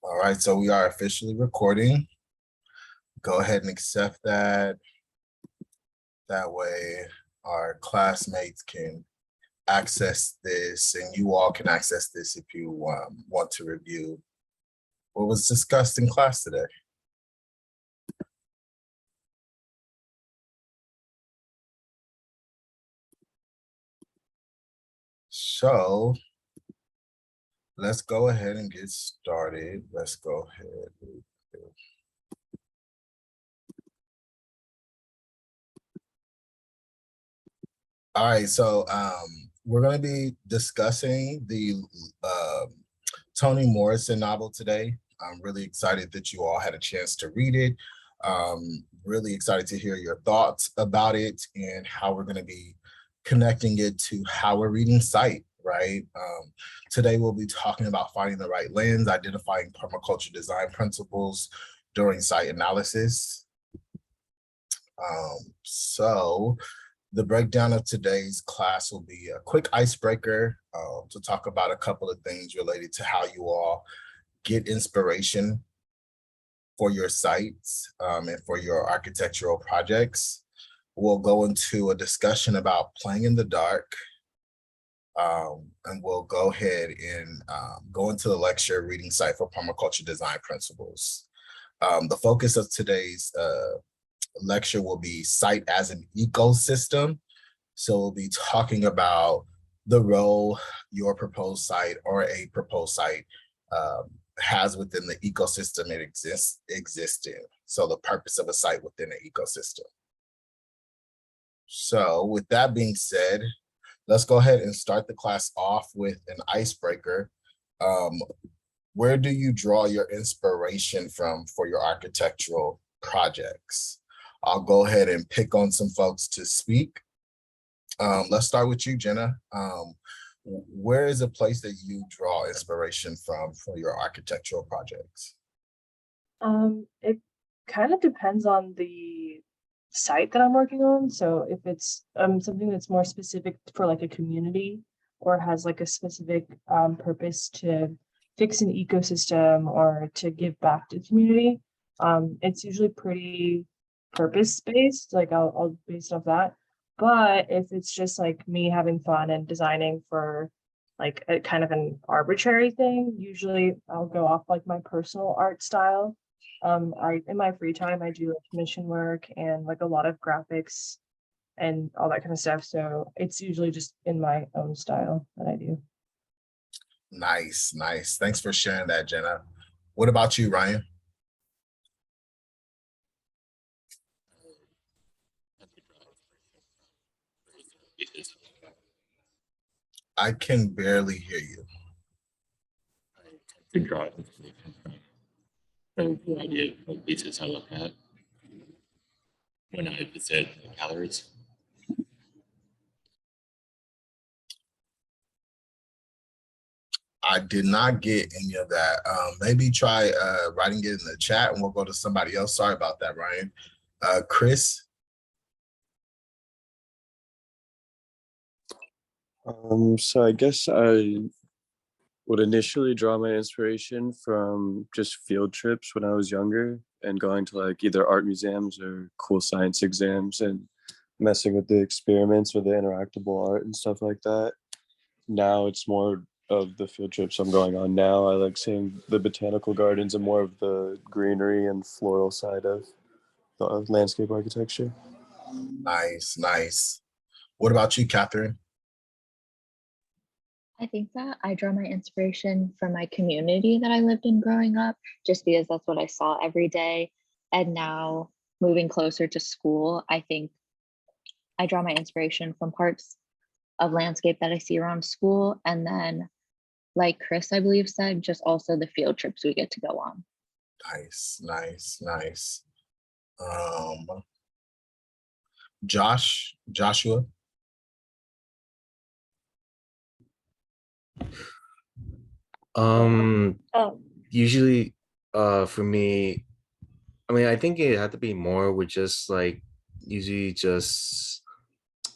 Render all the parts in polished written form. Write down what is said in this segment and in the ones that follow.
All right, so we are officially recording. Go ahead and accept that. That way our classmates can access this and you all can access this if you want to review what was discussed in class today. So let's go ahead and get started. Let's go ahead. All right, so we're going to be discussing the Toni Morrison novel today. I'm really excited that you all had a chance to read it. Really excited to hear your thoughts about it and how we're going to be connecting it to how we're reading sight, right? Today we'll be talking about finding the right lens, identifying permaculture design principles during site analysis. So the breakdown of today's class will be a quick icebreaker to talk about a couple of things related to how you all get inspiration for your sites and for your architectural projects. We'll go into a discussion about playing in the dark, and we'll go ahead and go into the lecture, Reading Site for Permaculture Design Principles. The focus of today's lecture will be site as an ecosystem. So we'll be talking about the role your proposed site or a proposed site has within the ecosystem it exists in. So the purpose of a site within an ecosystem. So with that being said, let's go ahead and start the class off with an icebreaker. Where do you draw your inspiration from for your architectural projects? I'll go ahead and pick on some folks to speak. Let's start with you, Jenna. Where is a place that you draw inspiration from for your architectural projects? It kind of depends on the site that I'm working on. So if it's something that's more specific for like a community or has like a specific purpose to fix an ecosystem or to give back to the community, it's usually pretty purpose-based. Like I'll base it off that. But if it's just like me having fun and designing for like a kind of an arbitrary thing, usually I'll go off like my personal art style. In my free time I do like commission work and like a lot of graphics and all that kind of stuff. So it's usually just in my own style that I do. Nice, nice. Thanks for sharing that, Jenna. What about you, Ryan? I can barely hear you. To draw it from the idea of pieces I look at when I visit galleries. I did not get any of that. Maybe try writing it in the chat and we'll go to somebody else. Sorry about that, Ryan. Chris? So I guess I would initially draw my inspiration from just field trips when I was younger and going to like either art museums or cool science exams and messing with the experiments or the interactable art and stuff like that. Now it's more of the field trips I'm going on now. I like seeing the botanical gardens and more of the greenery and floral side of the landscape architecture. Nice, nice. What about you, Catherine? I think that I draw my inspiration from my community that I lived in growing up, just because that's what I saw every day. And now moving closer to school, I think I draw my inspiration from parts of landscape that I see around school. And then, like Chris, I believe said, just also the field trips we get to go on. Nice, nice, nice. Joshua? Usually for me, I mean, I think it had to be more with just like usually just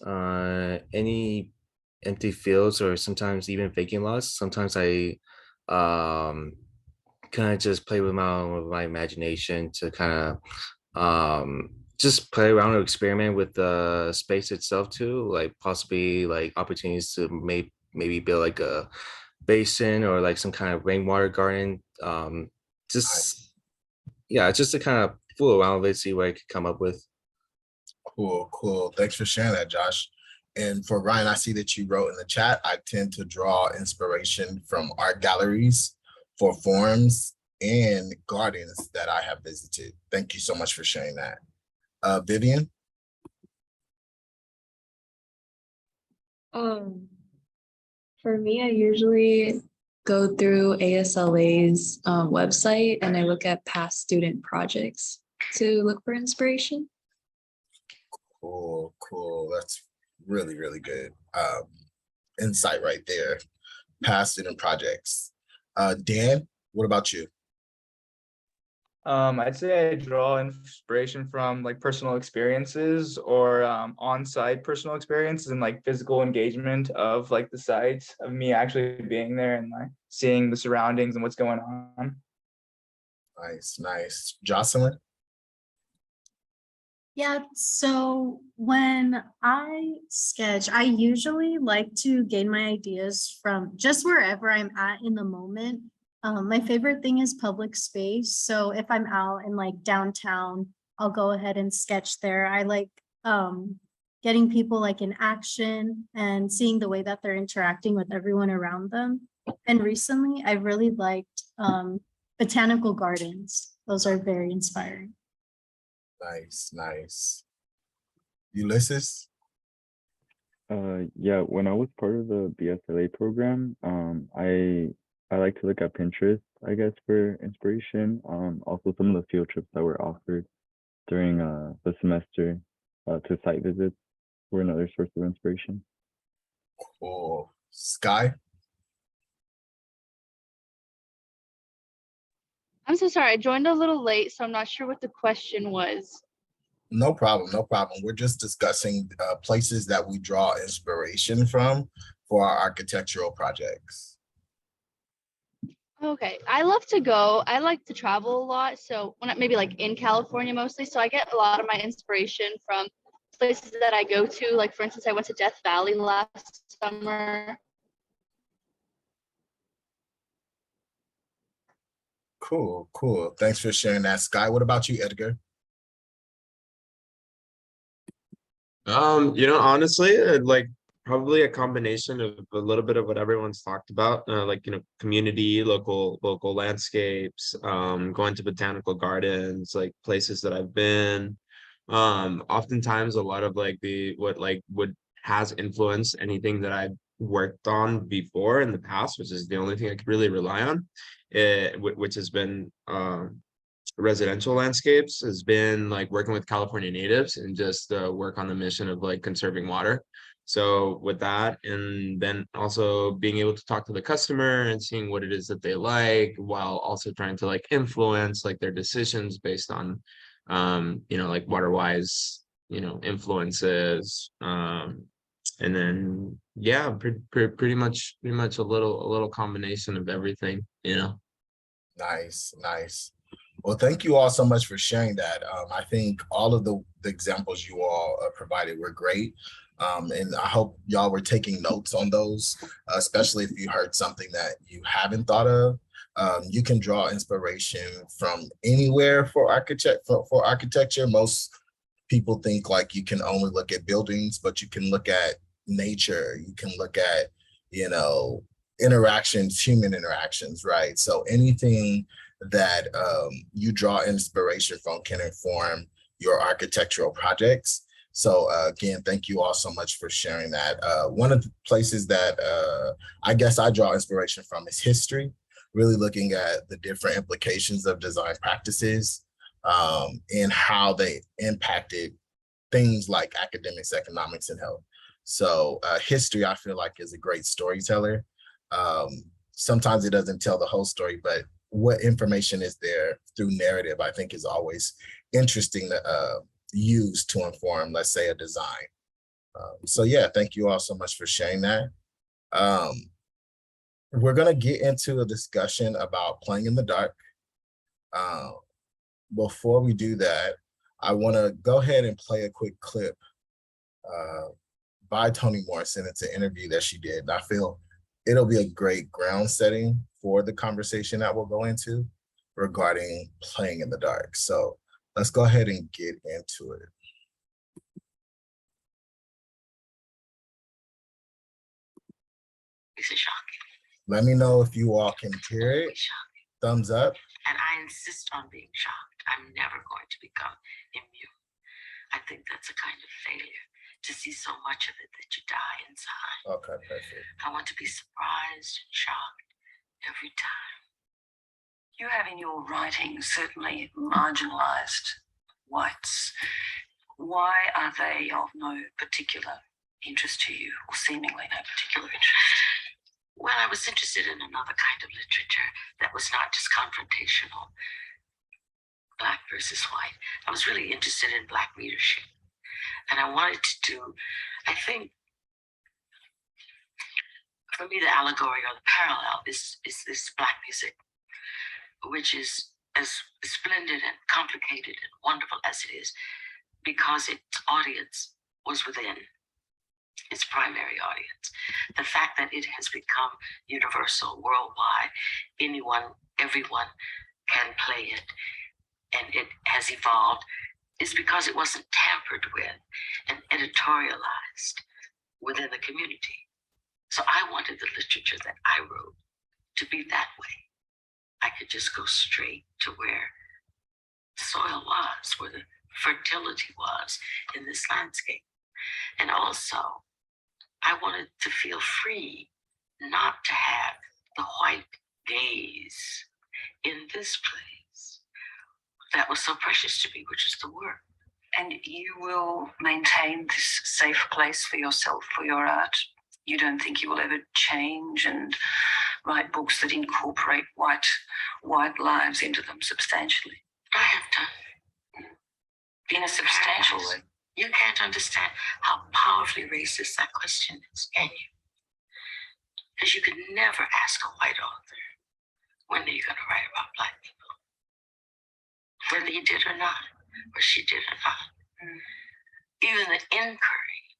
any empty fields or sometimes even vacant lots. Sometimes I kind of just play with my imagination to kind of just play around or experiment with the space itself too, like possibly like opportunities to maybe build like a basin or like some kind of rainwater garden. Just yeah, just to kind of fool around with it, see what I could come up with. Cool, cool. Thanks for sharing that, Josh. And for Ryan, I see that you wrote in the chat, I tend to draw inspiration from art galleries for forums and gardens that I have visited. Thank you so much for sharing that. Vivian? For me, I usually go through ASLA's website and I look at past student projects to look for inspiration. Cool, cool. That's really, really good insight right there. Past student projects. Dan, what about you? I'd say I draw inspiration from like personal experiences or on-site personal experiences and like physical engagement of like the sites of me actually being there and like seeing the surroundings and what's going on. Nice, nice. Jocelyn? Yeah, so when I sketch, I usually like to gain my ideas from just wherever I'm at in the moment. My favorite thing is public space. So if I'm out in like downtown, I'll go ahead and sketch there. I like getting people like in action and seeing the way that they're interacting with everyone around them. And recently I really liked botanical gardens. Those are very inspiring. Nice, nice. Ulysses? Yeah, when I was part of the BSLA program, I like to look at Pinterest, I guess, for inspiration. Also some of the field trips that were offered during the semester to site visits were another source of inspiration. Cool. Sky? I'm so sorry, I joined a little late, so I'm not sure what the question was. No problem, no problem. We're just discussing places that we draw inspiration from for our architectural projects. Okay, I love to go. I like to travel a lot. So when maybe like in California mostly. So I get a lot of my inspiration from places that I go to. Like for instance, I went to Death Valley last summer. Cool, cool. Thanks for sharing that, Sky. What about you, Edgar? Honestly, like probably a combination of a little bit of what everyone's talked about, like, community, local landscapes, going to botanical gardens, like places that I've been. Oftentimes a lot of like what has influenced anything that I've worked on before in the past, which is the only thing I could really rely on, which has been residential landscapes, has been like working with California natives and just work on the mission of like conserving water. So with that, and then also being able to talk to the customer and seeing what it is that they like, while also trying to like influence like their decisions based on like water wise influences, and then yeah, pretty much a little combination of everything. Nice, nice. Well, thank you all so much for sharing that. I think all of the examples you all provided were great. And I hope y'all were taking notes on those, especially if you heard something that you haven't thought of. You can draw inspiration from anywhere for architecture. Most people think like you can only look at buildings, but you can look at nature. You can look at, interactions, human interactions, right? So anything that you draw inspiration from can inform your architectural projects. So again, thank you all so much for sharing that. One of the places that I guess I draw inspiration from is history, really looking at the different implications of design practices and how they impacted things like academics, economics, and health. So history, I feel like, is a great storyteller. Sometimes it doesn't tell the whole story, but what information is there through narrative, I think, is always interesting to use to inform, let's say, a design. So yeah, thank you all so much for sharing that. we're gonna get into a discussion about playing in the dark. Before we do that, I want to go ahead and play a quick clip by Toni Morrison. It's an interview that she did, and I feel it'll be a great ground setting for the conversation that we'll go into regarding playing in the dark. So let's go ahead and get into it. It's shocking. Let me know if you all can hear it. Thumbs up. And I insist on being shocked. I'm never going to become immune. I think that's a kind of failure, to see so much of it that you die inside. Okay, perfect. I want to be surprised and shocked every time. You have in your writing certainly marginalized whites. Why are they of no particular interest to you, or seemingly no particular interest? Well, I was interested in another kind of literature that was not just confrontational, Black versus white. I was really interested in Black leadership. And I wanted to do, I think, for me, the allegory or the parallel is this Black music, which is as splendid and complicated and wonderful as it is, because its audience was within its primary audience. The fact that it has become universal, worldwide, anyone, everyone can play it, and it has evolved, is because it wasn't tampered with and editorialized within the community. So I wanted the literature that I wrote to be that way. I could just go straight to where the soil was, where the fertility was in this landscape. And also, I wanted to feel free not to have the white gaze in this place that was so precious to me, which is the work. And you will maintain this safe place for yourself, for your art. You don't think you will ever change and write books that incorporate white lives into them substantially? I have done. In a substantial way. You can't understand how powerfully racist that question is, can you? Because you could never ask a white author, when are you going to write about Black people? Whether you did or not, or she did or not. Even the inquiry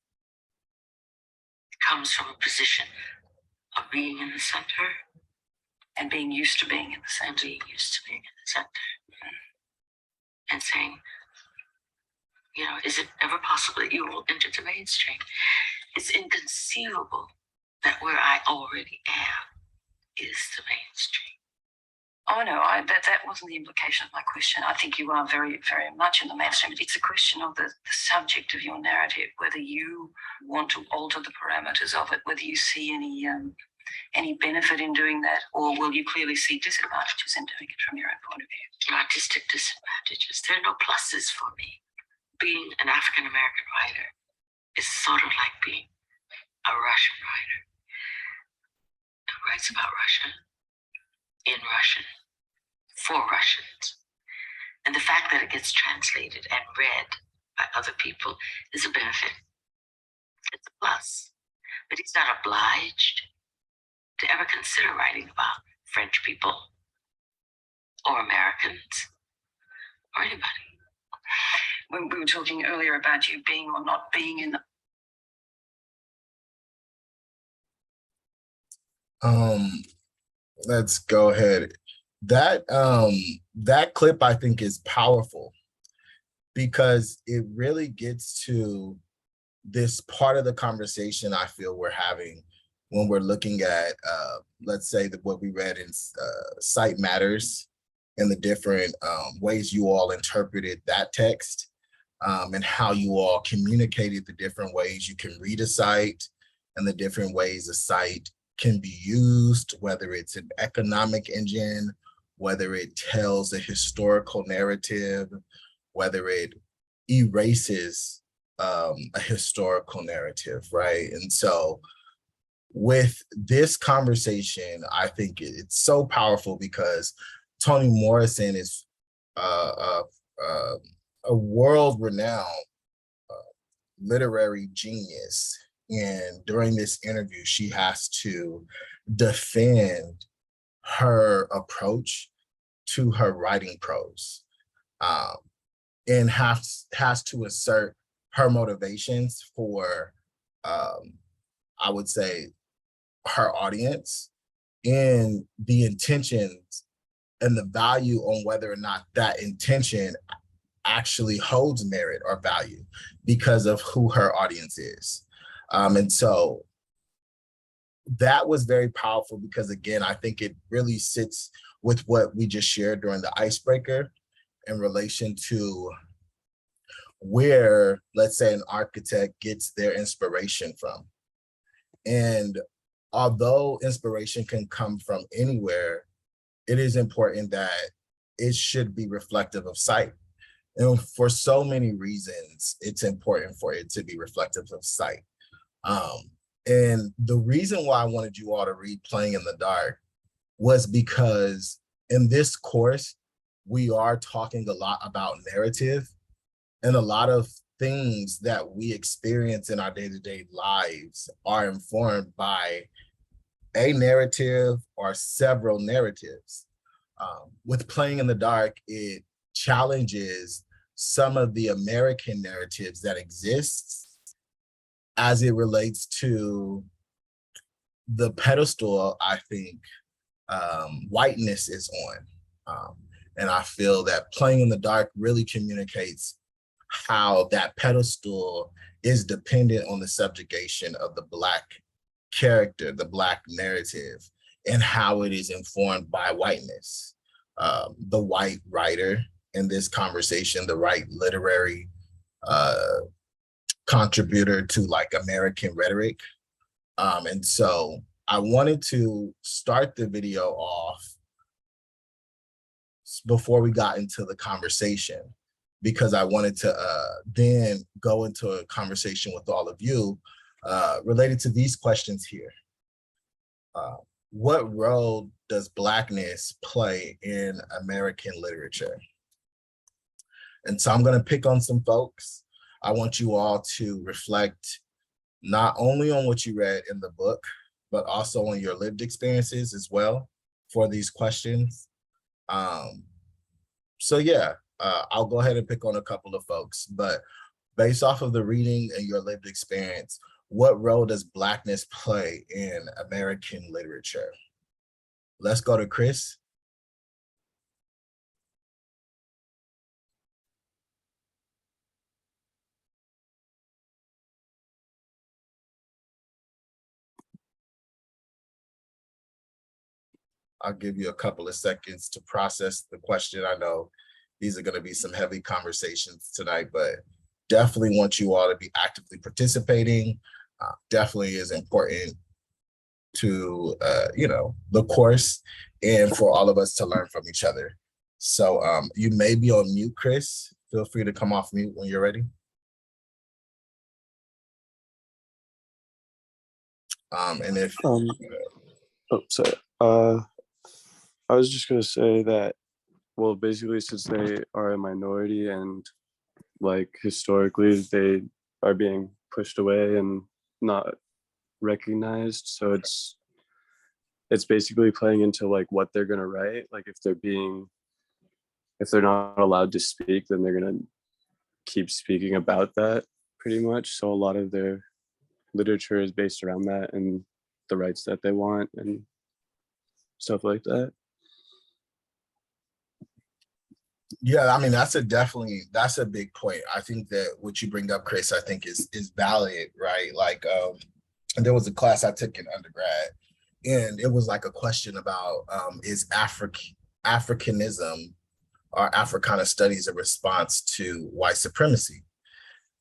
comes from a position of being in the center and being used to being in the center. Being used to being in the center. And saying, you know, is it ever possible that you will enter the mainstream? It's inconceivable that where I already am is the mainstream. Oh no, that wasn't the implication of my question. I think you are very, very much in the mainstream. It's a question of the subject of your narrative, whether you want to alter the parameters of it, whether you see any benefit in doing that, or will you clearly see disadvantages in doing it from your own point of view? Artistic disadvantages. There are no pluses for me. Being an African-American writer is sort of like being a Russian writer who writes about Russia, in Russian, for Russians. And the fact that it gets translated and read by other people is a benefit. It's a plus. But he's not obliged to ever consider writing about French people or Americans or anybody. When we were talking earlier about you being or not being in the let's go ahead. That clip I think is powerful because it really gets to this part of the conversation I feel we're having when we're looking at let's say what we read in Sight Matters and the different ways you all interpreted that text, and how you all communicated the different ways you can read a site and the different ways a site can be used, whether it's an economic engine, whether it tells a historical narrative, whether it erases a historical narrative, right? And so with this conversation, I think it's so powerful because Toni Morrison is a world-renowned literary genius. And during this interview, she has to defend her approach to her writing prose, and has to assert her motivations for, I would say, her audience, and the intentions and the value on whether or not that intention actually holds merit or value because of who her audience is. And so that was very powerful because, again, I think it really sits with what we just shared during the icebreaker in relation to where, let's say, an architect gets their inspiration from. And although inspiration can come from anywhere, it is important that it should be reflective of site. And for so many reasons, it's important for it to be reflective of site. And the reason why I wanted you all to read Playing in the Dark was because in this course, we are talking a lot about narrative, and a lot of things that we experience in our day-to-day lives are informed by a narrative or several narratives. With Playing in the Dark, it challenges some of the American narratives that exist as it relates to the pedestal I think whiteness is on. And I feel that Playing in the Dark really communicates how that pedestal is dependent on the subjugation of the Black character, the Black narrative, and how it is informed by whiteness. The white writer in this conversation, the right literary contributor to like American rhetoric. And so I wanted to start the video off before we got into the conversation, because I wanted to then go into a conversation with all of you related to these questions here. What role does Blackness play in American literature? And so I'm going to pick on some folks. I want you all to reflect not only on what you read in the book, but also on your lived experiences as well for these questions. So yeah, I'll go ahead and pick on a couple of folks, but based off of the reading and your lived experience, what role does Blackness play in American literature? Let's go to Chris. I'll give you a couple of seconds to process the question. I know these are going to be some heavy conversations tonight, but definitely want you all to be actively participating. Definitely is important to, the course and for all of us to learn from each other. So you may be on mute, Chris. Feel free to come off mute when you're ready. And if oh, sorry. I was just gonna say that, well, basically, since they are a minority and like historically they are being pushed away and not recognized, so it's basically playing into like what they're gonna write. Like if they're not allowed to speak, then they're gonna keep speaking about that pretty much. So a lot of their literature is based around that and the rights that they want and stuff like that. Yeah, I mean, that's a big point. I think that what you bring up, Chris, I think is valid, right? Like, there was a class I took in undergrad, and it was like a question about is Africanism or Africana studies a response to white supremacy?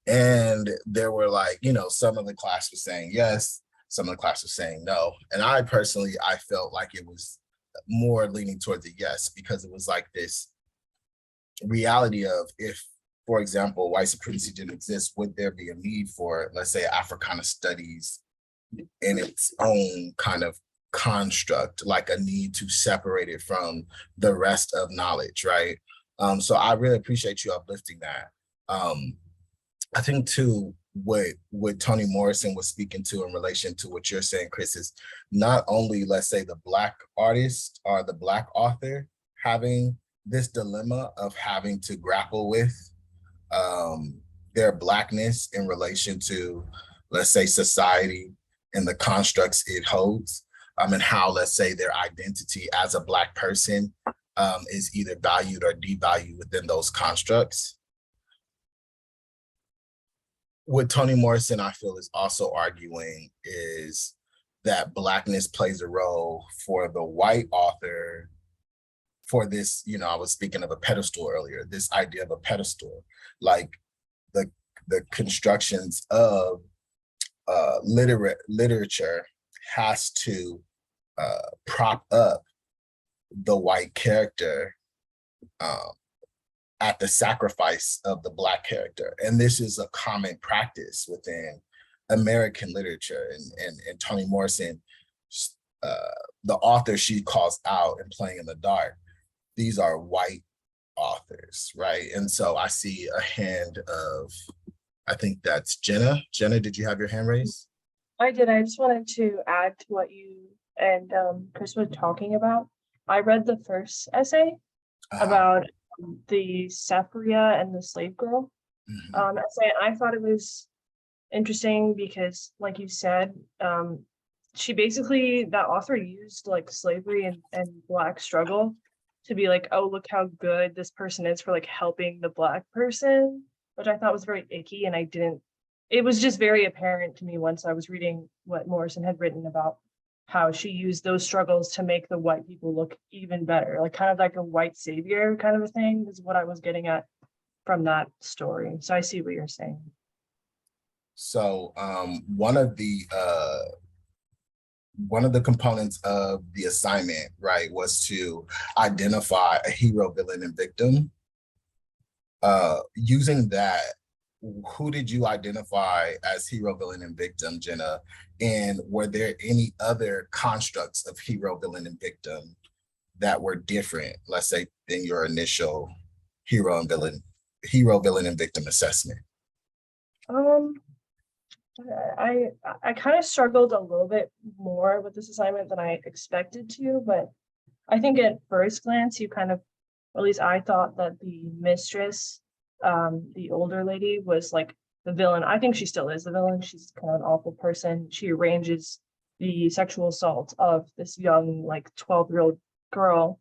And there were like, some of the class was saying yes, some of the class was saying no. And I personally, I felt like it was more leaning towards the yes, because it was like this reality of, if, for example, white supremacy didn't exist, would there be a need for, let's say, Africana studies in its own kind of construct, like a need to separate it from the rest of knowledge, right? So I really appreciate you uplifting that. I think too, what Toni Morrison was speaking to in relation to what you're saying, Chris, is not only, let's say, the Black artist or the Black author having this dilemma of having to grapple with their Blackness in relation to, let's say, society and the constructs it holds, and how, let's say, their identity as a Black person is either valued or devalued within those constructs. What Toni Morrison, I feel, is also arguing is that Blackness plays a role for the white author for this, I was speaking of a pedestal earlier, this idea of a pedestal, like the constructions of literature has to prop up the white character at the sacrifice of the Black character. And this is a common practice within American literature. And Toni Morrison, the author she calls out in Playing in the Dark, these are white authors, right? And so I see a hand of, I think that's Jenna. Jenna, did you have your hand raised? I did. I just wanted to add to what you and Chris were talking about. I read the first essay about the Saphria and the slave girl essay. And I thought it was interesting because, like you said, she basically, that author used like slavery and Black struggle to be like, oh, look how good this person is for like helping the Black person, which I thought was very icky. And it was just very apparent to me once I was reading what Morrison had written about how she used those struggles to make the white people look even better, like kind of like a white savior kind of a thing is what I was getting at from that story. So I see what you're saying. So one of the components of the assignment, right, was to identify a hero, villain, and victim. Using that, who did you identify as hero, villain, and victim, Jenna? And were there any other constructs of hero, villain, and victim that were different, let's say, than your initial hero, villain, and victim assessment? I kind of struggled a little bit more with this assignment than I expected to, but I think at first glance, you kind of, or at least I thought that the mistress, the older lady, was like the villain. I think she still is the villain. She's kind of an awful person. She arranges the sexual assault of this young, like 12-year-old girl.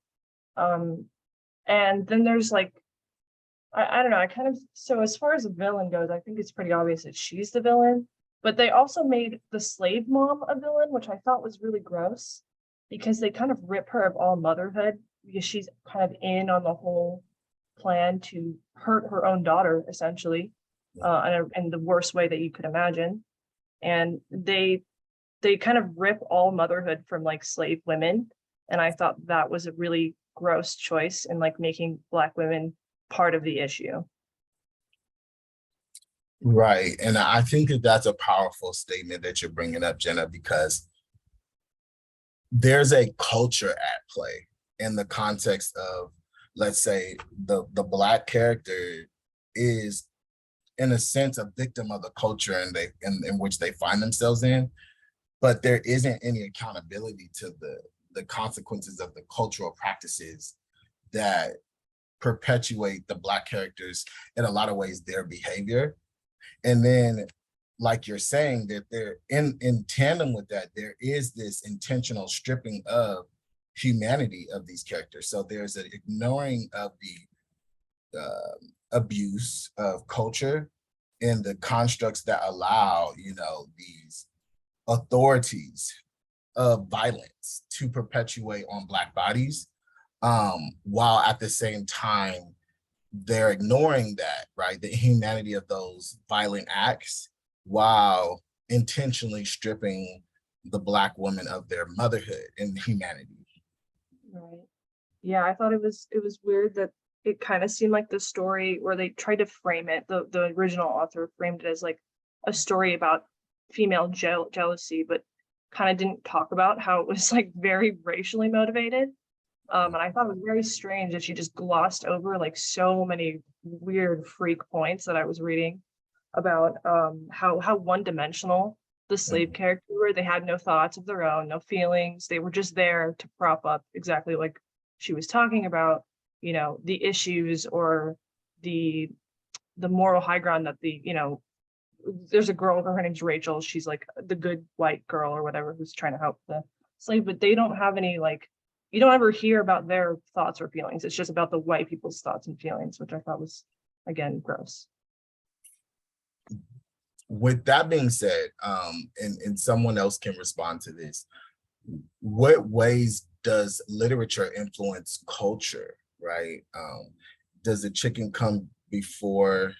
And then there's like, I don't know, so as far as the villain goes, I think it's pretty obvious that she's the villain, but they also made the slave mom a villain, which I thought was really gross because they kind of rip her of all motherhood because she's kind of in on the whole plan to hurt her own daughter, essentially, in the worst way that you could imagine. And they kind of rip all motherhood from like slave women. And I thought that was a really gross choice in like making Black women part of the issue. Right. And I think that that's a powerful statement that you're bringing up, Jenna, because there's a culture at play in the context of, let's say, the Black character is, in a sense, a victim of the culture in which they find themselves in, but there isn't any accountability to the consequences of the cultural practices that perpetuate the Black characters, in a lot of ways, their behavior. And then, like you're saying, that they're in tandem with that, there is this intentional stripping of humanity of these characters. So there's an ignoring of the abuse of culture and the constructs that allow, these authorities of violence to perpetuate on Black bodies, while at the same time they're ignoring that, right, the humanity of those violent acts, while intentionally stripping the Black woman of their motherhood and humanity. Right. Yeah, I thought it was weird that it kind of seemed like the story where they tried to frame it, the original author framed it as like a story about female jealousy, but kind of didn't talk about how it was like very racially motivated. And I thought it was very strange that she just glossed over like so many weird freak points that I was reading. about how one-dimensional the slave characters were. They had no thoughts of their own, no feelings. They were just there to prop up, exactly like she was talking about, you know, the issues or the moral high ground that the, you know, there's a girl, her name's Rachel. She's like the good white girl or whatever who's trying to help the slave, but they don't have any, like, you don't ever hear about their thoughts or feelings. It's just about the white people's thoughts and feelings, which I thought was, again, gross. With that being said, and someone else can respond to this, what ways does literature influence culture, right? Does the chicken come before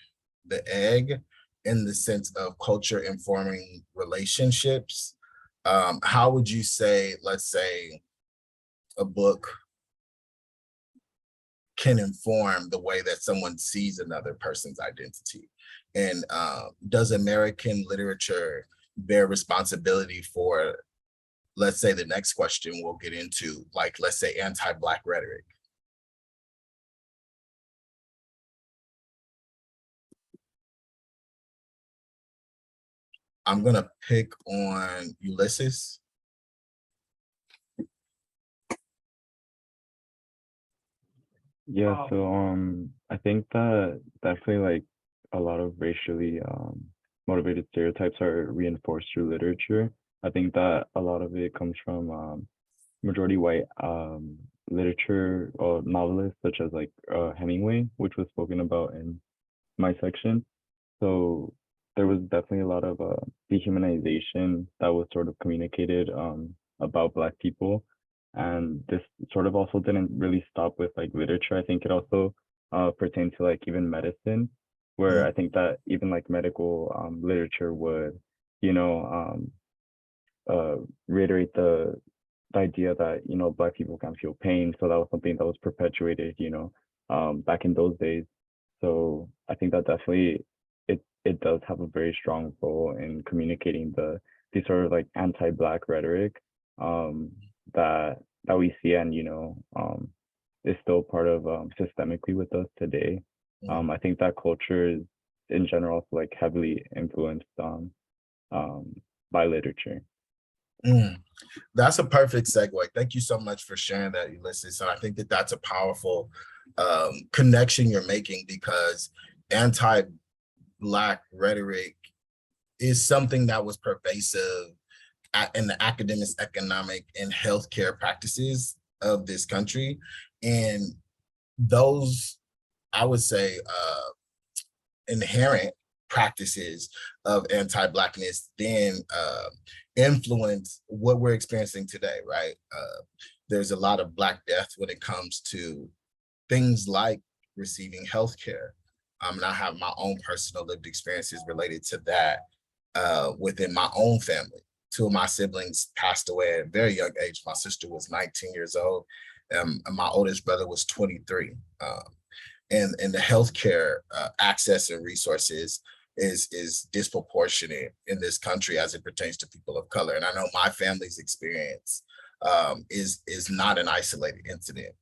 the egg in the sense of culture informing relationships? How would you say, let's say, a book can inform the way that someone sees another person's identity? And does American literature bear responsibility for, let's say, the next question we'll get into, like, let's say, anti-Black rhetoric? I'm gonna pick on Ulysses. Yeah, so I think that definitely like a lot of racially motivated stereotypes are reinforced through literature. I think that a lot of it comes from majority white literature or novelists such as like Hemingway, which was spoken about in my section. So there was definitely a lot of dehumanization that was sort of communicated about Black people. And this sort of also didn't really stop with like literature. I think it also pertained to like even medicine, where I think that even like medical literature would, you know, reiterate the idea that, you know, Black people can feel pain. So that was something that was perpetuated, you know, back in those days. So I think that definitely it does have a very strong role in communicating these sort of like anti-Black rhetoric that we see, and you know, is still part of systemically with us today. I think that culture is in general like heavily influenced by literature. That's a perfect segue. Thank you so much for sharing that, Ulysses. And I think that that's a powerful connection you're making, because anti-Black rhetoric is something that was pervasive in the academic, economic, and healthcare practices of this country. And those, I would say, inherent practices of anti-Blackness then influence what we're experiencing today, right? There's a lot of Black death when it comes to things like receiving healthcare. And I have my own personal lived experiences related to that within my own family. Two of my siblings passed away at a very young age. My sister was 19 years old, and my oldest brother was 23. And the healthcare access and resources is disproportionate in this country as it pertains to people of color. And I know my family's experience is not an isolated incident.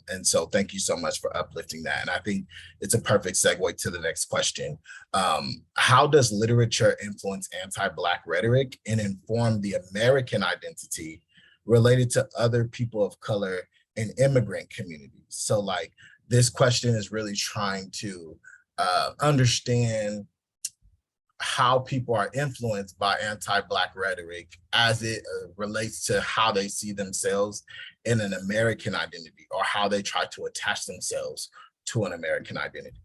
And so thank you so much for uplifting that. And I think it's a perfect segue to the next question. How does literature influence anti-Black rhetoric and inform the American identity related to other people of color and immigrant communities? So like, this question is really trying to understand how people are influenced by anti-Black rhetoric as it relates to how they see themselves in an American identity, or how they try to attach themselves to an American identity.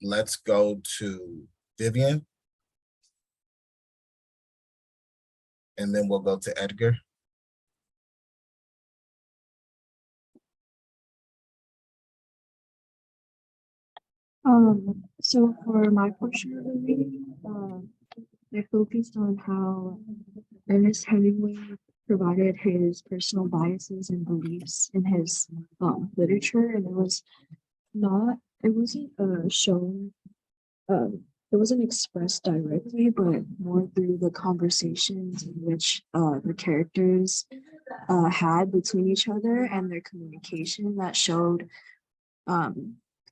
Let's go to Vivian, and then we'll go to Edgar. So for my portion of the reading, I focused on how Ernest Hemingway provided his personal biases and beliefs in his literature, and it wasn't shown, it wasn't expressed directly, but more through the conversations in which the characters had between each other and their communication that showed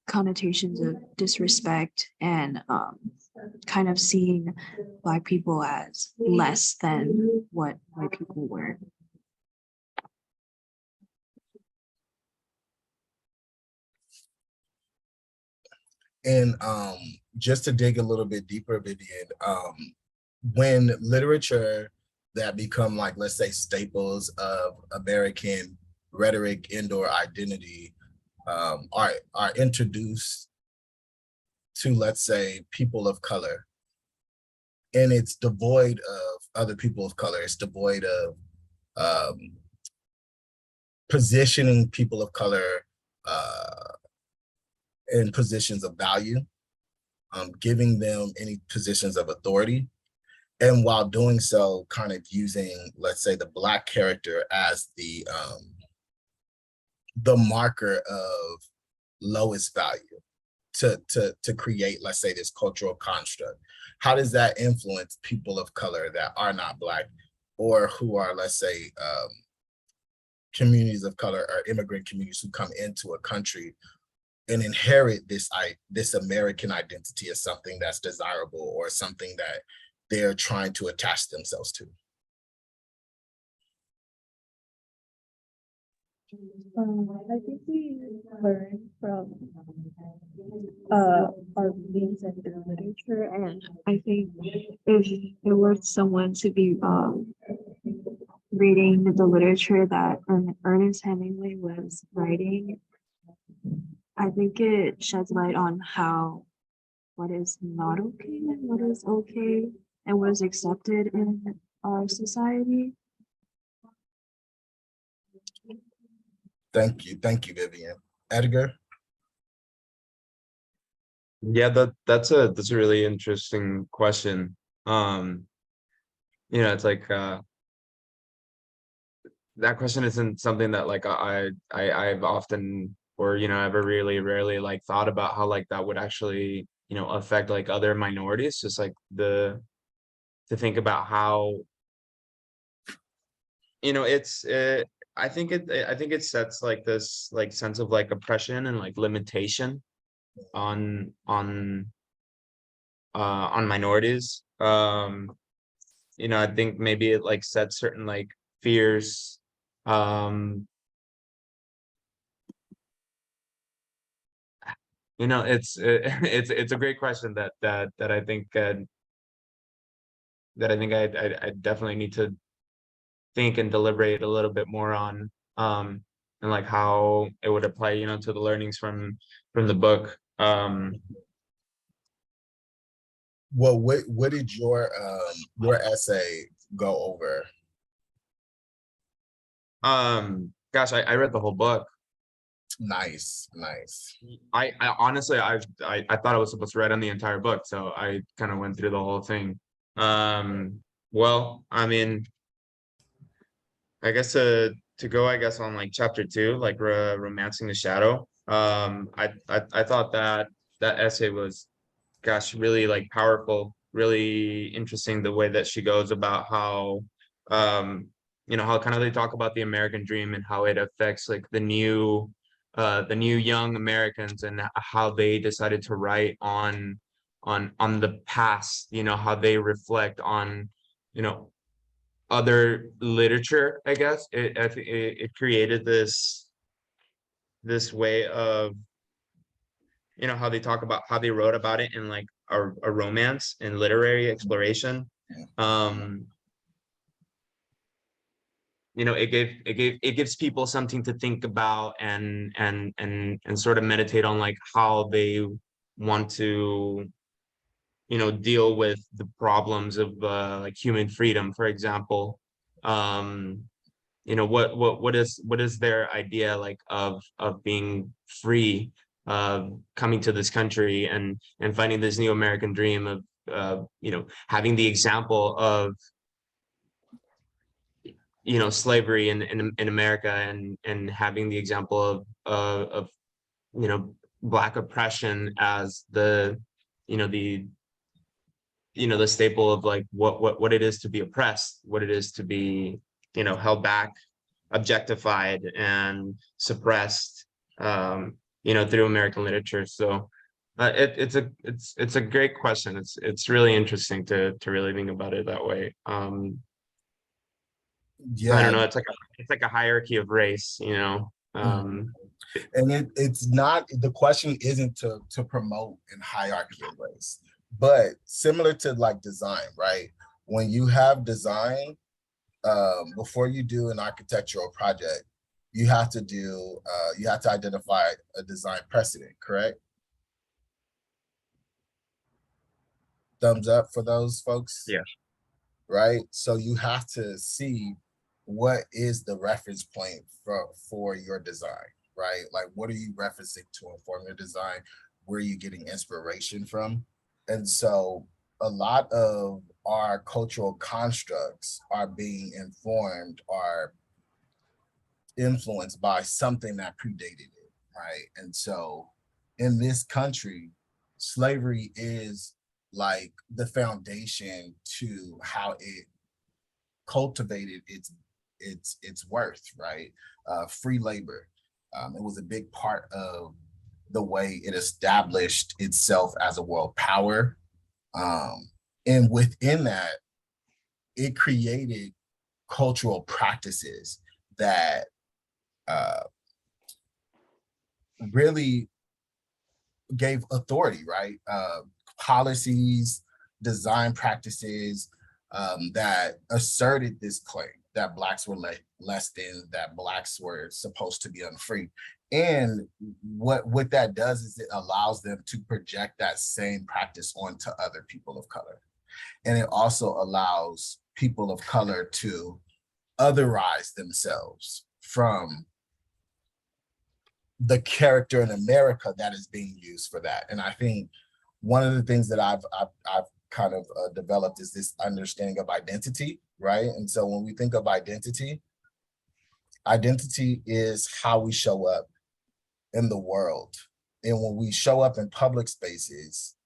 connotations of disrespect and kind of seeing Black people as less than what white people were. And just to dig a little bit deeper, Vivian, when literature that become like, let's say, staples of American rhetoric and/or identity are introduced to, let's say, people of color, and it's devoid of other people of color, it's devoid of positioning people of color in positions of value, giving them any positions of authority. And while doing so, kind of using, let's say, the Black character as the marker of lowest value to create, let's say, this cultural construct. How does that influence people of color that are not Black, or who are, let's say, communities of color or immigrant communities who come into a country and inherit this American identity as something that's desirable or something that they're trying to attach themselves to? I think we learn from our readings and their literature, and I think if it were someone to be reading the literature that Ernest Hemingway was writing, I think it sheds light on what is not okay and what is okay and what is accepted in our society. Thank you, Vivian. Edgar? Yeah, that's a really interesting question. It's like that question isn't something that like I've often, or ever really rarely like thought about how like that would actually affect like other minorities. Just like to think about how I think it sets like this like sense of like oppression and like limitation on minorities. I think maybe it like sets certain like fears. It's a great question that I think I definitely need to think and deliberate a little bit more on, and like how it would apply to the learnings from the book. Well, what did your essay go over? Gosh, I read the whole book. Nice. I honestly I thought I was supposed to write on the entire book, so I kind of went through the whole thing. Well, I mean, I guess to go, I guess, on like chapter 2, like romancing the shadow. I thought that essay was, gosh, really like powerful, really interesting, the way that she goes about how how kind of they talk about the American dream and how it affects like the new young Americans, and how they decided to write on the past, how they reflect on other literature. I guess it created this way of how they talk about how they wrote about it in like a romance and literary exploration. It gives people something to think about and sort of meditate on, like how they want to deal with the problems of like human freedom, for example. What is their idea like of being free, coming to this country and finding this new American dream of having the example of slavery in America, and having the example of Black oppression as the the staple of like what it is to be oppressed, what it is to be held back, objectified, and suppressed. through American literature. So it's a great question. It's really interesting to really think about it that way. I Yeah. don't know. It's like a hierarchy of race, And it's not, the question isn't to promote in hierarchy of race, but similar to like design, right? When you have design, before you do an architectural project, you have to identify a design precedent, correct? Thumbs up for those folks? Yes. Right? So you have to see what is the reference point for your design, right? Like, what are you referencing to inform your design? Where are you getting inspiration from? And so a lot of our cultural constructs are being informed, are influenced by something that predated it, right? And so in this country, slavery is like the foundation to how it cultivated its worth, right? Free labor. It was a big part of the way it established itself as a world power. And within that, it created cultural practices that really gave authority, right? Policies, design practices that asserted this claim that Blacks were less than, that Blacks were supposed to be unfree. And what that does is it allows them to project that same practice onto other people of color. And it also allows people of color to otherize themselves from the character in America that is being used for that. And I think one of the things that I've kind of developed is this understanding of identity, right? And so when we think of identity, identity is how we show up in the world. And when we show up in public spaces,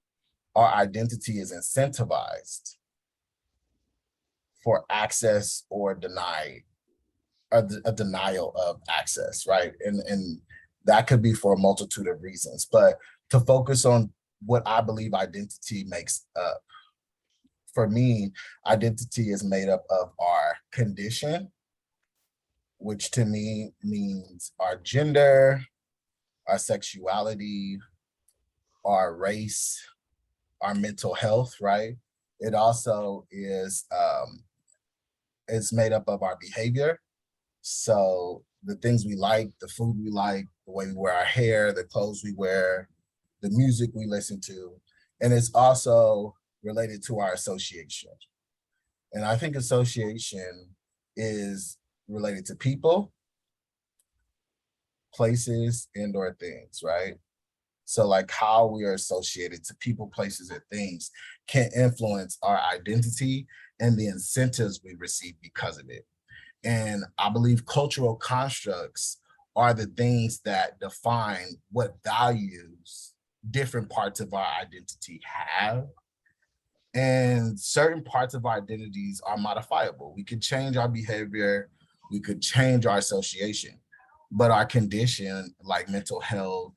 our identity is incentivized for access or a denial of access, right? And that could be for a multitude of reasons, but to focus on what I believe identity makes up. For me, identity is made up of our condition, which to me means our gender, our sexuality, our race, our mental health, right? It also is, it's made up of our behavior. So the things we like, the food we like, the way we wear our hair, the clothes we wear, the music we listen to, and it's also related to our association. And I think association is related to people, places, and/or things, right? So like how we are associated to people, places, and things can influence our identity and the incentives we receive because of it. And I believe cultural constructs are the things that define what values different parts of our identity have. And certain parts of our identities are modifiable. We could change our behavior, we could change our association, but our condition, like mental health,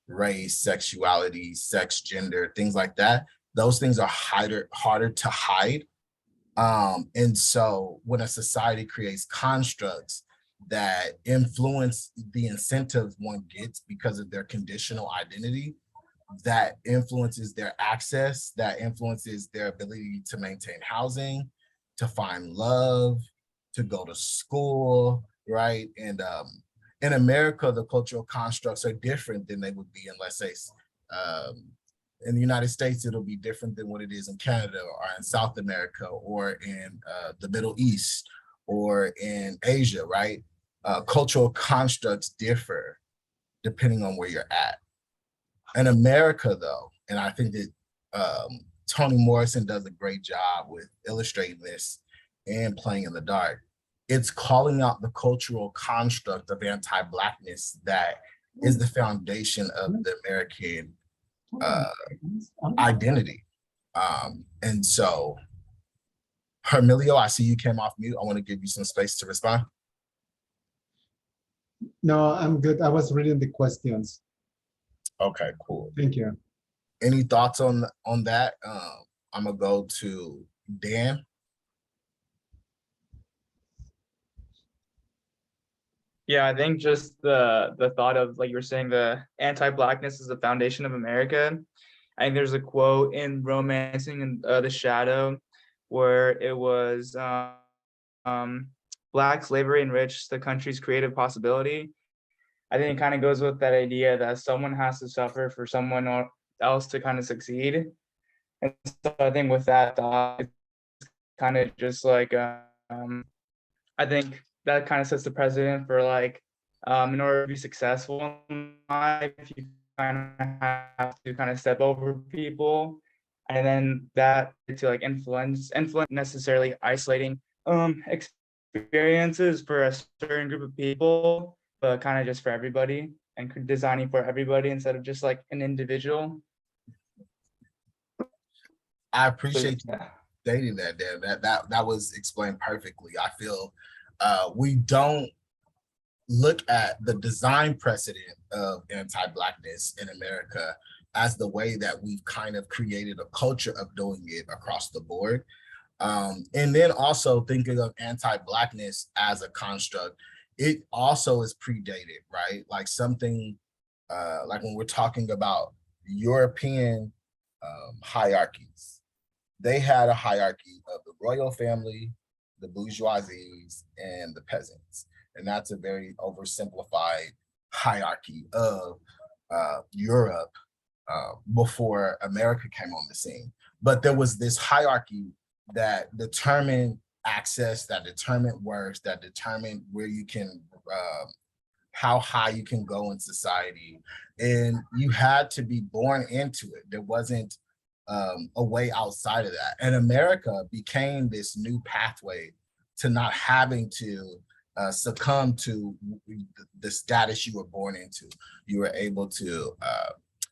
race, sexuality, sex, gender, things like that, those things are harder to hide. And so when a society creates constructs that influence the incentives one gets because of their conditional identity, that influences their access, that influences their ability to maintain housing, to find love, to go to school, right? And in America, the cultural constructs are different than they would be in, let's say, in the United States, it'll be different than what it is in Canada or in South America or in the Middle East or in Asia, right? Cultural constructs differ depending on where you're at. In America, though, and I think that Toni Morrison does a great job with illustrating this and playing in the dark, it's calling out the cultural construct of anti-Blackness that is the foundation of the American identity. And so, Hermilio, I see you came off mute. I want to give you some space to respond. No, I'm good. I was reading the questions. Okay, cool. Thank you. Any thoughts on that? I'm gonna go to Dan. Yeah, I think just the thought of, like you were saying, the anti-blackness is the foundation of America. I think there's a quote in Romancing in the Shadow where it was black slavery enriched the country's creative possibility. I think it kind of goes with that idea that someone has to suffer for someone else to kind of succeed. And so I think with that thought, it's kind of just like I think that kind of sets the precedent for like in order to be successful in life, you kind of have to kind of step over people, and then that to like influence necessarily isolating experiences for a certain group of people, but kind of just for everybody and designing for everybody instead of just like an individual. I appreciate you stating that, Dan. That was explained perfectly. I feel we don't look at the design precedent of anti-blackness in America as the way that we've kind of created a culture of doing it across the board. And then also thinking of anti-blackness as a construct, it also is predated, right? Like something like when we're talking about European hierarchies, they had a hierarchy of the royal family, the bourgeoisies, and the peasants. And that's a very oversimplified hierarchy of Europe before America came on the scene. But there was this hierarchy that determined access, that determined works, that determined where you can, how high you can go in society. And you had to be born into it. There wasn't a way outside of that. And America became this new pathway to not having to succumb to the status you were born into. You were able to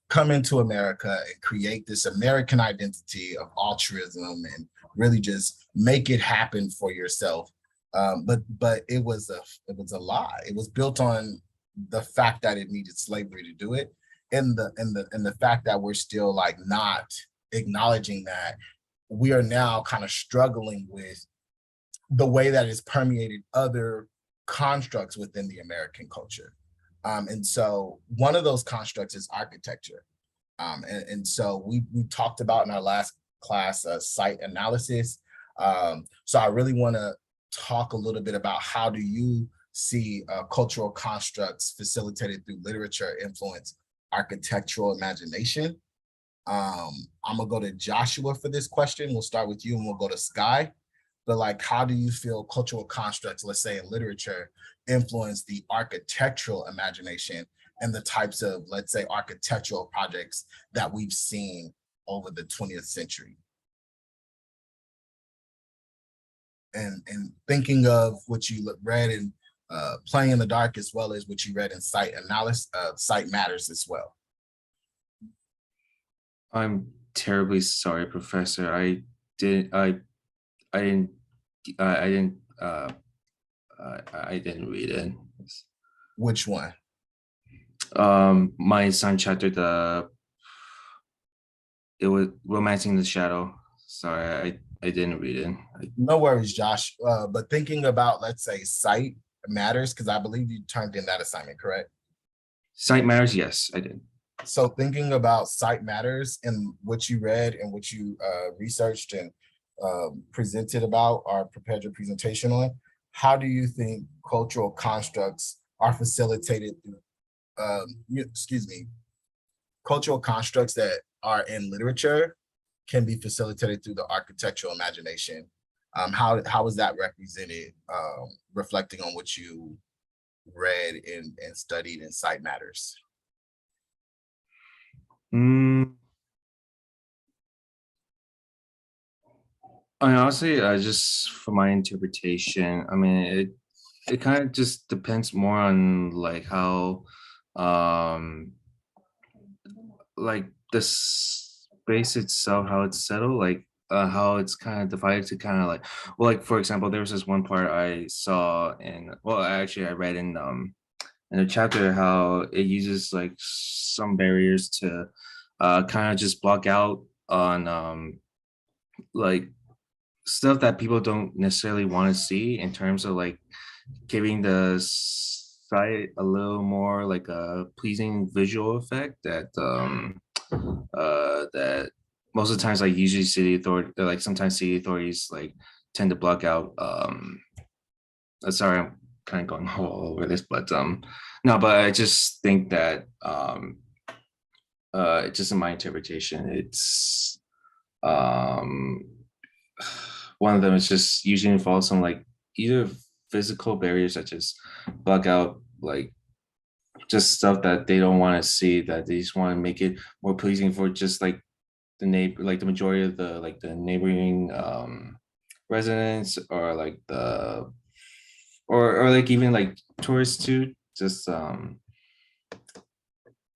come into America and create this American identity of altruism and really just make it happen for yourself. But it was a lie. It was built on the fact that it needed slavery to do it, and the fact that we're still like not acknowledging that we are now kind of struggling with the way that it's permeated other constructs within the American culture. And so one of those constructs is architecture. And so we talked about in our last class site analysis. So I really want to talk a little bit about how do you see cultural constructs facilitated through literature influence architectural imagination. I'm gonna go to Joshua for this question. We'll start with you and we'll go to Sky. But like, how do you feel cultural constructs, let's say in literature, influence the architectural imagination and the types of, let's say, architectural projects that we've seen over the 20th century? And thinking of what you read in Playing in the Dark, as well as what you read in Site Analysis, Site Matters as well. I'm terribly sorry, Professor. I didn't read it. Which one? My son chapter, it was Romancing the Shadow. Sorry, I didn't read it. No worries, Josh. But thinking about, let's say, Site Matters, because I believe you turned in that assignment, correct? Site Matters, yes, I did. So thinking about Site Matters and what you read and what you researched and presented about or prepared your presentation on, how do you think cultural constructs are facilitated through, cultural constructs that are in literature can be facilitated through the architectural imagination? How is that represented, reflecting on what you read and studied in Site Matters? Honestly, just for my interpretation, I mean, it kind of just depends more on like how, like the space itself, how it's settled, like how it's kind of divided to kind of like, well, like for example, there was this one part I saw in, well, actually I read in in the chapter how it uses like some barriers to kind of just block out on like stuff that people don't necessarily want to see in terms of like giving the site a little more like a pleasing visual effect that most of the times like usually city authority like sometimes city authorities like tend to block out sorry, I'm kind of going all over this, but no, but I just think that just in my interpretation, it's one of them is just usually involves some like either physical barriers that just block out like just stuff that they don't want to see, that they just want to make it more pleasing for just like the neighbor, like the majority of the like the neighboring residents or like the or like even like tourists too, just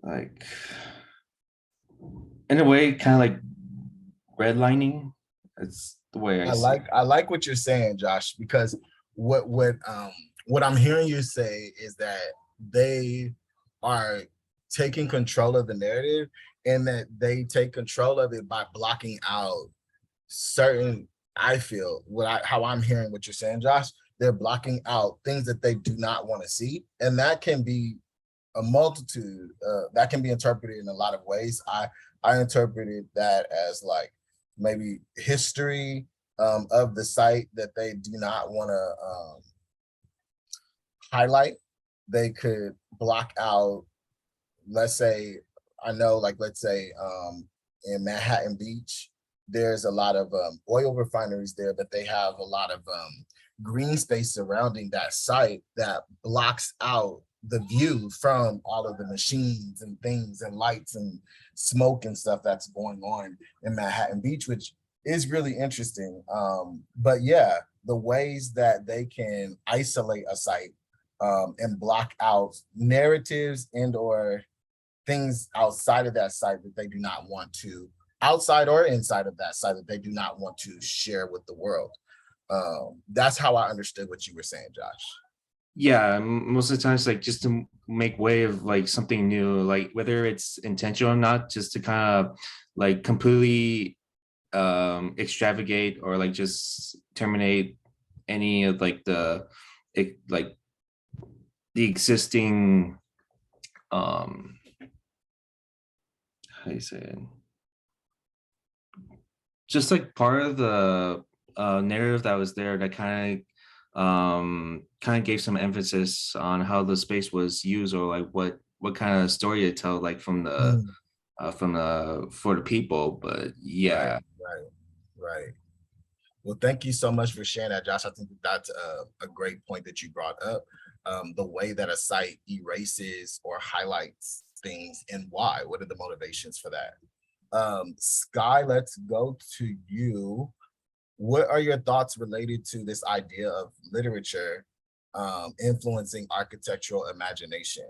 like in a way kind of like redlining. That's the way I see it. I like what you're saying, Josh, because what I'm hearing you say is that they are taking control of the narrative, and that they take control of it by blocking out certain, I feel how I'm hearing what you're saying, Josh, they're blocking out things that they do not want to see. And that can be a multitude, that can be interpreted in a lot of ways. I interpreted that as like maybe history of the site that they do not want to highlight. They could block out, let's say, I know, like, let's say in Manhattan Beach, there's a lot of oil refineries there, but they have a lot of green space surrounding that site that blocks out the view from all of the machines and things and lights and smoke and stuff that's going on in Manhattan Beach, which is really interesting. But yeah, the ways that they can isolate a site and block out narratives and or things outside of that site that they do not want to, outside or inside of that site that they do not want to share with the world. That's how I understood what you were saying, Josh. Yeah, most of the times like just to make way of like something new, like whether it's intentional or not, just to kind of like completely extravagate or like just terminate any of like the existing how do you say it, just like part of the narrative that was there that kind of gave some emphasis on how the space was used, or like what kind of story to tell, like from the for the people. But yeah, Right. Well, thank you so much for sharing that, Josh. I think that's a great point that you brought up. The way that a site erases or highlights things and why. What are the motivations for that? Sky, let's go to you. What are your thoughts related to this idea of literature influencing architectural imagination?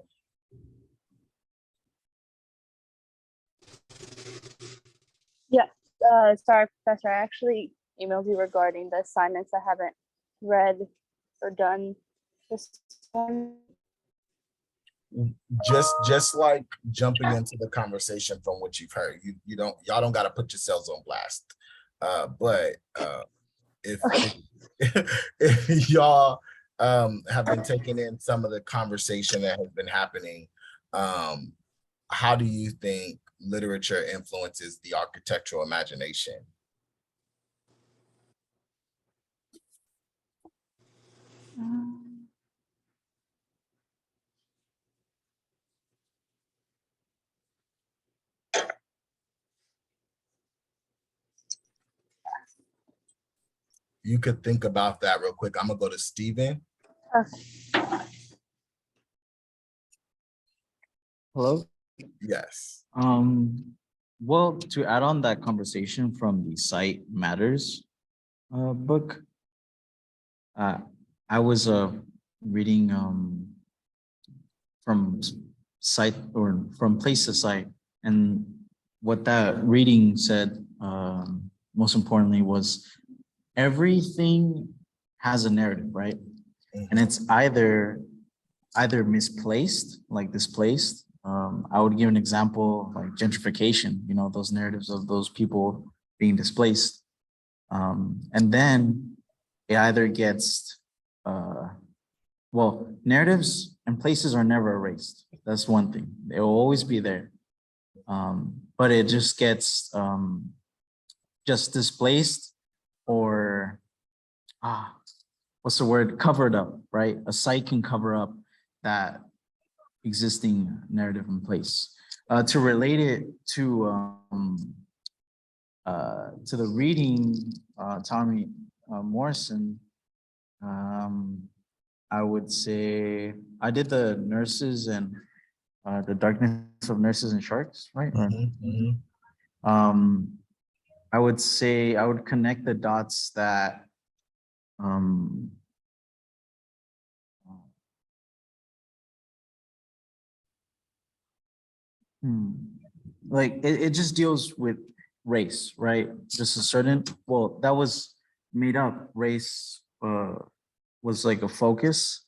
Yes, sorry, Professor. I actually emailed you regarding the assignments I haven't read or done this time. Just like jumping into the conversation from what you've heard, y'all don't got to put yourselves on blast. But if y'all have been taking in some of the conversation that has been happening, how do you think literature influences the architectural imagination? You could think about that real quick. I'm gonna go to Steven. Hello? Yes. Well, to add on that conversation from the Site Matters book, I was reading from site or from place to site, and what that reading said most importantly was everything has a narrative, right? And it's either either misplaced, like displaced. I would give an example like gentrification, you know, those narratives of those people being displaced. And then it either gets, well, narratives and places are never erased. That's one thing. They will always be there. But it just gets just displaced or what's the word? Covered up, right? A site can cover up that existing narrative in place. To relate it to the reading, Tommy Morrison, I would say I did the nurses and the darkness of nurses and sharks, right? I would say I would connect the dots that like it just deals with race, right? Just a certain, well, that was made up. Race was like a focus.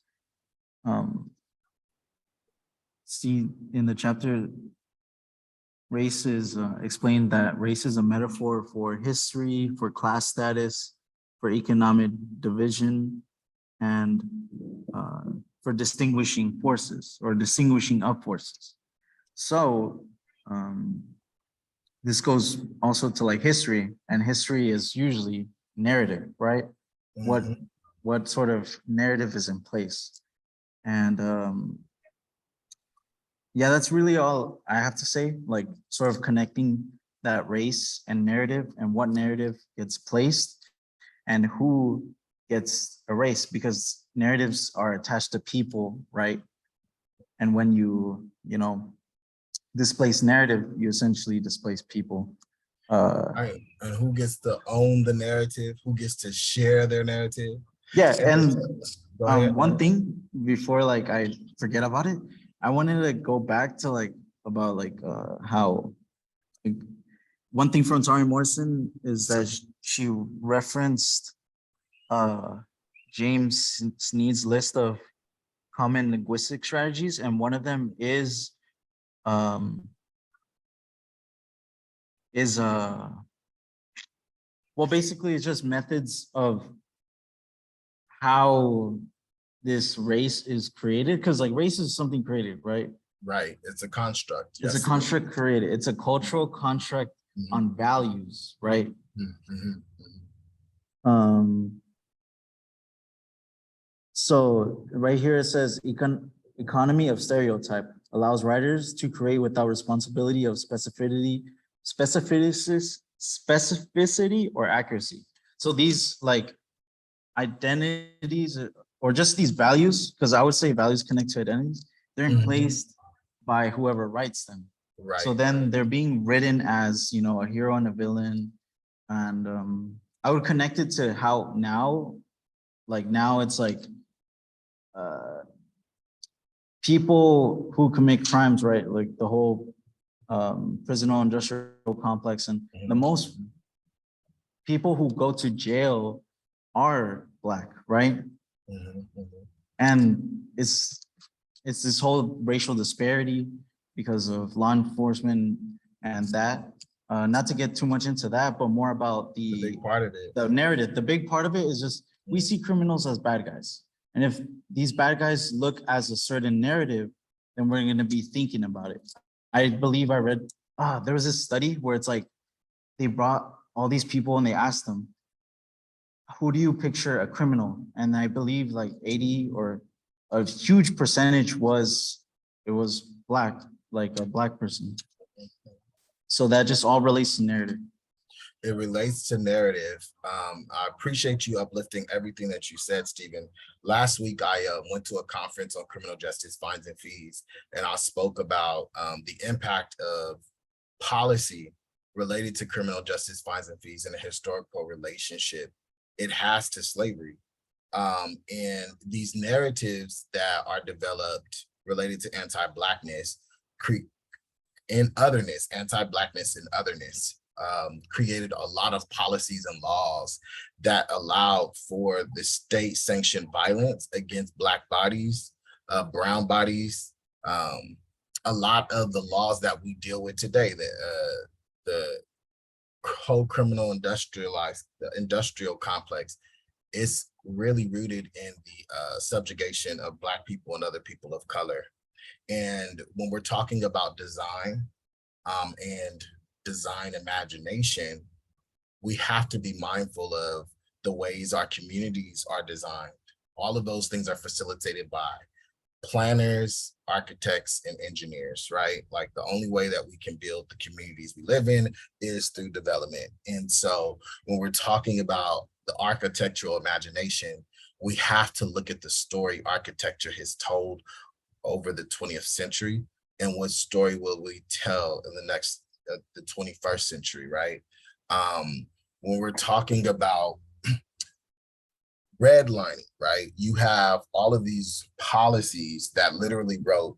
See in the chapter, race is explained that race is a metaphor for history, for class status, for economic division, and for distinguishing forces or distinguishing of forces. So this goes also to like history, and history is usually narrative, right? What sort of narrative is in place? And yeah, that's really all I have to say, like sort of connecting that race and narrative and what narrative gets placed and who gets erased, because narratives are attached to people, right? And when you know, displace narrative, you essentially displace people. Right. And who gets to own the narrative? Who gets to share their narrative? Yeah, and one ahead. thing before like I forget about it, I wanted to go back to like about like how like, one thing from Toni Morrison is that she referenced James Sneed's list of common linguistic strategies, and one of them is well, basically it's just methods of how this race is created, because like race is something created, right? Right. It's a construct. It's a construct created. It's a cultural construct on values, right? So right here it says economy of stereotype allows writers to create without responsibility of specificity or accuracy. So these like identities or just these values, because I would say values connect to identities, they're placed by whoever writes them. Right. So then they're being written as, you know, a hero and a villain. And I would connect it to how now it's like people who commit crimes, right? Like the whole prison industrial complex, and the most people who go to jail are Black, right? And it's this whole racial disparity because of law enforcement and that. Not to get too much into that, but more about the big part of it. The narrative. The big part of it is just we see criminals as bad guys. And if these bad guys look as a certain narrative, then we're going to be thinking about it. I believe I read, there was this study where it's like they brought all these people and they asked them, who do you picture a criminal? And I believe like 80 or a huge percentage was Black, like a Black person. So that just all relates to narrative. It relates to narrative. I appreciate you uplifting everything that you said, Stephen. Last week, I went to a conference on criminal justice fines and fees, and I spoke about the impact of policy related to criminal justice fines and fees and the historical relationship it has to slavery. And these narratives that are developed related to anti-Blackness and otherness, anti-Blackness and otherness, created a lot of policies and laws that allowed for the state-sanctioned violence against Black bodies, brown bodies. A lot of the laws that we deal with today, the whole criminal the industrial complex, is really rooted in the subjugation of Black people and other people of color. And when we're talking about design and design imagination, we have to be mindful of the ways our communities are designed. All of those things are facilitated by planners, architects, and engineers, right? Like the only way that we can build the communities we live in is through development. And so when we're talking about the architectural imagination, we have to look at the story architecture has told over the 20th century, and what story will we tell in the 21st century, right? When we're talking about redlining, right? You have all of these policies that literally wrote,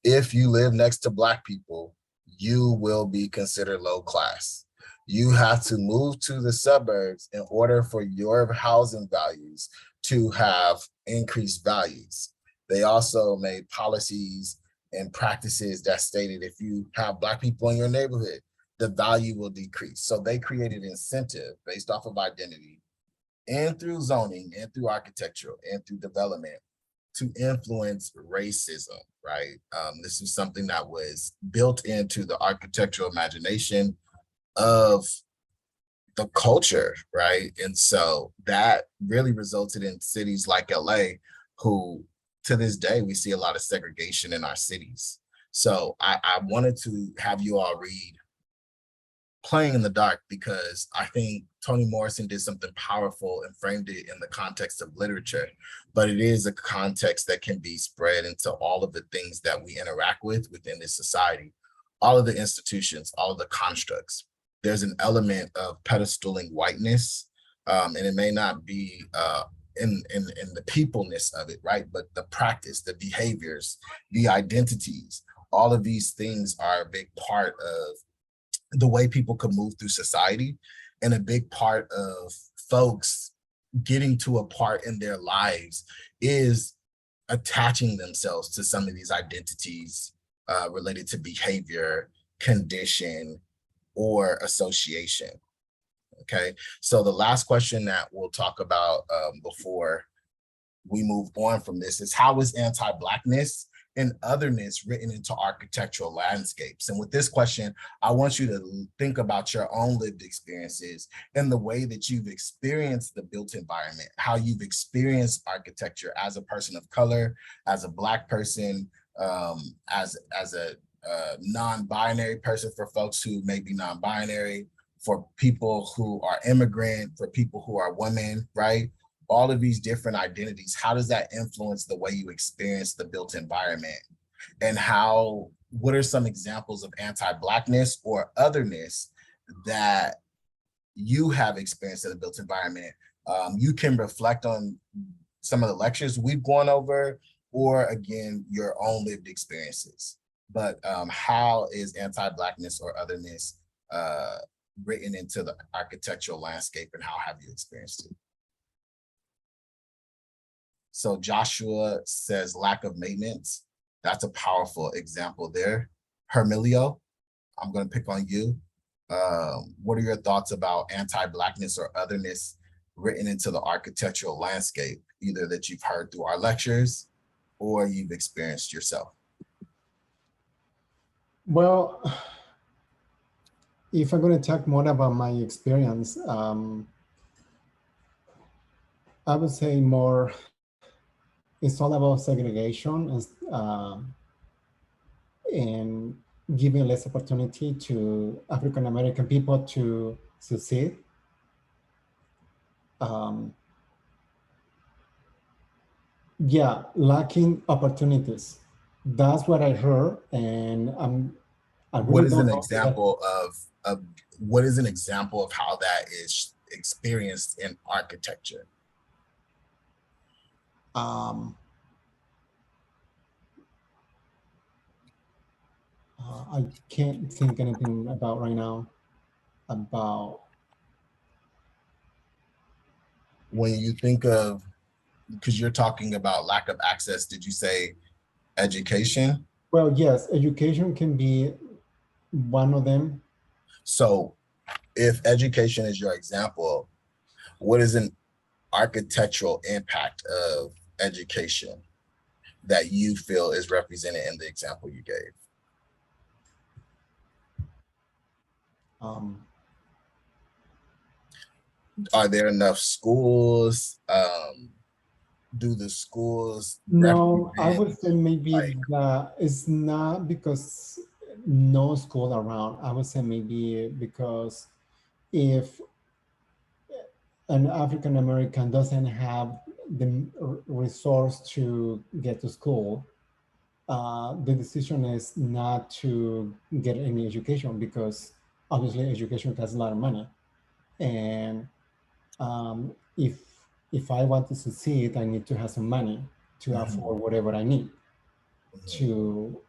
if you live next to Black people, you will be considered low class. You have to move to the suburbs in order for your housing values to have increased values. They also made policies and practices that stated if you have Black people in your neighborhood, the value will decrease. So they created incentive based off of identity and through zoning and through architecture and through development to influence racism, right? This is something that was built into the architectural imagination of the culture, right? And so that really resulted in cities like LA, who to this day, we see a lot of segregation in our cities. So I wanted to have you all read Playing in the Dark, because I think Toni Morrison did something powerful and framed it in the context of literature, but it is a context that can be spread into all of the things that we interact with within this society, all of the institutions, all of the constructs. There's an element of pedestaling whiteness, and it may not be in the peopleness of it, right? But the practice, the behaviors, the identities, all of these things are a big part of the way people could move through society, and a big part of folks getting to a part in their lives is attaching themselves to some of these identities related to behavior, condition, or association. Okay, so the last question that we'll talk about before we move on from this is, how is anti-Blackness and otherness written into architectural landscapes? And with this question, I want you to think about your own lived experiences and the way that you've experienced the built environment, how you've experienced architecture as a person of color, as a Black person, as a non-binary person, for folks who may be non-binary, for people who are immigrant, for people who are women, right? All of these different identities, how does that influence the way you experience the built environment? And what are some examples of anti-Blackness or otherness that you have experienced in the built environment? You can reflect on some of the lectures we've gone over, or again, your own lived experiences. But how is anti-Blackness or otherness written into the architectural landscape, and how have you experienced it? So Joshua says lack of maintenance. That's a powerful example there. Hermilio, I'm going to pick on you. What are your thoughts about anti-Blackness or otherness written into the architectural landscape, either that you've heard through our lectures or you've experienced yourself? Well, if I'm going to talk more about my experience, I would say more, it's all about segregation and giving less opportunity to African American people to succeed. Yeah, lacking opportunities. That's what I heard, and I really What is don't an know example of what is an example of how that is experienced in architecture? I can't think anything about right now about. When you think of because you're talking about lack of access, did you say education? Well, yes, education can be one of them. So if education is your example, what is an architectural impact of education that you feel is represented in the example you gave? Are there enough schools? Do the schools No, I represent, would say maybe like, that it's not because no school around. I would say maybe because if an African American doesn't have the resource to get to school, the decision is not to get any education because obviously education costs a lot of money. And if I want to succeed, I need to have some money to afford whatever I need to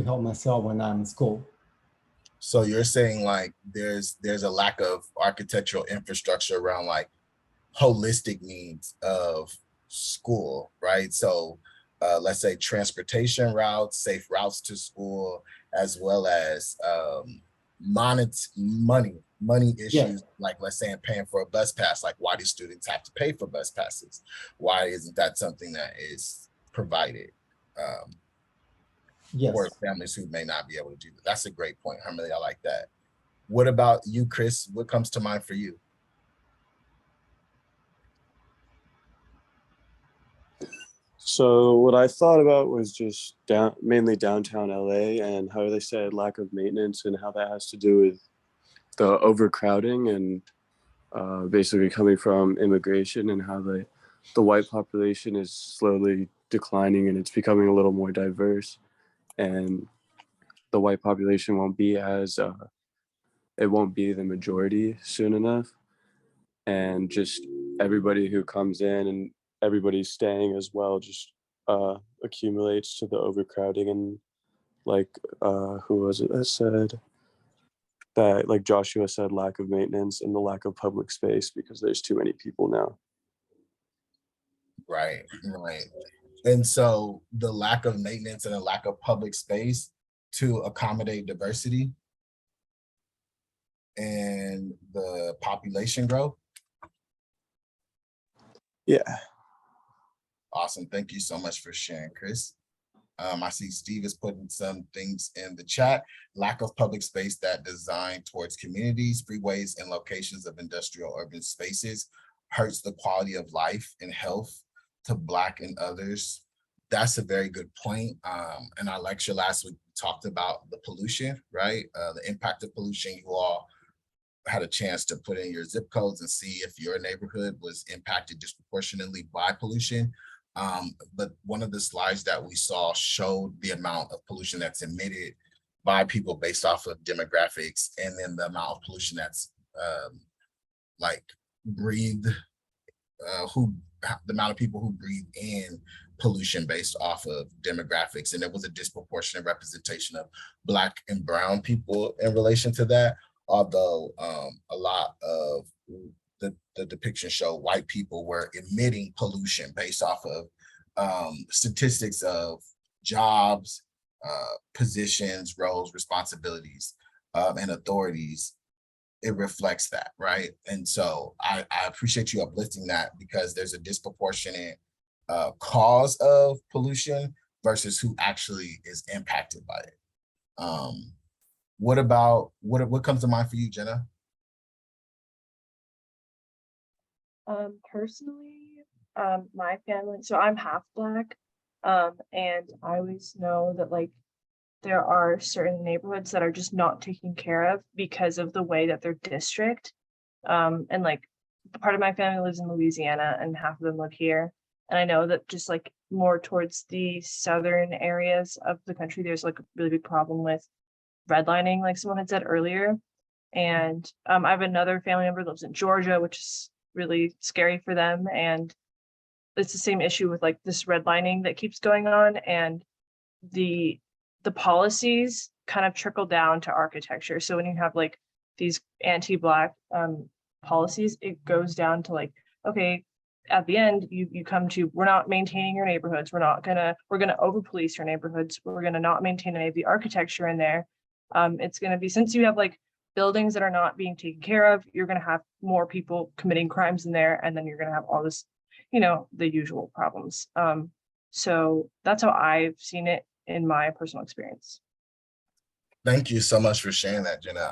help myself when I'm in school. so you're saying like there's a lack of architectural infrastructure around like holistic needs of school, right? So let's say transportation routes, safe routes to school, as well as money issues, like let's say I'm paying for a bus pass. Like, why do students have to pay for bus passes? Why isn't that something that is provided for families who may not be able to do that? That's a great point, Hermely. I like that. What about you, Chris? What comes to mind for you? So what I thought about was just mainly downtown LA and how they said lack of maintenance and how that has to do with the overcrowding and basically coming from immigration and how the white population is slowly declining and it's becoming a little more diverse, and the white population won't be it won't be the majority soon enough, and just everybody who comes in and everybody's staying as well just accumulates to the overcrowding. And like who was it that said that, like Joshua said, lack of maintenance and the lack of public space because there's too many people now. Right. And so the lack of maintenance and a lack of public space to accommodate diversity and the population growth. Yeah. Awesome. Thank you so much for sharing, Chris. I see Steve is putting some things in the chat. Lack of public space that designed towards communities, freeways, and locations of industrial urban spaces hurts the quality of life and health to Black and others. That's a very good point. In our lecture last week, we talked about the pollution, right? The impact of pollution. You all had a chance to put in your zip codes and see if your neighborhood was impacted disproportionately by pollution. But one of the slides that we saw showed the amount of pollution that's emitted by people based off of demographics, and then the amount of pollution that's like breathed, the amount of people who breathe in pollution based off of demographics. And there was a disproportionate representation of Black and brown people in relation to that. Although a lot of the depiction show white people were emitting pollution based off of statistics of jobs, positions, roles, responsibilities, and authorities. It reflects that, right? And so I appreciate you uplifting that, because there's a disproportionate cause of pollution versus who actually is impacted by it. What about, what comes to mind for you, Jenna? Personally, my family, so I'm half Black, and I always know that like there are certain neighborhoods that are just not taken care of because of the way that their district, and like part of my family lives in Louisiana and half of them live here. And I know that just like more towards the southern areas of the country, there's like a really big problem with redlining, like someone had said earlier. And I have another family member that lives in Georgia, which is really scary for them. And it's the same issue with like this redlining that keeps going on, and the policies kind of trickle down to architecture. So when you have like these anti-Black policies, it goes down to like okay, at the end, you come to, we're not maintaining your neighborhoods. We're gonna over police your neighborhoods. We're gonna not maintain any of the architecture in there. It's gonna be, since you have like buildings that are not being taken care of, you're gonna have more people committing crimes in there, and then you're gonna have all this, the usual problems. So that's how I've seen it in my personal experience. Thank you so much for sharing that, Jenna.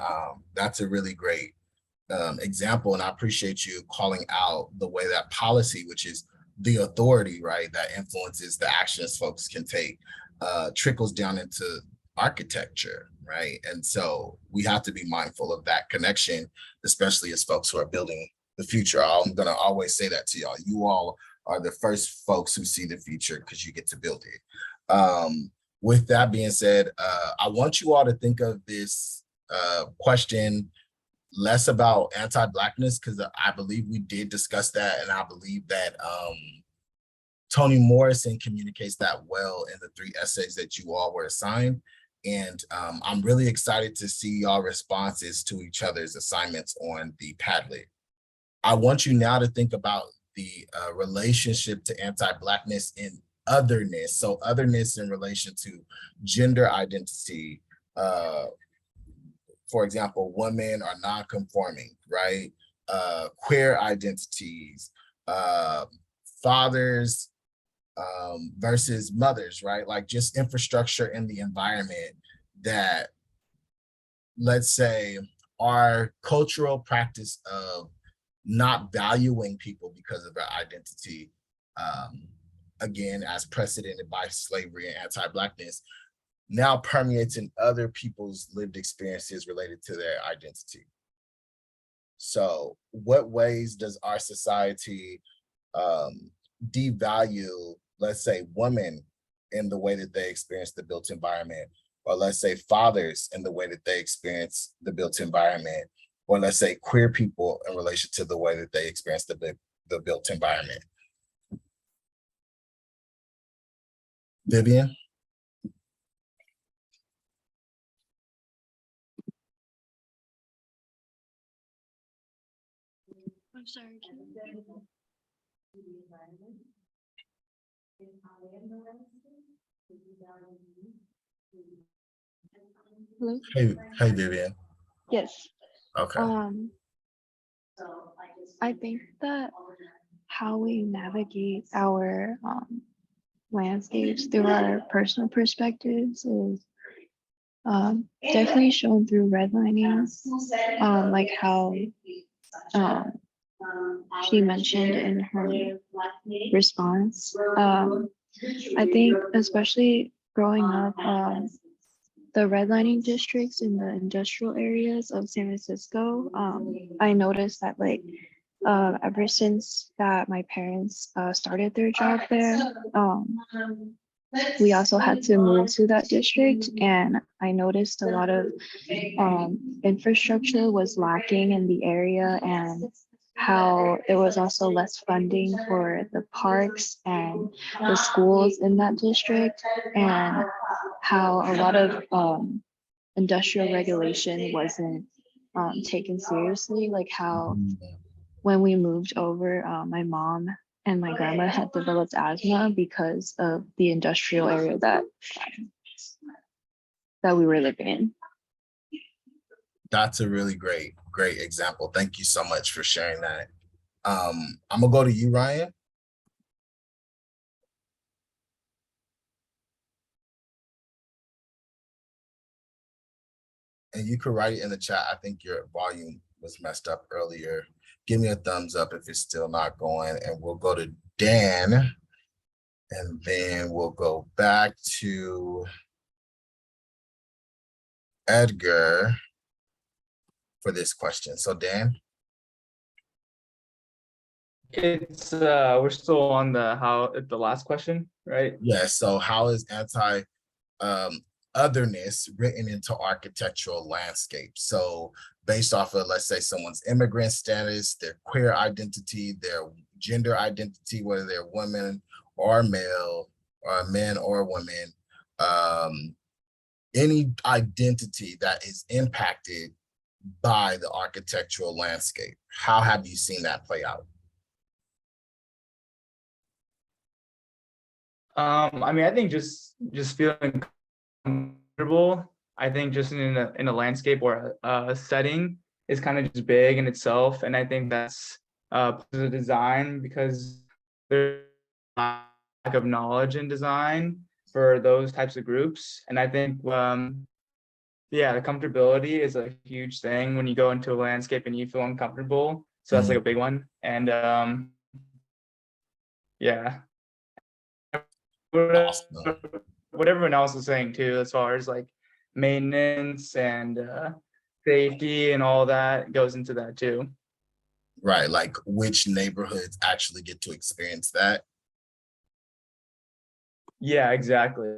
That's a really great example, and I appreciate you calling out the way that policy, which is the authority, right, that influences the actions folks can take, trickles down into architecture, right? And so we have to be mindful of that connection, especially as folks who are building the future. I'm gonna always say that to y'all. You all are the first folks who see the future because you get to build it. With that being said, I want you all to think of this question less about anti-Blackness, because I believe we did discuss that, and I believe that Toni Morrison communicates that well in the 3 essays that you all were assigned. And I'm really excited to see y'all responses to each other's assignments on the Padlet. I want you now to think about the relationship to anti-Blackness in otherness. So otherness in relation to gender identity. For example, women are non-conforming, right? Queer identities, fathers versus mothers, right? Like just infrastructure in the environment that, let's say, our cultural practice of not valuing people because of their identity, again, as precedented by slavery and anti-Blackness, now permeates in other people's lived experiences related to their identity. So what ways does our society devalue, let's say, women in the way that they experience the built environment, or let's say fathers in the way that they experience the built environment, or let's say queer people in relation to the way that they experience the built environment? Vivian? I'm sorry. Hello? Hey, Vivian. Yes. Okay. I think that how we navigate our landscapes through our personal perspectives is definitely shown through redlining, like how she mentioned in her response. I think especially growing up, the redlining districts in the industrial areas of San Francisco, I noticed that like ever since that my parents started their job there, we also had to move to that district, and I noticed a lot of infrastructure was lacking in the area, and how there was also less funding for the parks and the schools in that district, and how a lot of industrial regulation wasn't taken seriously, like how when we moved over, my mom and my grandma had developed asthma because of the industrial area that we were living in. That's a really great example. Thank you so much for sharing that. I'm gonna go to you, Ryan. And you could write it in the chat. I think your volume was messed up earlier. Give me a thumbs up if it's still not going, and we'll go to Dan, and then we'll go back to Edgar for this question. So Dan? It's we're still on the last question, right? Yes. So how is otherness written into architectural landscapes? So based off of, let's say, someone's immigrant status, their queer identity, their gender identity, whether they're women or male, or men or women, any identity that is impacted by the architectural landscape. How have you seen that play out? I mean, I think just feeling comfortable. I think just in a landscape or a setting is kind of just big in itself, and I think that's the design, because there's lack of knowledge in design for those types of groups, and I think yeah, the comfortability is a huge thing when you go into a landscape and you feel uncomfortable. So that's like a big one, and yeah. What everyone else is saying too, as far as like maintenance and safety and all that goes into that too. Right, like which neighborhoods actually get to experience that. Yeah, exactly.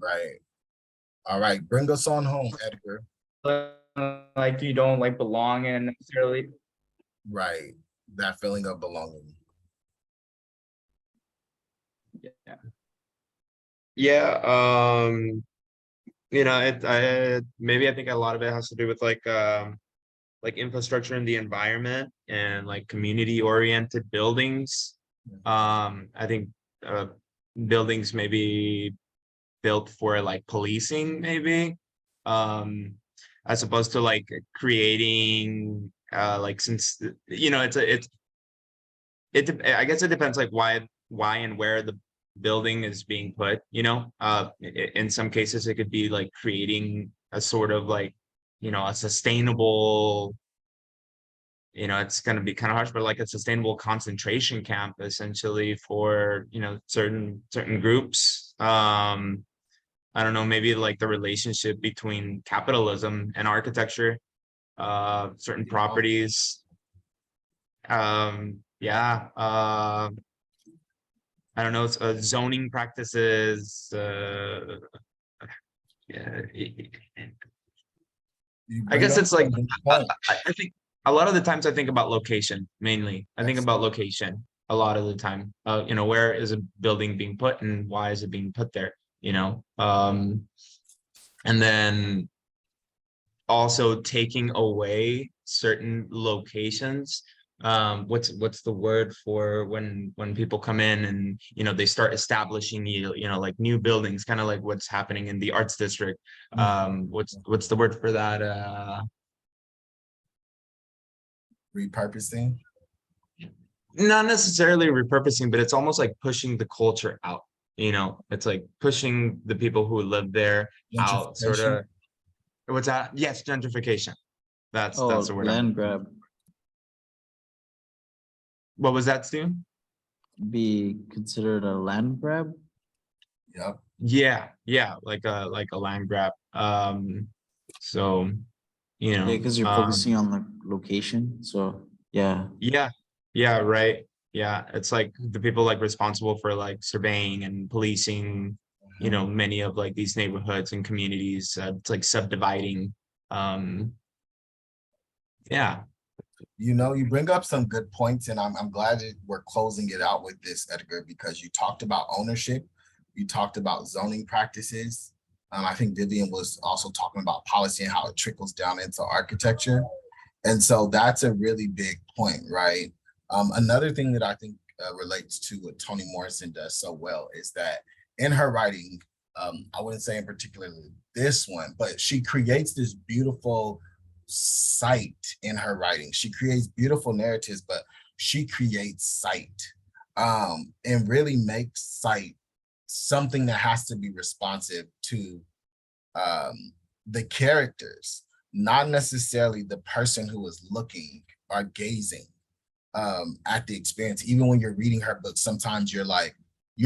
Right. All right, bring us on home, Edgar. Like you don't like belong in necessarily. Right, that feeling of belonging. Yeah. Yeah, you know, maybe I think a lot of it has to do with like infrastructure in the environment and like community oriented buildings. I think buildings maybe built for like policing, maybe, as opposed to like creating like, since you know I guess it depends like why and where the building is being put, you know. In some cases it could be like creating a sort of like, you know, a sustainable, you know, it's going to be kind of harsh, but like a sustainable concentration camp essentially for, you know, certain groups. I don't know, maybe like the relationship between capitalism and architecture, certain properties. Yeah, I don't know, it's zoning practices. Yeah, I guess it's like, I think a lot of the times I think about location mainly. I think about location a lot of the time. You know, where is a building being put and why is it being put there? You know, and then also taking away certain locations. What's the word for when people come in and, you know, they start establishing, you know, like new buildings, kind of like what's happening in the arts district. What's the word for that? Repurposing? Not necessarily repurposing, but it's almost like pushing the culture out. You know, it's like pushing the people who live there out, sort of. What's that? Yes, gentrification. That's the word. Land grab. What was that, Stu? Be considered a land grab? Yep. Yeah, like a land grab. So, you know, Yeah, because you're focusing on the location. So yeah. Yeah, right. Yeah, it's like the people like responsible for like surveying and policing, you know, many of like these neighborhoods and communities. It's like subdividing. Yeah. You know, you bring up some good points, and I'm glad that we're closing it out with this, Edgar, because you talked about ownership, you talked about zoning practices. I think Vivian was also talking about policy and how it trickles down into architecture. And so that's a really big point, right? Another thing that I think relates to what Toni Morrison does so well is that in her writing, I wouldn't say in particular this one, but she creates this beautiful sight in her writing. She creates beautiful narratives, but she creates sight, and really makes sight something that has to be responsive to the characters, not necessarily the person who is looking or gazing at the experience. Even when you're reading her book, sometimes you're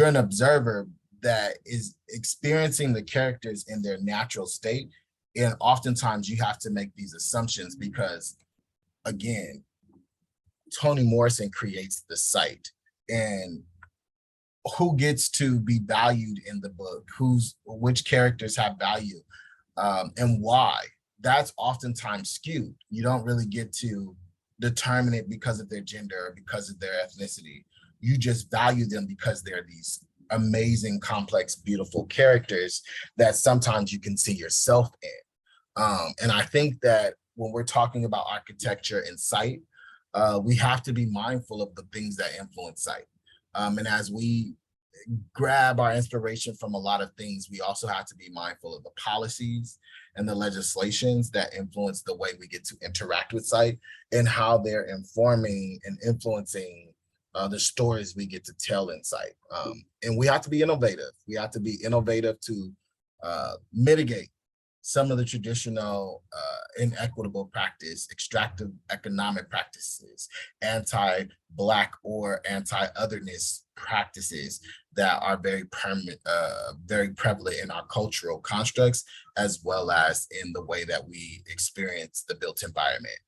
an observer that is experiencing the characters in their natural state. And oftentimes you have to make these assumptions because, again, Toni Morrison creates the site, and who gets to be valued in the book, which characters have value, and why. That's oftentimes skewed. You don't really get to determine it because of their gender or because of their ethnicity. You just value them because they're these amazing, complex, beautiful characters that sometimes you can see yourself in. And I think that when we're talking about architecture and site, we have to be mindful of the things that influence site. And as we grab our inspiration from a lot of things, we also have to be mindful of the policies and the legislations that influence the way we get to interact with site and how they're informing and influencing the stories we get to tell in site. And we have to be innovative. We have to be innovative to mitigate some of the traditional inequitable practice, extractive economic practices, anti-Black or anti-otherness practices that are very prevalent in our cultural constructs, as well as in the way that we experience the built environment.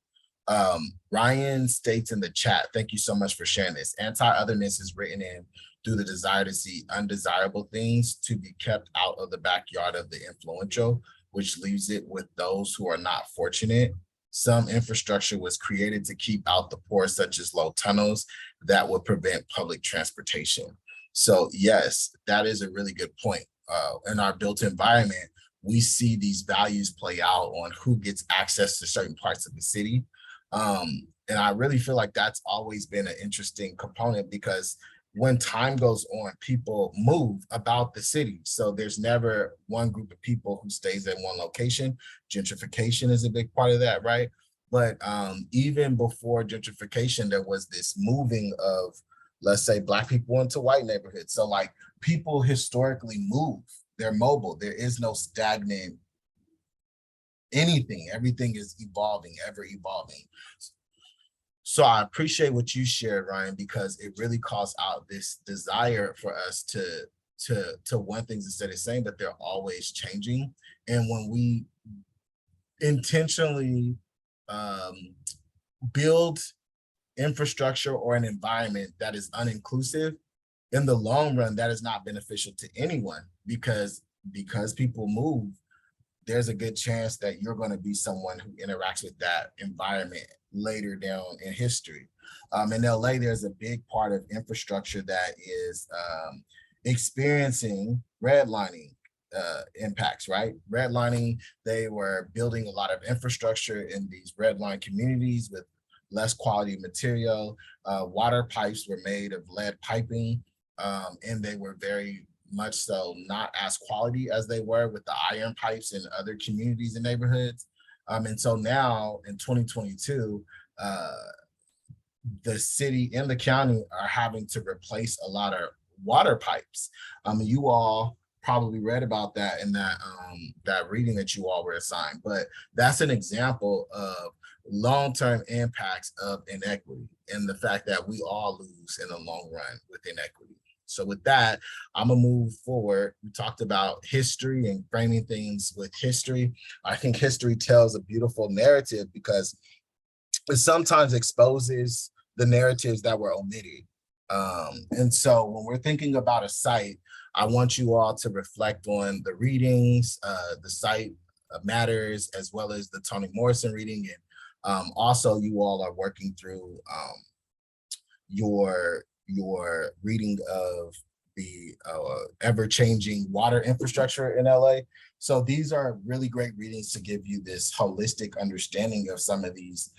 Ryan states in the chat, thank you so much for sharing this. Anti-otherness is written in through the desire to see undesirable things to be kept out of the backyard of the influential, which leaves it with those who are not fortunate. Some infrastructure was created to keep out the poor, such as low tunnels that would prevent public transportation. So yes, that is a really good point. In our built environment, we see these values play out on who gets access to certain parts of the city. And I really feel like that's always been an interesting component, because when time goes on, people move about the city. So there's never one group of people who stays at one location. Gentrification is a big part of that, right? But even before gentrification, there was this moving of, let's say, Black people into white neighborhoods. So like, people historically move, they're mobile. There is no stagnant anything. Everything is evolving, ever evolving. So I appreciate what you shared, Ryan, because it really calls out this desire for us to want things instead of saying that they're always changing. And when we intentionally build infrastructure or an environment that is uninclusive, in the long run, that is not beneficial to anyone, because people move, there's a good chance that you're going to be someone who interacts with that environment later down in history. In LA, there's a big part of infrastructure that is experiencing redlining impacts, right? Redlining, they were building a lot of infrastructure in these redline communities with less quality material. Water pipes were made of lead piping, and they were very much so not as quality as they were with the iron pipes in other communities and neighborhoods. And so now in 2022, the city and the county are having to replace a lot of water pipes. You all probably read about that in that reading that you all were assigned, but that's an example of long-term impacts of inequity and the fact that we all lose in the long run with inequity. So with that, I'm gonna move forward. We talked about history and framing things with history. I think history tells a beautiful narrative because it sometimes exposes the narratives that were omitted. And so when we're thinking about a site, I want you all to reflect on the readings, the site matters, as well as the Toni Morrison reading. And also you all are working through your reading of the ever-changing water infrastructure in LA. So these are really great readings to give you this holistic understanding of some of these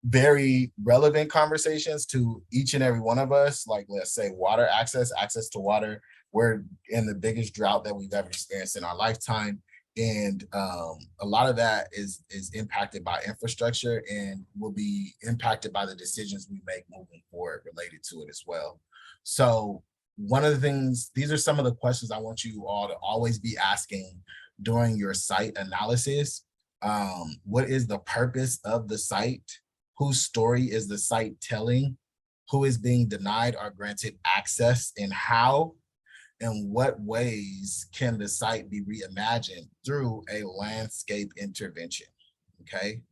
very relevant conversations to each and every one of us. Like, let's say water access to water. We're in the biggest drought that we've ever experienced in our lifetime. And a lot of that is impacted by infrastructure and will be impacted by the decisions we make moving forward related to it as well. So one of the things, these are some of the questions I want you all to always be asking during your site analysis. What is the purpose of the site? Whose story is the site telling? Who is being denied or granted access, and how? In what ways can the site be reimagined through a landscape intervention? Okay.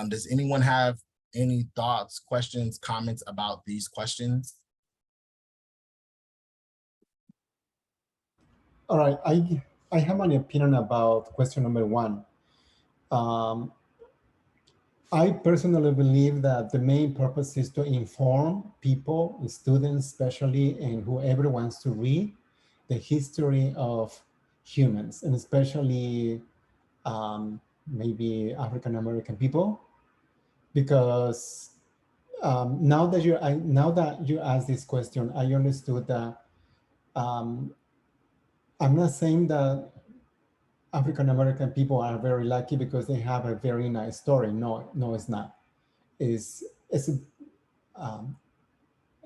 Does anyone have any thoughts, questions, comments about these questions? All right, I have an opinion about question number one. I personally believe that the main purpose is to inform people, students especially, and whoever wants to read the history of humans, and especially maybe African-American people, because now that you asked this question, I understood that I'm not saying that African American people are very lucky because they have a very nice story. No, no, it's not. It's um,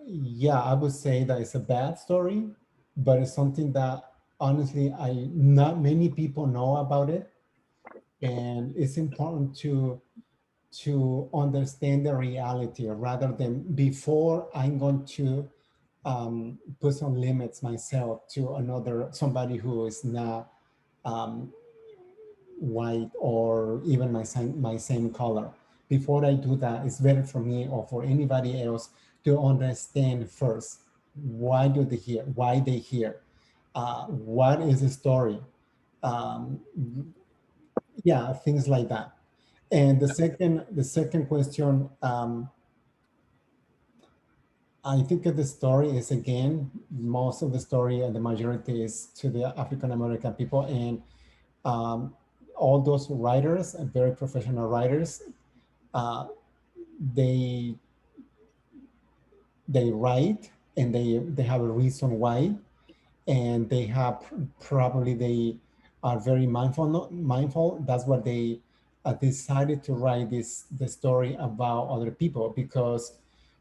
yeah, I would say that it's a bad story, but it's something that honestly, not many people know about it, and it's important to understand the reality rather than before I'm going to put some limits myself to somebody who is not um, white or even my same color. Before I do that, it's better for me or for anybody else to understand first why they here, what is the story, um, yeah, things like that. And the second question, I think that the story is, again, most of the story and the majority is to the African American people, and um, all those writers, very professional writers, uh, they write and they have a reason why, and they have probably they are very mindful. That's what they decided to write the story about other people, because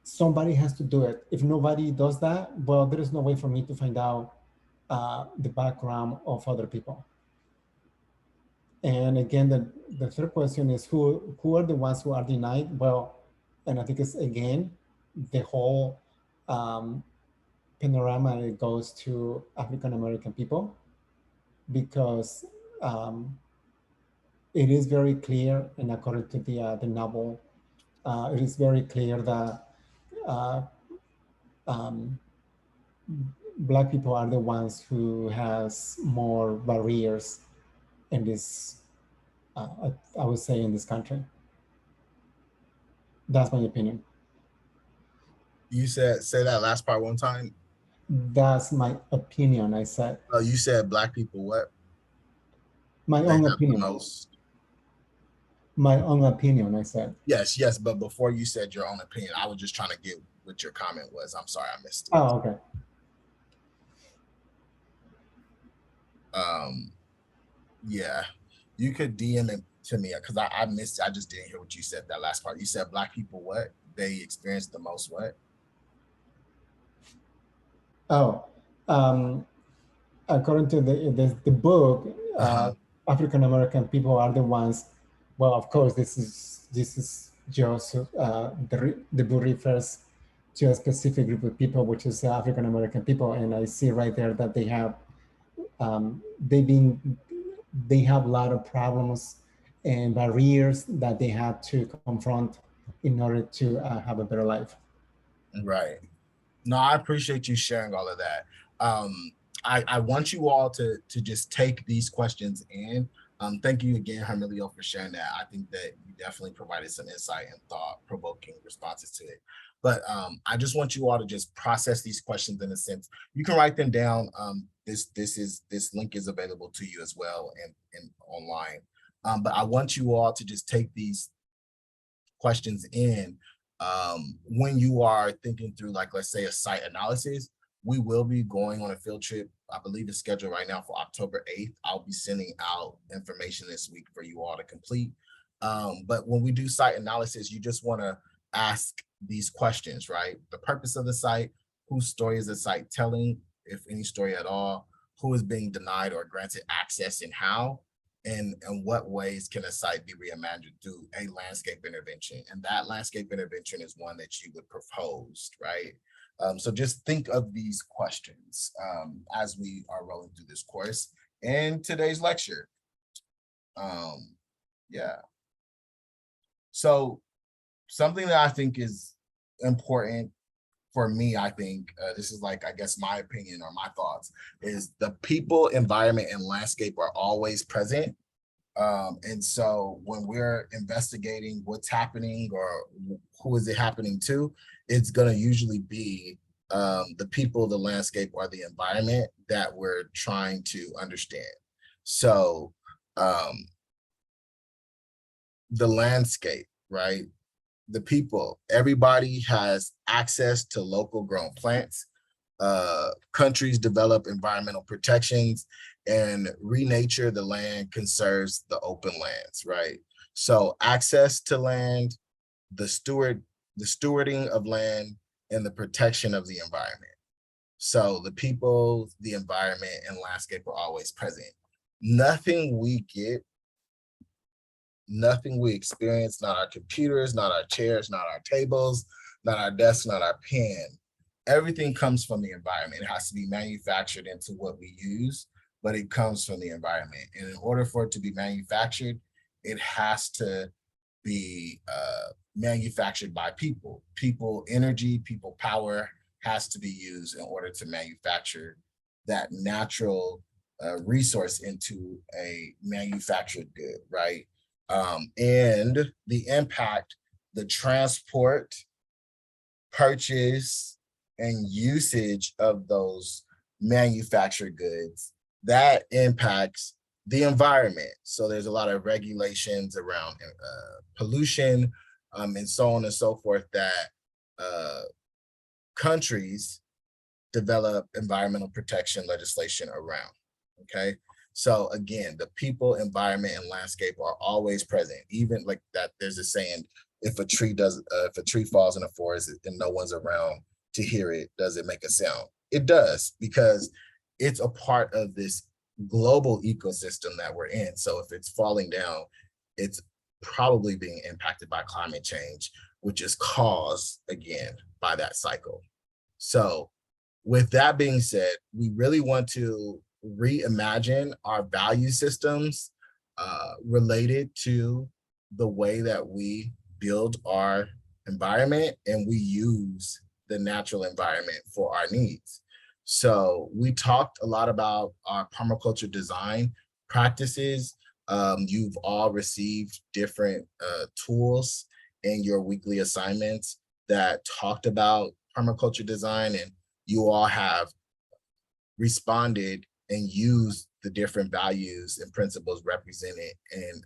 somebody has to do it. If nobody does that, well, there is no way for me to find out the background of other people. And again, the third question is who are the ones who are denied? Well, and I think it's, again, the whole panorama, it goes to African American people, because it is very clear, and according to the novel, it is very clear that uh, um, Black people are the ones who has more barriers in this, I would say, in this country. That's my opinion. You say that last part one time. That's my opinion, I said. Oh, you said Black people what? My They own have the opinion. most. My own opinion, I said. Yes, but before you said your own opinion, I was just trying to get what your comment was. I'm sorry, I missed it. Oh, okay. Yeah, you could DM it to me because I missed. I just didn't hear what you said, that last part. You said Black people what? They experience the most what? Oh, according to the book, African American people are the ones. Well, of course, this is just the book refers to a specific group of people, which is African American people, and I see right there that they have they have a lot of problems and barriers that they have to confront in order to have a better life. Right. No, I appreciate you sharing all of that. I want you all to just take these questions in. Thank you again, Hermelio, for sharing that. I think that you definitely provided some insight and thought-provoking responses to it. But I just want you all to just process these questions in a sense. You can write them down. This link is available to you as well and online. But I want you all to just take these questions in when you are thinking through, like, let's say, a site analysis. We will be going on a field trip. I believe it's scheduled right now for October 8th. I'll be sending out information this week for you all to complete. But when we do site analysis, you just want to ask these questions, right? The purpose of the site, whose story is the site telling, if any story at all, who is being denied or granted access and how, and in what ways can a site be reimagined through a landscape intervention? And that landscape intervention is one that you would propose, right? So just think of these questions as we are rolling through this course and today's lecture. Yeah. So something that I think is important for me, I think this is, like, I guess, my opinion or my thoughts, is the people, environment, and landscape are always present. And so when we're investigating what's happening or who is it happening to, it's going to usually be the people, the landscape, or the environment that we're trying to understand. So the landscape, right? the people, everybody has access to local grown plants. Countries develop environmental protections, and renature the land conserves the open lands, right? So access to land, the stewarding of land, and the protection of the environment. So the people, the environment, and landscape are always present. Nothing we get, nothing we experience, not our computers, not our chairs, not our tables, not our desks, not our pen, everything comes from the environment. It has to be manufactured into what we use, but it comes from the environment. And in order for it to be manufactured, it has to be manufactured by people. People energy, people power has to be used in order to manufacture that natural resource into a manufactured good, right? And the impact, the transport, purchase, and usage of those manufactured goods, that impacts the environment. So there's a lot of regulations around pollution and so on and so forth that countries develop environmental protection legislation around, okay? So again, the people, environment, and landscape are always present. Even like that, there's a saying, if a tree falls in a forest and no one's around to hear it, does it make a sound? It does, because it's a part of this global ecosystem that we're in. So if it's falling down, it's probably being impacted by climate change, which is caused, again, by that cycle. So with that being said, we really want to reimagine our value systems related to the way that we build our environment and we use the natural environment for our needs. So we talked a lot about our permaculture design practices. You've all received different tools in your weekly assignments that talked about permaculture design, and you all have responded and used the different values and principles represented in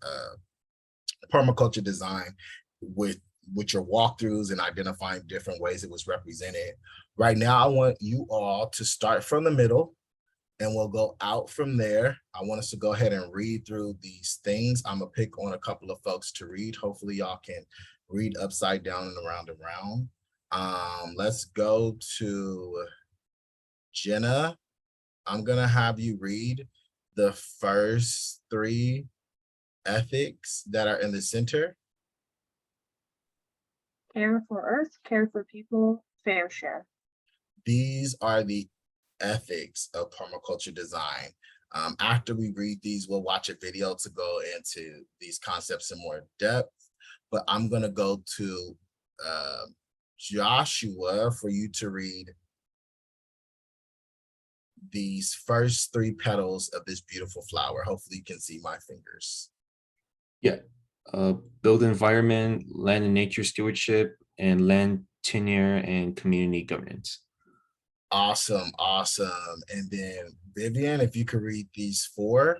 permaculture design with your walkthroughs and identifying different ways it was represented. Right now, I want you all to start from the middle and we'll go out from there. I want us to go ahead and read through these things. I'm gonna pick on a couple of folks to read. Hopefully y'all can read upside down and around and around. Let's go to Jenna. I'm gonna have you read the first 3 ethics that are in the center. Care for Earth, care for people, fair share. These are the ethics of permaculture design. After we read these, we'll watch a video to go into these concepts in more depth, but I'm gonna go to Joshua for you to read these first 3 petals of this beautiful flower. Hopefully you can see my fingers. Yeah. Build environment, land and nature stewardship, and land tenure and community governance. Awesome, awesome. And then Vivian, if you could read these 4.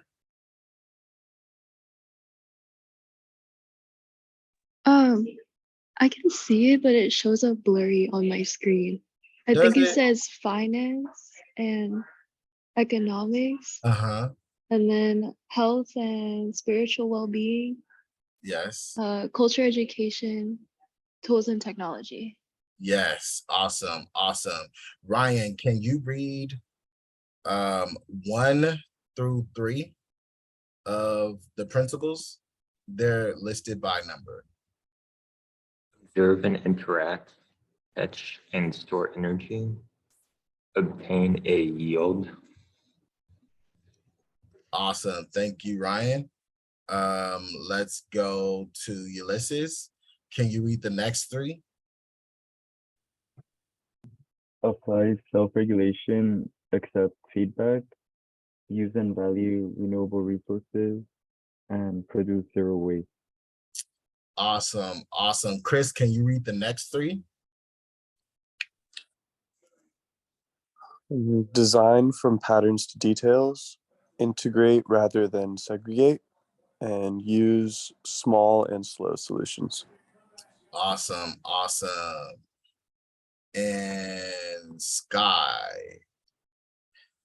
I can see it, but it shows up blurry on my screen. I Does think it it? says finance and economics, Uh-huh. and then health and spiritual well-being, Yes. culture, education, tools and technology. Yes. Awesome. Awesome. Ryan, can you read 1 through 3 of the principles? They're listed by number. Observe and interact, etch and store energy, obtain a yield. Awesome. Thank you, Ryan. Let's go to Ulysses. Can you read the next 3? Apply self-regulation, accept feedback, use and value renewable resources, and produce 0 waste. Awesome. Awesome. Chris, can you read the next 3? Design from patterns to details, integrate rather than segregate, and use small and slow solutions. Awesome, awesome. And Sky,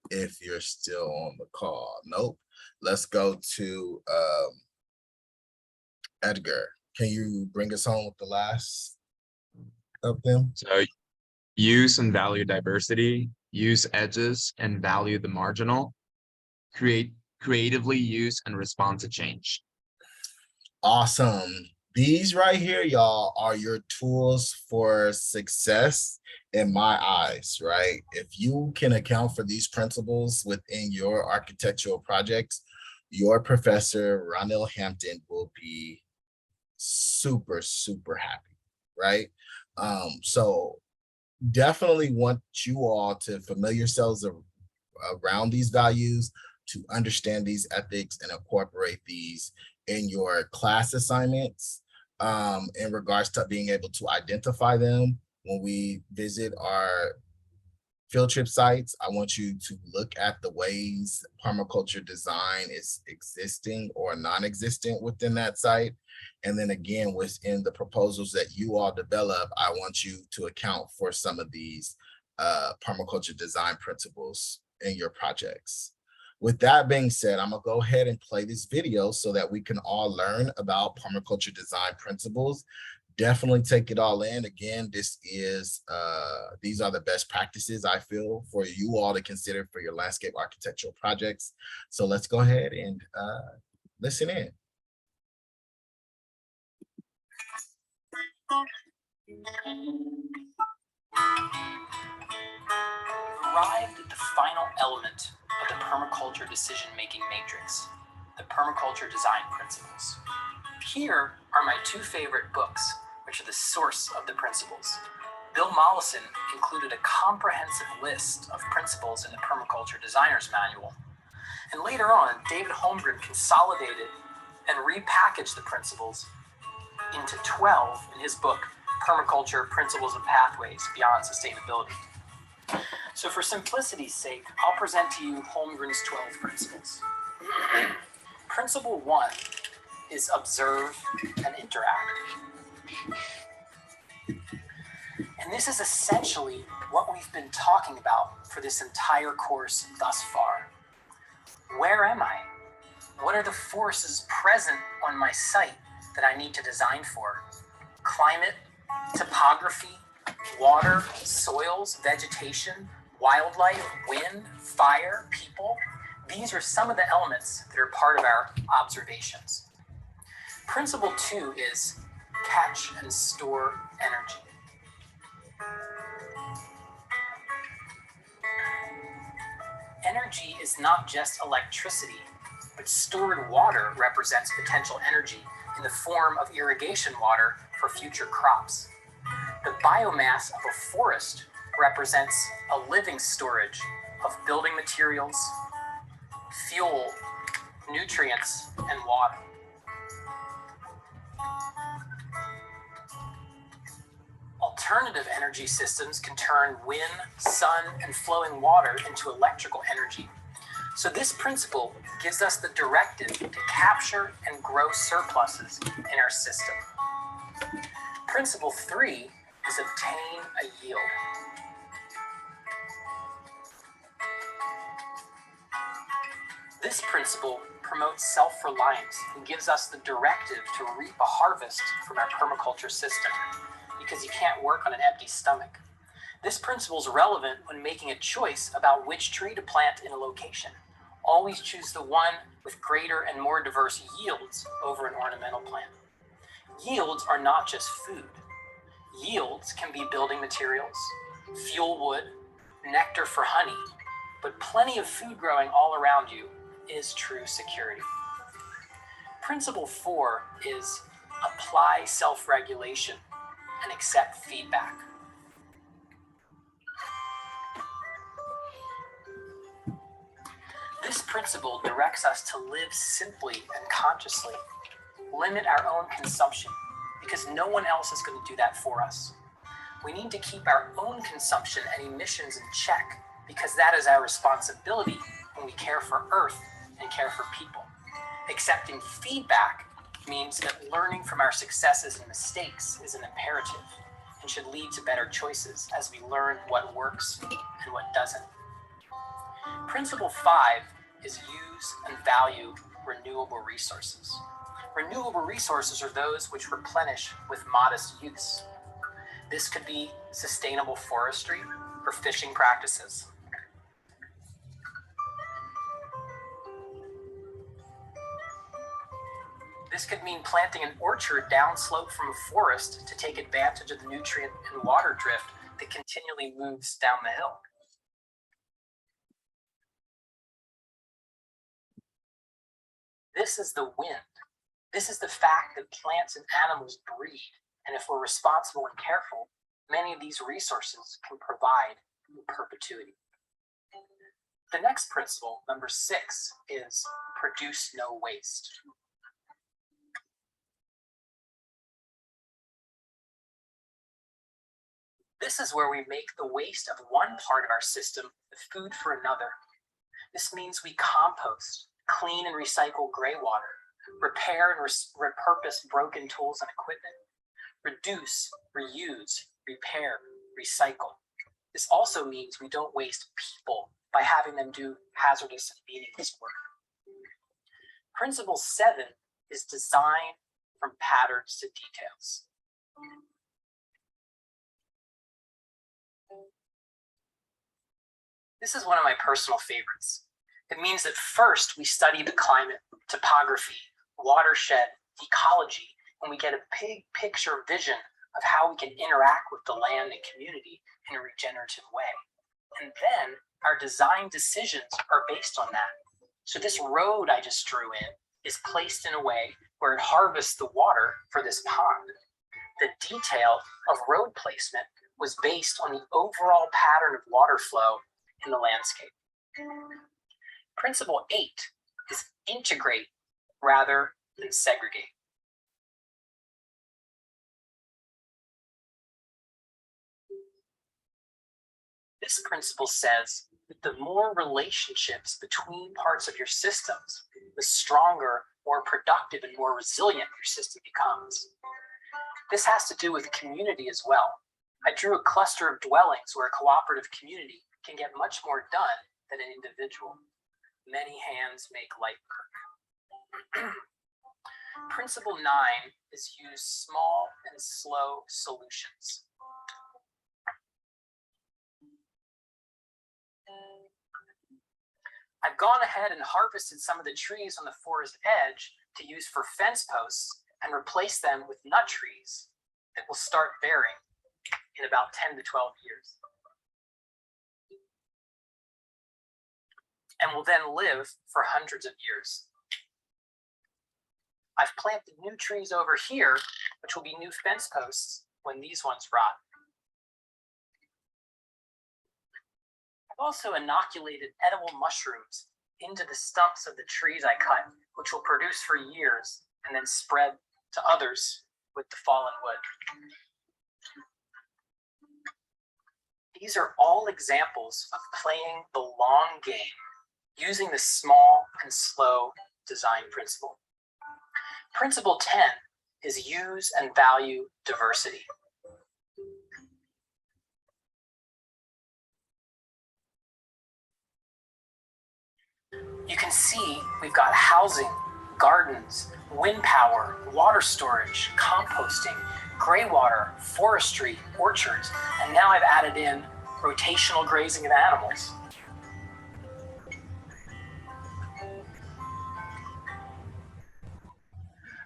if you're still on the call. Nope. Let's go to Edgar. Can you bring us home with the last of them? So use and value diversity, use edges and value the marginal, creatively use and respond to change. Awesome. These right here, y'all, are your tools for success in my eyes, right? If you can account for these principles within your architectural projects, your professor, Ronnell Hampton, will be super, super happy, right? So definitely want you all to familiar yourselves around these values, to understand these ethics and incorporate these in your class assignments, in regards to being able to identify them. When we visit our field trip sites, I want you to look at the ways permaculture design is existing or non-existent within that site. And then again, within the proposals that you all develop, I want you to account for some of these permaculture design principles in your projects. With that being said, I'm gonna go ahead and play this video so that we can all learn about permaculture design principles. Definitely take it all in. Again, this is these are the best practices I feel for you all to consider for your landscape architectural projects. So let's go ahead and listen in. Arrived at the final element of the permaculture decision-making matrix, the permaculture design principles. Here are my two favorite books, which are the source of the principles. Bill Mollison included a comprehensive list of principles in the Permaculture Designer's Manual. And later on, David Holmgren consolidated and repackaged the principles into 12 in his book, Permaculture Principles and Pathways Beyond Sustainability. So for simplicity's sake, I'll present to you Holmgren's 12 principles. Principle 1 is observe and interact. And this is essentially what we've been talking about for this entire course thus far. Where am I? What are the forces present on my site that I need to design for? Climate, topography, water, soils, vegetation, wildlife, wind, fire, people. These are some of the elements that are part of our observations. Principle 2 is catch and store energy. Energy is not just electricity, but stored water represents potential energy in the form of irrigation water for future crops. The biomass of a forest represents a living storage of building materials, fuel, nutrients, and water. Alternative energy systems can turn wind, sun, and flowing water into electrical energy. So this principle gives us the directive to capture and grow surpluses in our system. Principle 3 is obtain a yield. This principle promotes self-reliance and gives us the directive to reap a harvest from our permaculture system, because you can't work on an empty stomach. This principle is relevant when making a choice about which tree to plant in a location. Always choose the one with greater and more diverse yields over an ornamental plant. Yields are not just food. Yields can be building materials, fuel wood, nectar for honey, but plenty of food growing all around you is true security. Principle 4 is apply self-regulation and accept feedback. This principle directs us to live simply and consciously, limit our own consumption, because no one else is going to do that for us. We need to keep our own consumption and emissions in check, because that is our responsibility when we care for Earth and care for people. Accepting feedback means that learning from our successes and mistakes is an imperative and should lead to better choices as we learn what works and what doesn't. Principle 5 is use and value renewable resources. Renewable resources are those which replenish with modest use. This could be sustainable forestry or fishing practices. This could mean planting an orchard downslope from a forest to take advantage of the nutrient and water drift that continually moves down the hill. This is the wind. This is the fact that plants and animals breed, and if we're responsible and careful, many of these resources can provide in perpetuity. The next principle, number 6, is produce no waste. This is where we make the waste of one part of our system the food for another. This means we compost, clean and recycle gray water, repair and repurpose broken tools and equipment, reduce, reuse, repair, recycle. This also means we don't waste people by having them do hazardous and meaningless work. Principle 7 is design from patterns to details. This is one of my personal favorites. It means that first we study the climate, topography, watershed, ecology, and we get a big picture vision of how we can interact with the land and community in a regenerative way. And then our design decisions are based on that. So this road I just drew in is placed in a way where it harvests the water for this pond. The detail of road placement was based on the overall pattern of water flow in the landscape. Principle 8 is integrate rather than segregate. This principle says that the more relationships between parts of your systems, the stronger, more productive, and more resilient your system becomes. This has to do with community as well. I drew a cluster of dwellings where a cooperative community can get much more done than an individual. Many hands make light work. Principle 9 is use small and slow solutions. I've gone ahead and harvested some of the trees on the forest edge to use for fence posts and replace them with nut trees that will start bearing in about 10 to 12 years. And will then live for hundreds of years. I've planted new trees over here, which will be new fence posts when these ones rot. I've also inoculated edible mushrooms into the stumps of the trees I cut, which will produce for years and then spread to others with the fallen wood. These are all examples of playing the long game using the small and slow design principle. Principle 10 is use and value diversity. You can see we've got housing, gardens, wind power, water storage, composting, gray water, forestry, orchards, and now I've added in rotational grazing of animals.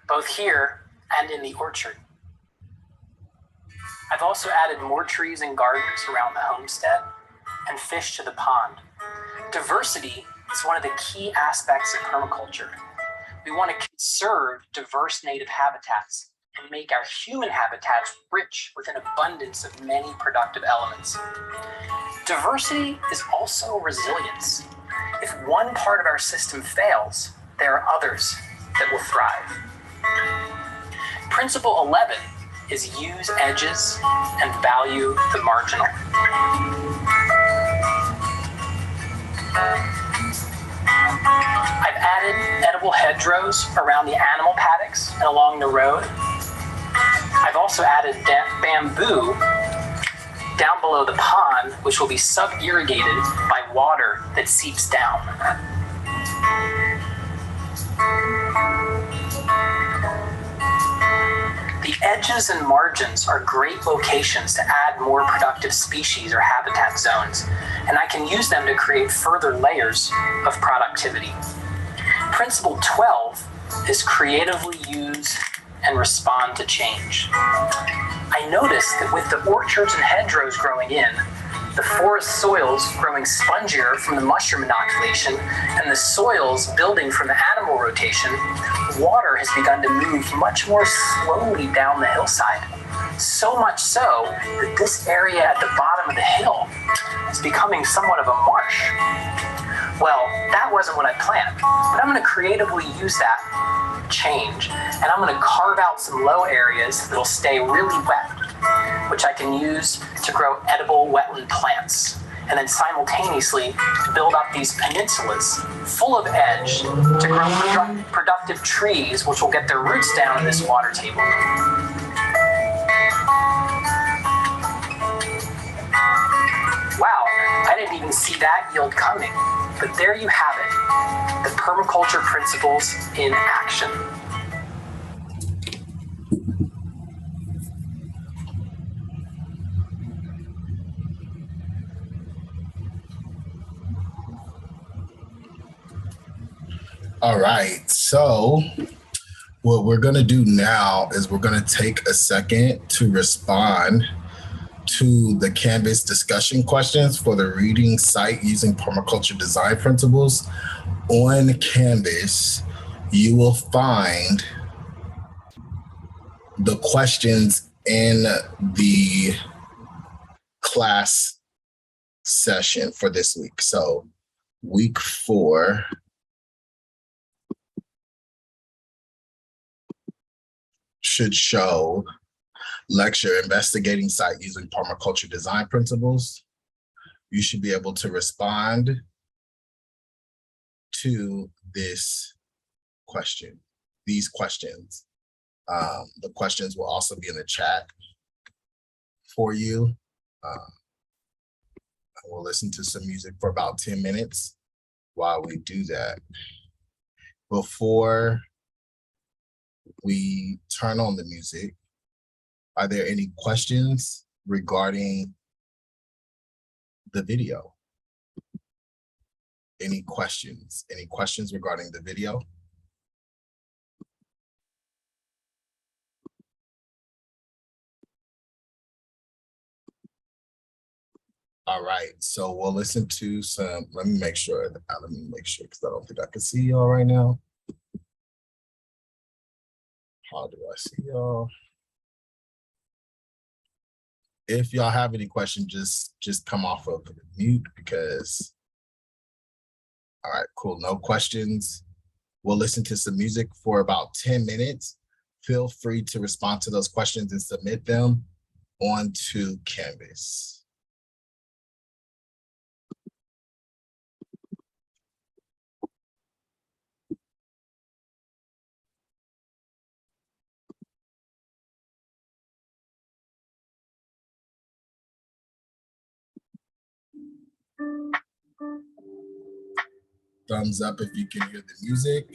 Both here and in the orchard. I've also added more trees and gardens around the homestead and fish to the pond. Diversity is one of the key aspects of permaculture. We want to conserve diverse native habitats and make our human habitats rich with an abundance of many productive elements. Diversity is also resilience. If one part of our system fails, there are others that will thrive. Principle 11 is use edges and value the marginal. I've added edible hedgerows around the animal paddocks and along the road. I've also added bamboo down below the pond, which will be sub-irrigated by water that seeps down. The edges and margins are great locations to add more productive species or habitat zones, and I can use them to create further layers of productivity. Principle 12 is creatively use and respond to change. I noticed that with the orchards and hedgerows growing in, the forest soils growing spongier from the mushroom inoculation, and the soils building from the animal rotation, water has begun to move much more slowly down the hillside. So much so that this area at the bottom of the hill is becoming somewhat of a marsh. Well, that wasn't what I planned, but I'm going to creatively use that change, and I'm going to carve out some low areas that'll stay really wet, which I can use to grow edible wetland plants, and then simultaneously build up these peninsulas full of edge to grow productive trees, which will get their roots down in this water table. Wow, I didn't even see that yield coming, but there you have it, the permaculture principles in action. All right, so what we're gonna do now is we're gonna take a second to respond to the Canvas discussion questions for the reading site using permaculture design principles. On Canvas, you will find the questions in the class session for this week. So week 4, should show lecture investigating site using permaculture design principles. You should be able to respond to this question, these questions. The questions will also be in the chat for you. We'll listen to some music for about 10 minutes while we do that. Before we turn on the music, are there any questions regarding the video? Any questions? Any questions regarding the video? All right, so we'll listen to some, let me make sure, because I don't think I can see y'all right now. How do I see y'all? If y'all have any questions, just come off of mute because, all right, cool, no questions. We'll listen to some music for about 10 minutes. Feel free to respond to those questions and submit them onto Canvas. Thumbs up if you can hear the music.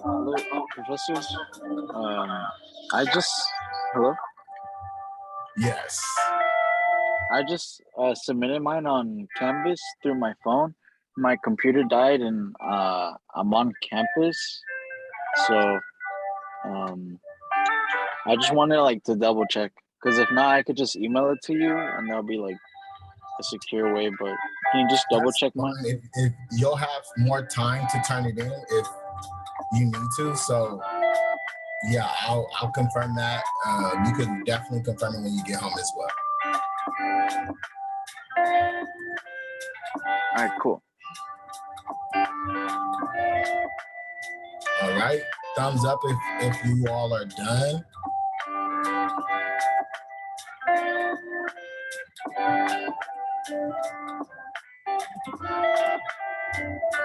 Hello, professors. I just hello. Yes. I just submitted mine on Canvas through my phone. My computer died, and I'm on campus, so I just wanted like to double check, because if not, I could just email it to you, and that'll be like a secure way. But can you just double check mine? If you'll have more time to turn it in if you need to. So yeah, I'll confirm that. You can definitely confirm it when you get home as well. All right, cool. All right, thumbs up if you all are done.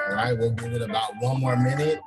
All right, we'll give it about 1 more minute.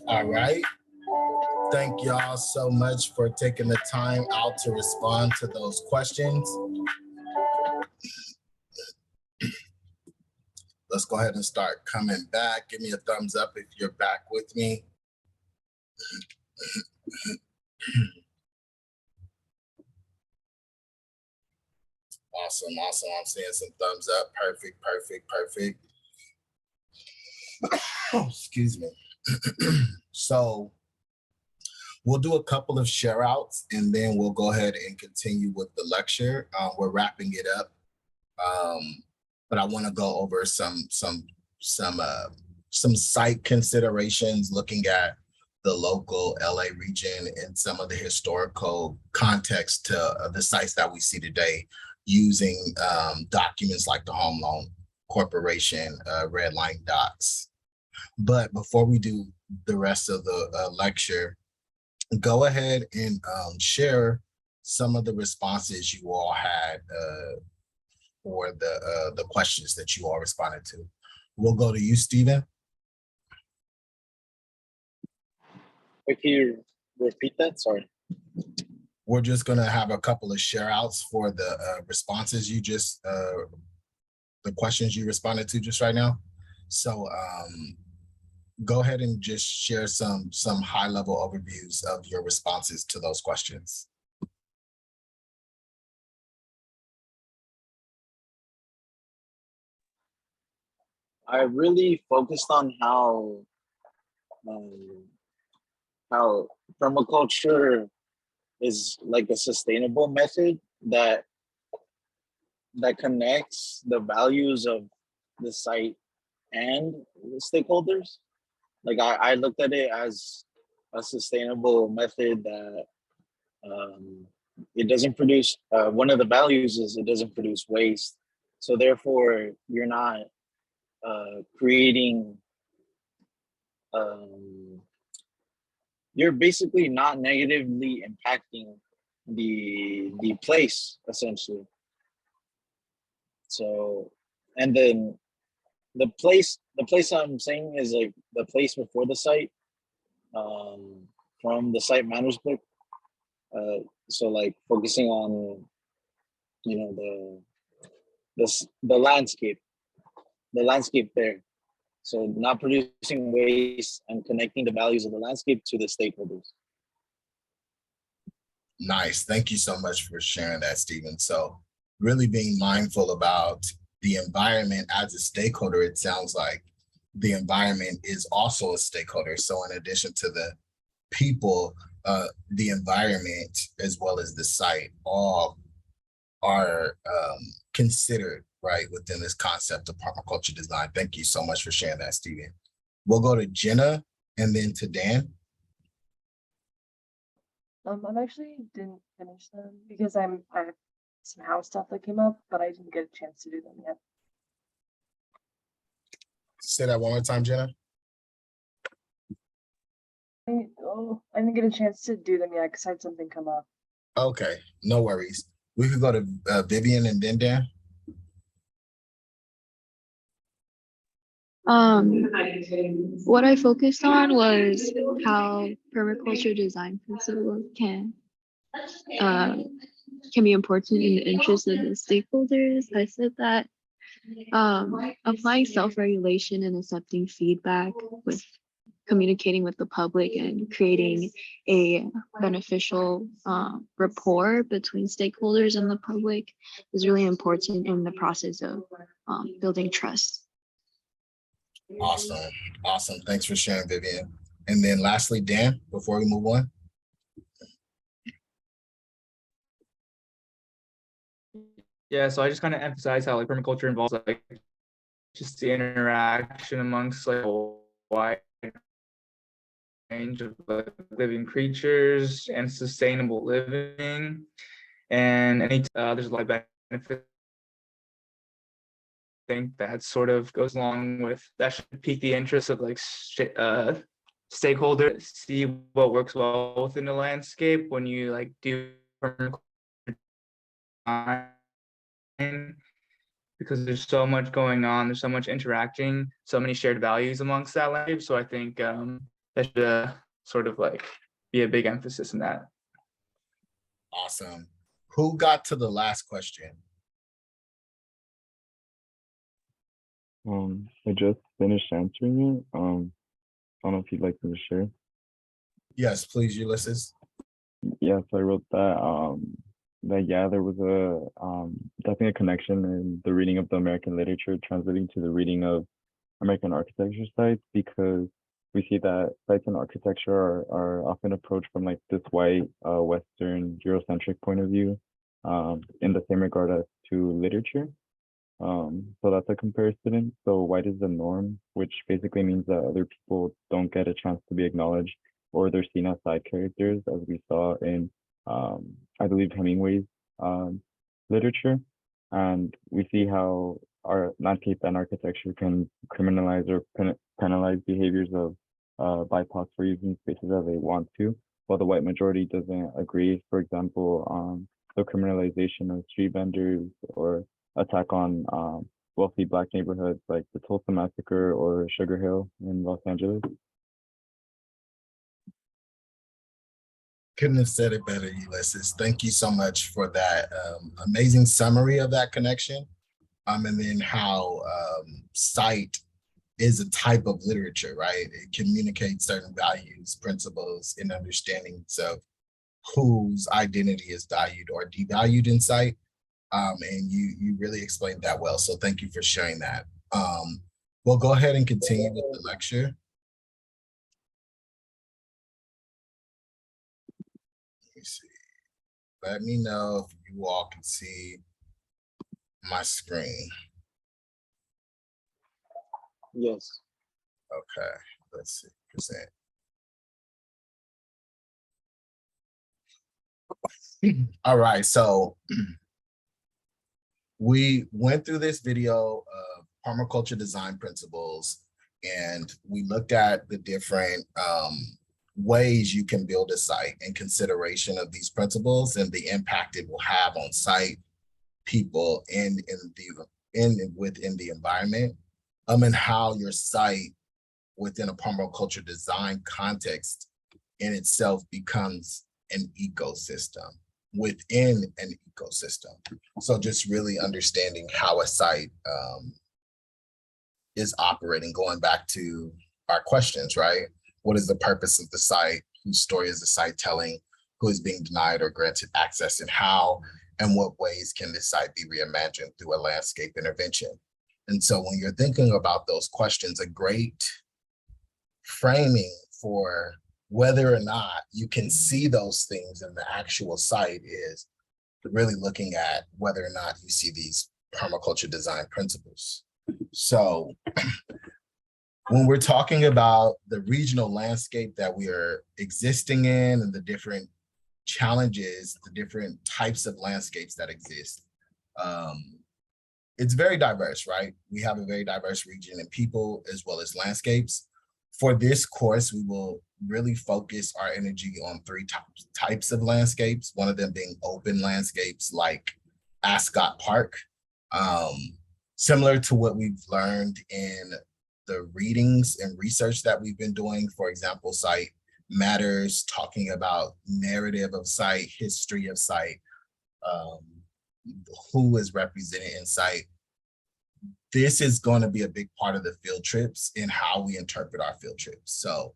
All right. Thank y'all so much for taking the time out to respond to those questions. Let's go ahead and start coming back. Give me a thumbs up if you're back with me. Awesome, awesome. I'm seeing some thumbs up. Perfect, perfect, perfect. Oh, excuse me. So we'll do a couple of share outs and then we'll go ahead and continue with the lecture. We're wrapping it up. But I want to go over some some site considerations, looking at the local LA region and some of the historical context to the sites that we see today, using documents like the Home Loan Corporation red line docs. But before we do the rest of the lecture, go ahead and share some of the responses you all had for the questions that you all responded to. We'll go to you, Stephen. Can you repeat that? Sorry. We're just going to have a couple of share outs for the responses you just, the questions you responded to just right now. So go ahead and just share some high level overviews of your responses to those questions. I really focused on how permaculture is like a sustainable method that connects the values of the site and the stakeholders. Like I looked at it as a sustainable method that it doesn't produce, one of the values is it doesn't produce waste. So therefore you're not creating, you're basically not negatively impacting the place essentially. So, and then the place I'm saying is like the place before the site, from the site matters book. So like focusing on, you know, the landscape there. So not producing waste and connecting the values of the landscape to the stakeholders. Nice. Thank you so much for sharing that, Stephen. So really being mindful about the environment as a stakeholder, it sounds like the environment is also a stakeholder. So in addition to the people, the environment as well as the site all are considered right within this concept of permaculture design. Thank you so much for sharing that, Stephen. We'll go to Jenna and then to Dan. I actually didn't finish them because I have some house stuff that came up, but I didn't get a chance to do them yet. Say that one more time, Jenna. I didn't get a chance to do them yet because I had something come up. Okay, no worries. We could go to Vivian and then Dan. What I focused on was how permaculture design principles can be important in the interest of the stakeholders. I said that applying self-regulation and accepting feedback with communicating with the public and creating a beneficial rapport between stakeholders and the public is really important in the process of building trust. Awesome. Awesome. Thanks for sharing, Vivian. And then lastly, Dan, before we move on. Yeah, so I just kind of emphasize how like permaculture involves like just the interaction amongst like a wide range of like living creatures and sustainable living, and there's a lot of benefits. I think that sort of goes along with that should pique the interest of like stakeholders, see what works well within the landscape when you like do permaculture, because there's so much going on, there's so much interacting, so many shared values amongst that landscape. So I think that should sort of like be a big emphasis in that. Awesome. Who got to the last question? I just finished answering it. I don't know if you'd like me to share. Yes, please, Ulysses. Yes, I wrote that yeah, there was a definitely a connection in the reading of the American literature translating to the reading of American architecture sites, because we see that sites and architecture are often approached from like this white Western Eurocentric point of view, in the same regard as to literature. So that's a comparison. So white is the norm, which basically means that other people don't get a chance to be acknowledged, or they're seen as side characters, as we saw in, I believe, Hemingway's literature. And we see how our landscape and architecture can criminalize or penalize behaviors of BIPOC for using spaces as they want to, while the white majority doesn't agree. For example, the criminalization of street vendors or attack on wealthy Black neighborhoods like the Tulsa Massacre or Sugar Hill in Los Angeles. Couldn't have said it better, Ulysses. Thank you so much for that amazing summary of that connection. And then how sight is a type of literature, right? It communicates certain values, principles, and understandings of whose identity is valued or devalued in sight. And you really explained that well. So thank you for sharing that. We'll go ahead and continue with the lecture. Let me see. Let me know if you all can see my screen. Yes. Okay, let's see, present. All right, so we went through this video of permaculture design principles, and we looked at the different ways you can build a site in consideration of these principles and the impact it will have on site, people, and within the environment, and how your site within a permaculture design context in itself becomes an ecosystem within an ecosystem. So just really understanding how a site is operating, going back to our questions, right? What is the purpose of the site? Whose story is the site telling? Who is being denied or granted access, and how and what ways can this site be reimagined through a landscape intervention? And so when you're thinking about those questions, a great framing for whether or not you can see those things in the actual site is really looking at whether or not you see these permaculture design principles. So when we're talking about the regional landscape that we are existing in and the different challenges, the different types of landscapes that exist, it's very diverse, right? We have a very diverse region in people as well as landscapes. For this course, we will really focus our energy on three types of landscapes, one of them being open landscapes like Ascot Park. Similar to what we've learned in the readings and research that we've been doing, for example, Site Matters, talking about narrative of site, history of site, who is represented in site. This is going to be a big part of the field trips and how we interpret our field trips. So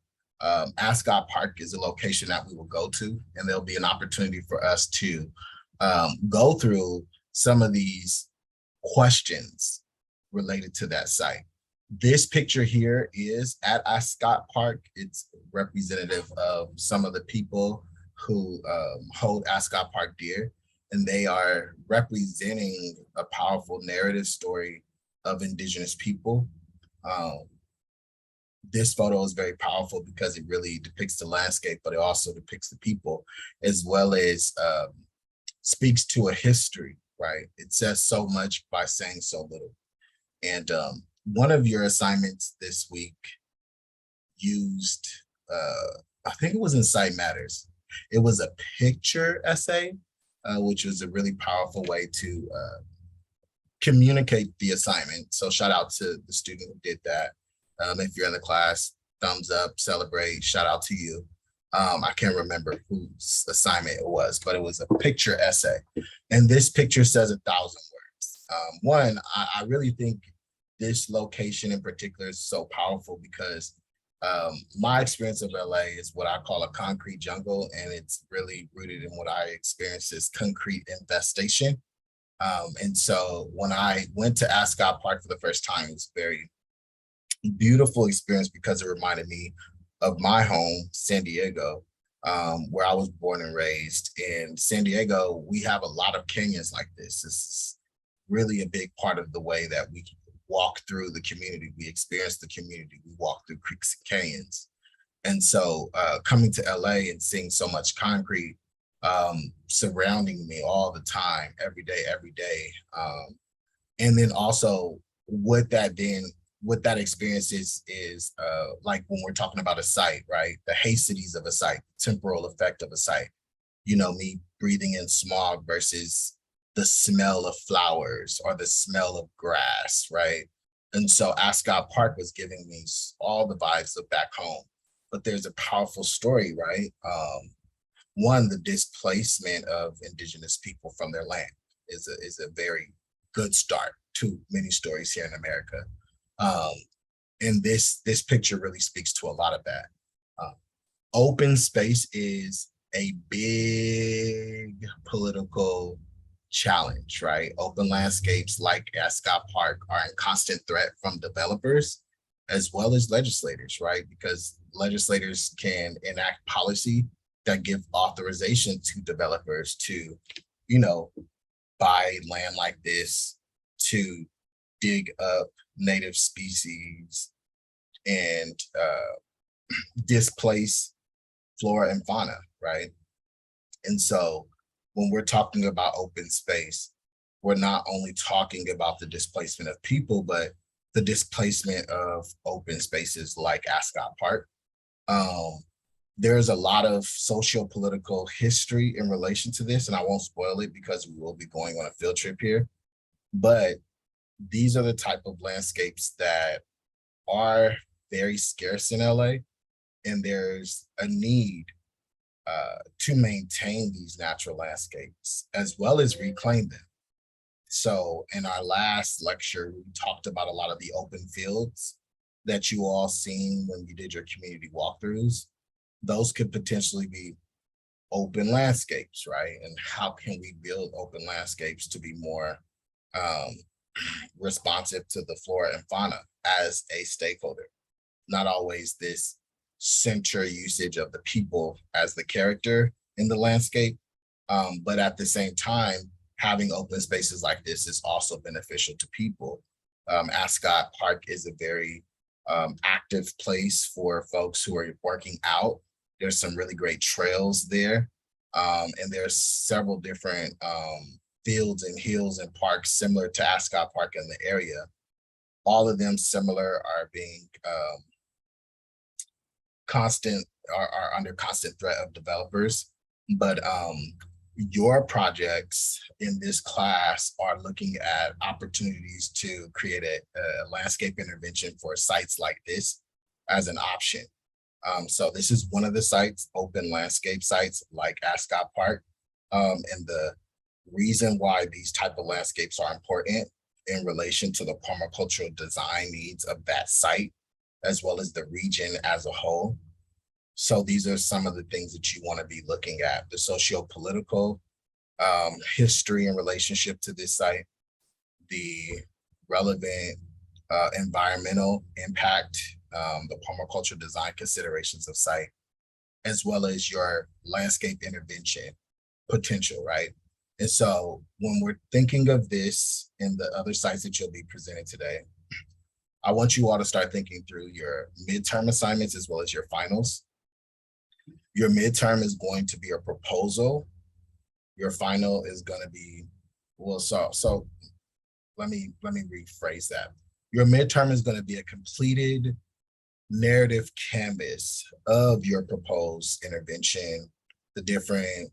Ascot Park is a location that we will go to, and there'll be an opportunity for us to go through some of these questions related to that site. This picture here is at Ascot Park. It's representative of some of the people who hold Ascot Park dear, and they are representing a powerful narrative story of Indigenous people. This photo is very powerful because it really depicts the landscape, but it also depicts the people, as well as speaks to a history, right? It says so much by saying so little. And one of your assignments this week used, I think it was in Site Matters. It was a picture essay, which was a really powerful way to communicate the assignment. So shout out to the student who did that. If you're in the class, thumbs up, celebrate, shout out to you. I can't remember whose assignment it was, but it was a picture essay. And this picture says 1,000 words. One, I really think this location in particular is so powerful because my experience of LA is what I call a concrete jungle, and it's really rooted in what I experienced as concrete infestation. And so when I went to Ascot Park for the first time, it was a very beautiful experience because it reminded me of my home, San Diego, where I was born and raised. In San Diego, we have a lot of canyons like this. This is really a big part of the way that we walk through the community, we experience the community, we walk through creeks and canyons. And so coming to LA and seeing so much concrete surrounding me all the time, every day, and then also what that experience is like when we're talking about a site, right? The hastities of a site, temporal effect of a site, you know, me breathing in smog versus the smell of flowers or the smell of grass, right? And so Ascot Park was giving me all the vibes of back home. But there's a powerful story, right? One, the displacement of indigenous people from their land is a very good start to many stories here in America. And this picture really speaks to a lot of that. Open space is a big political challenge, right? Open landscapes like Ascot Park are in constant threat from developers as well as legislators, right? Because legislators can enact policy that give authorization to developers to, you know, buy land like this, to dig up native species and displace flora and fauna, right? And so when we're talking about open space, we're not only talking about the displacement of people, but the displacement of open spaces like Ascot Park. There's a lot of socio-political history in relation to this, and I won't spoil it because we will be going on a field trip here. But these are the type of landscapes that are very scarce in LA, and there's a need to maintain these natural landscapes as well as reclaim them. So in our last lecture, we talked about a lot of the open fields that you all seen when you did your community walkthroughs. Those could potentially be open landscapes, right? And how can we build open landscapes to be more responsive to the flora and fauna as a stakeholder? Not always this center usage of the people as the character in the landscape, but at the same time, having open spaces like this is also beneficial to people. Ascot Park is a very active place for folks who are working out. There's some really great trails there. And there's several different fields and hills and parks similar to Ascot Park in the area. All of them similar are being are under constant threat of developers. But your projects in this class are looking at opportunities to create a landscape intervention for sites like this as an option. So this is one of the sites, open landscape sites like Ascot Park. And the reason why these type of landscapes are important in relation to the permacultural design needs of that site, as well as the region as a whole. So these are some of the things that you want to be looking at: the socio-political history in relationship to this site, the relevant environmental impact, the permaculture design considerations of site, as well as your landscape intervention potential, right? And so when we're thinking of this and the other sites that you'll be presenting today, I want you all to start thinking through your midterm assignments as well as your finals. Your midterm is going to be a proposal. Your final is going to be, well, so let me rephrase that. Your midterm is going to be a completed narrative canvas of your proposed intervention, the different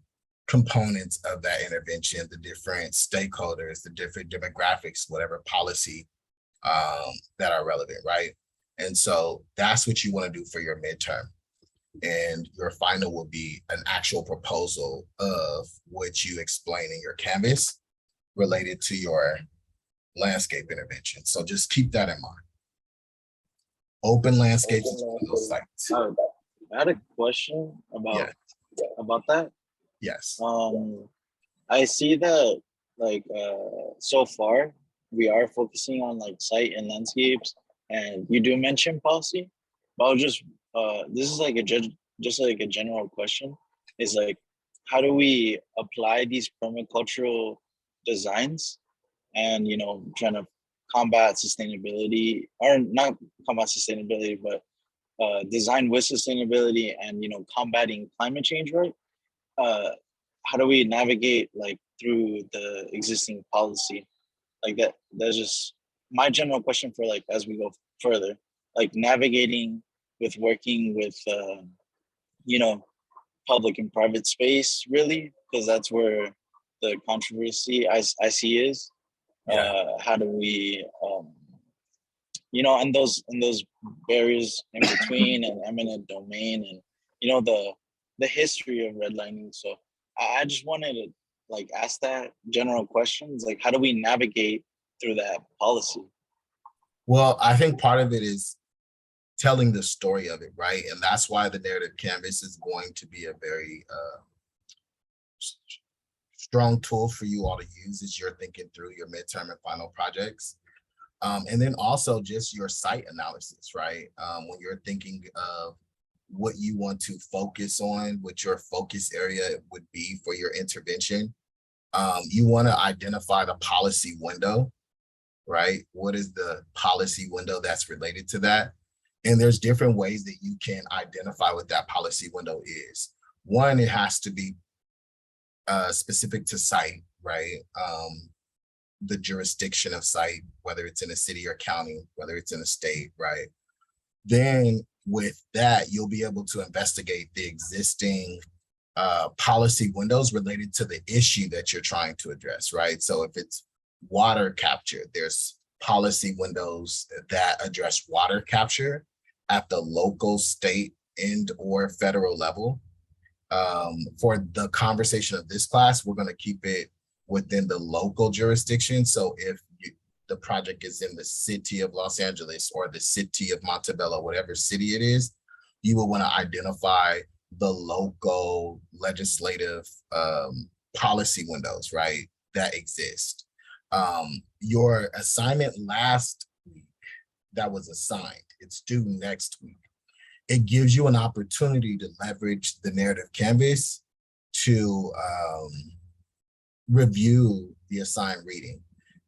components of that intervention, the different stakeholders, the different demographics, whatever policy that are relevant, right? And so that's what you want to do for your midterm. And your final will be an actual proposal of what you explain in your canvas related to your landscape intervention. So just keep that in mind. Open landscapes is one of those sites. I had a question about that. Yes. I see that so far we are focusing on like site and landscapes, and you do mention policy, but I'll just this is like just like a general question, is like, how do we apply these permacultural designs and trying to combat sustainability, or not combat sustainability, but design with sustainability, and combating climate change, right? How do we navigate like through the existing policy like that? That's just my general question for like as we go further, like navigating with working with public and private space, really, because that's where the controversy I see is. How do we and those barriers in between and eminent domain, and the history of redlining. So I just wanted to like ask that general questions, like how do we navigate through that policy? Well, I think part of it is telling the story of it, right? And that's why the narrative canvas is going to be a very strong tool for you all to use as you're thinking through your midterm and final projects. And then also just your site analysis, right? When you're thinking of what you want to focus on, what your focus area would be for your intervention, you want to identify the policy window, right? What is the policy window that's related to that? And there's different ways that you can identify what that policy window is. One, it has to be specific to site, right? The jurisdiction of site, whether it's in a city or county, whether it's in a state, right? Then with that, you'll be able to investigate the existing policy windows related to the issue that you're trying to address, right? So if it's water capture, there's policy windows that address water capture at the local, state, and or federal level. For the conversation of this class, we're going to keep it within the local jurisdiction. So if the project is in the city of Los Angeles or the city of Montebello, whatever city it is, you will want to identify the local legislative policy windows, right, that exist. Your assignment last week that was assigned, it's due next week. It gives you an opportunity to leverage the narrative canvas to review the assigned reading.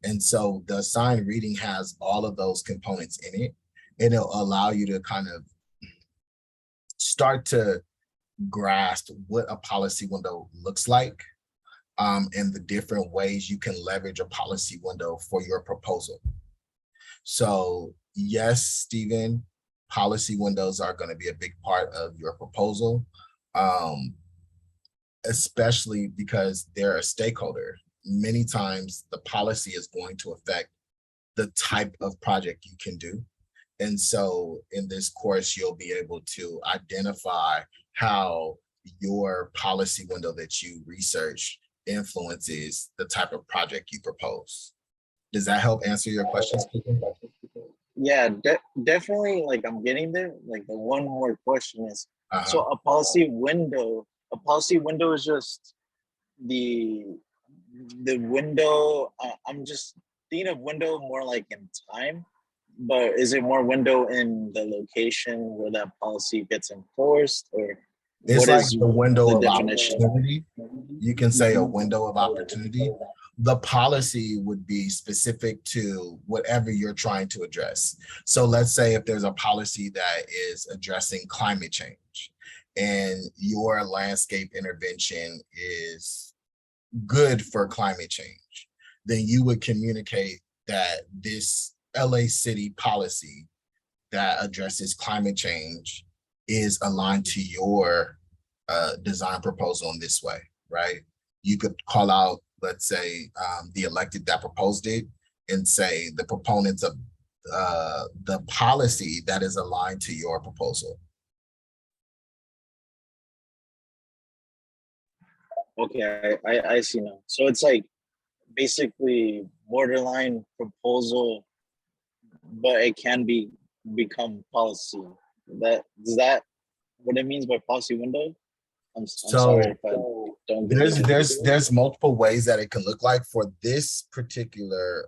And so the assigned reading has all of those components in it. And it'll allow you to kind of start to grasp what a policy window looks like, and the different ways you can leverage a policy window for your proposal. So yes, Stephen, policy windows are going to be a big part of your proposal, especially because they're a stakeholder. Many times the policy is going to affect the type of project you can do. And so in this course, you'll be able to identify how your policy window that you research influences the type of project you propose. Does that help answer your questions, Peter? Yeah, definitely. Like I'm getting there. Like the one more question is, so a policy window is just the window. I'm just thinking of window more like in time, but is it more window in the location where that policy gets enforced, or it's what like is the window the of definition? opportunity. You can say a window of opportunity. The policy would be specific to whatever you're trying to address. So let's say if there's a policy that is addressing climate change and your landscape intervention is good for climate change, then you would communicate that this LA City policy that addresses climate change is aligned to your design proposal in this way, right? You could call out, let's say, the elected that proposed it and say the proponents of the policy that is aligned to your proposal. Okay, I see now. So it's like basically borderline proposal, but it can become policy. Is that what it means by policy window? I'm sorry if I don't get it. There's multiple ways that it can look like. For this particular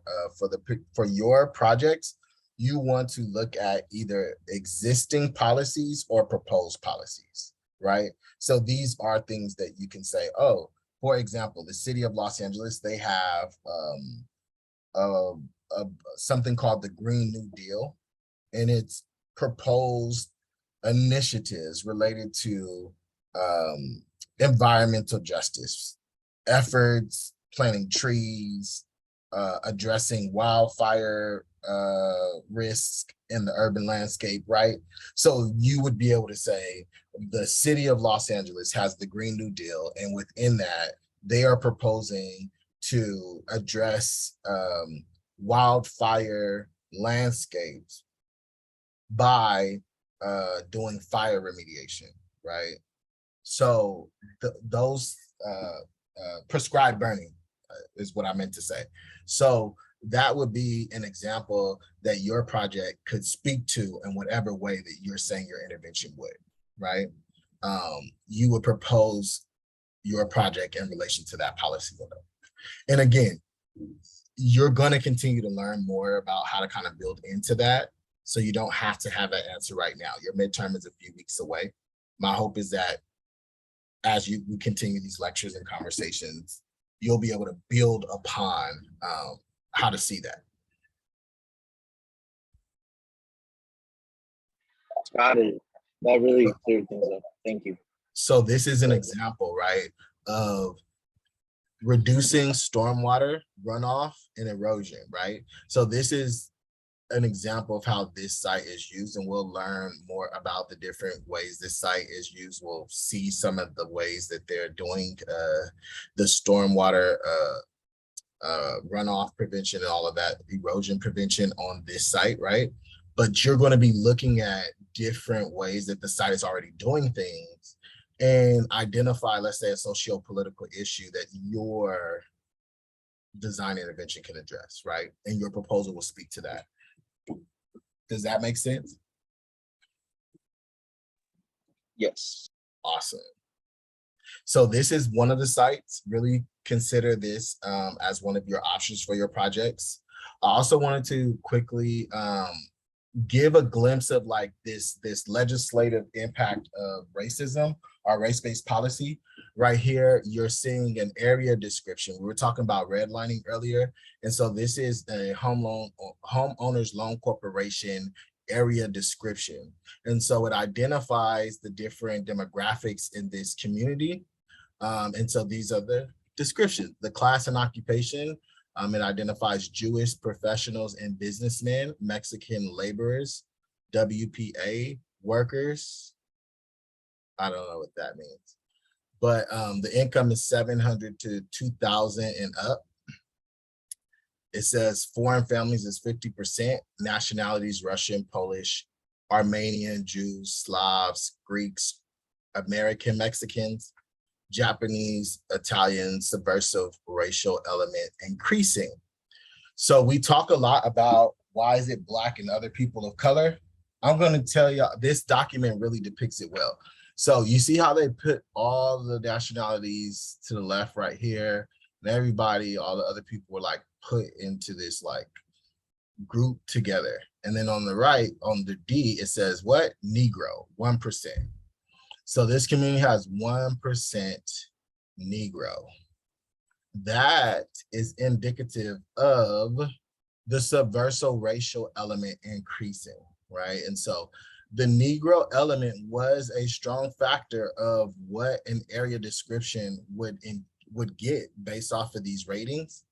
for your projects, you want to look at either existing policies or proposed policies, right? So these are things that you can say, oh, for example, the city of Los Angeles, they have uh, something called the Green New Deal, and it's proposed initiatives related to environmental justice efforts, planting trees, addressing wildfire risk in the urban landscape, right? So you would be able to say the city of Los Angeles has the Green New Deal, and within that, they are proposing to address wildfire landscapes by doing fire remediation, right? So those prescribed burning is what I meant to say. So that would be an example that your project could speak to in whatever way that you're saying your intervention would, right? You would propose your project in relation to that policy window. And again, you're going to continue to learn more about how to kind of build into that. So you don't have to have that answer right now. Your midterm is a few weeks away. My hope is that as we continue these lectures and conversations, you'll be able to build upon how to see that. Got it. That really cleared things up. Thank you. So this is an example, right, of reducing stormwater runoff and erosion, right? So this is an example of how this site is used, and we'll learn more about the different ways this site is used. We'll see some of the ways that they're doing the stormwater runoff prevention and all of that erosion prevention on this site, right? But you're going to be looking at different ways that the site is already doing things and identify, let's say, a socio-political issue that your design intervention can address, right? And your proposal will speak to that. Does that make sense? Yes. Awesome. So this is one of the sites. Really consider this as one of your options for your projects. I also wanted to quickly give a glimpse of like this legislative impact of racism or race-based policy. Right here, you're seeing an area description. We were talking about redlining earlier. And so this is a homeowners loan corporation area description. And so it identifies the different demographics in this community. And so these are the descriptions, the class and occupation. It identifies Jewish professionals and businessmen, Mexican laborers, WPA workers. I don't know what that means. But the income is 700 to 2,000 and up. It says foreign families is 50%, nationalities Russian, Polish, Armenian, Jews, Slavs, Greeks, American Mexicans, Japanese, Italian, subversive racial element increasing. So we talk a lot about why is it Black and other people of color. I'm going to tell you, this document really depicts it well. So you see how they put all the nationalities to the left right here, and everybody, all the other people were like put into this like group together. And then on the right, on the D, it says what? Negro, 1%. So this community has 1% Negro. That is indicative of the subversive racial element increasing, right? And so the Negro element was a strong factor of what an area description would get based off of these ratings.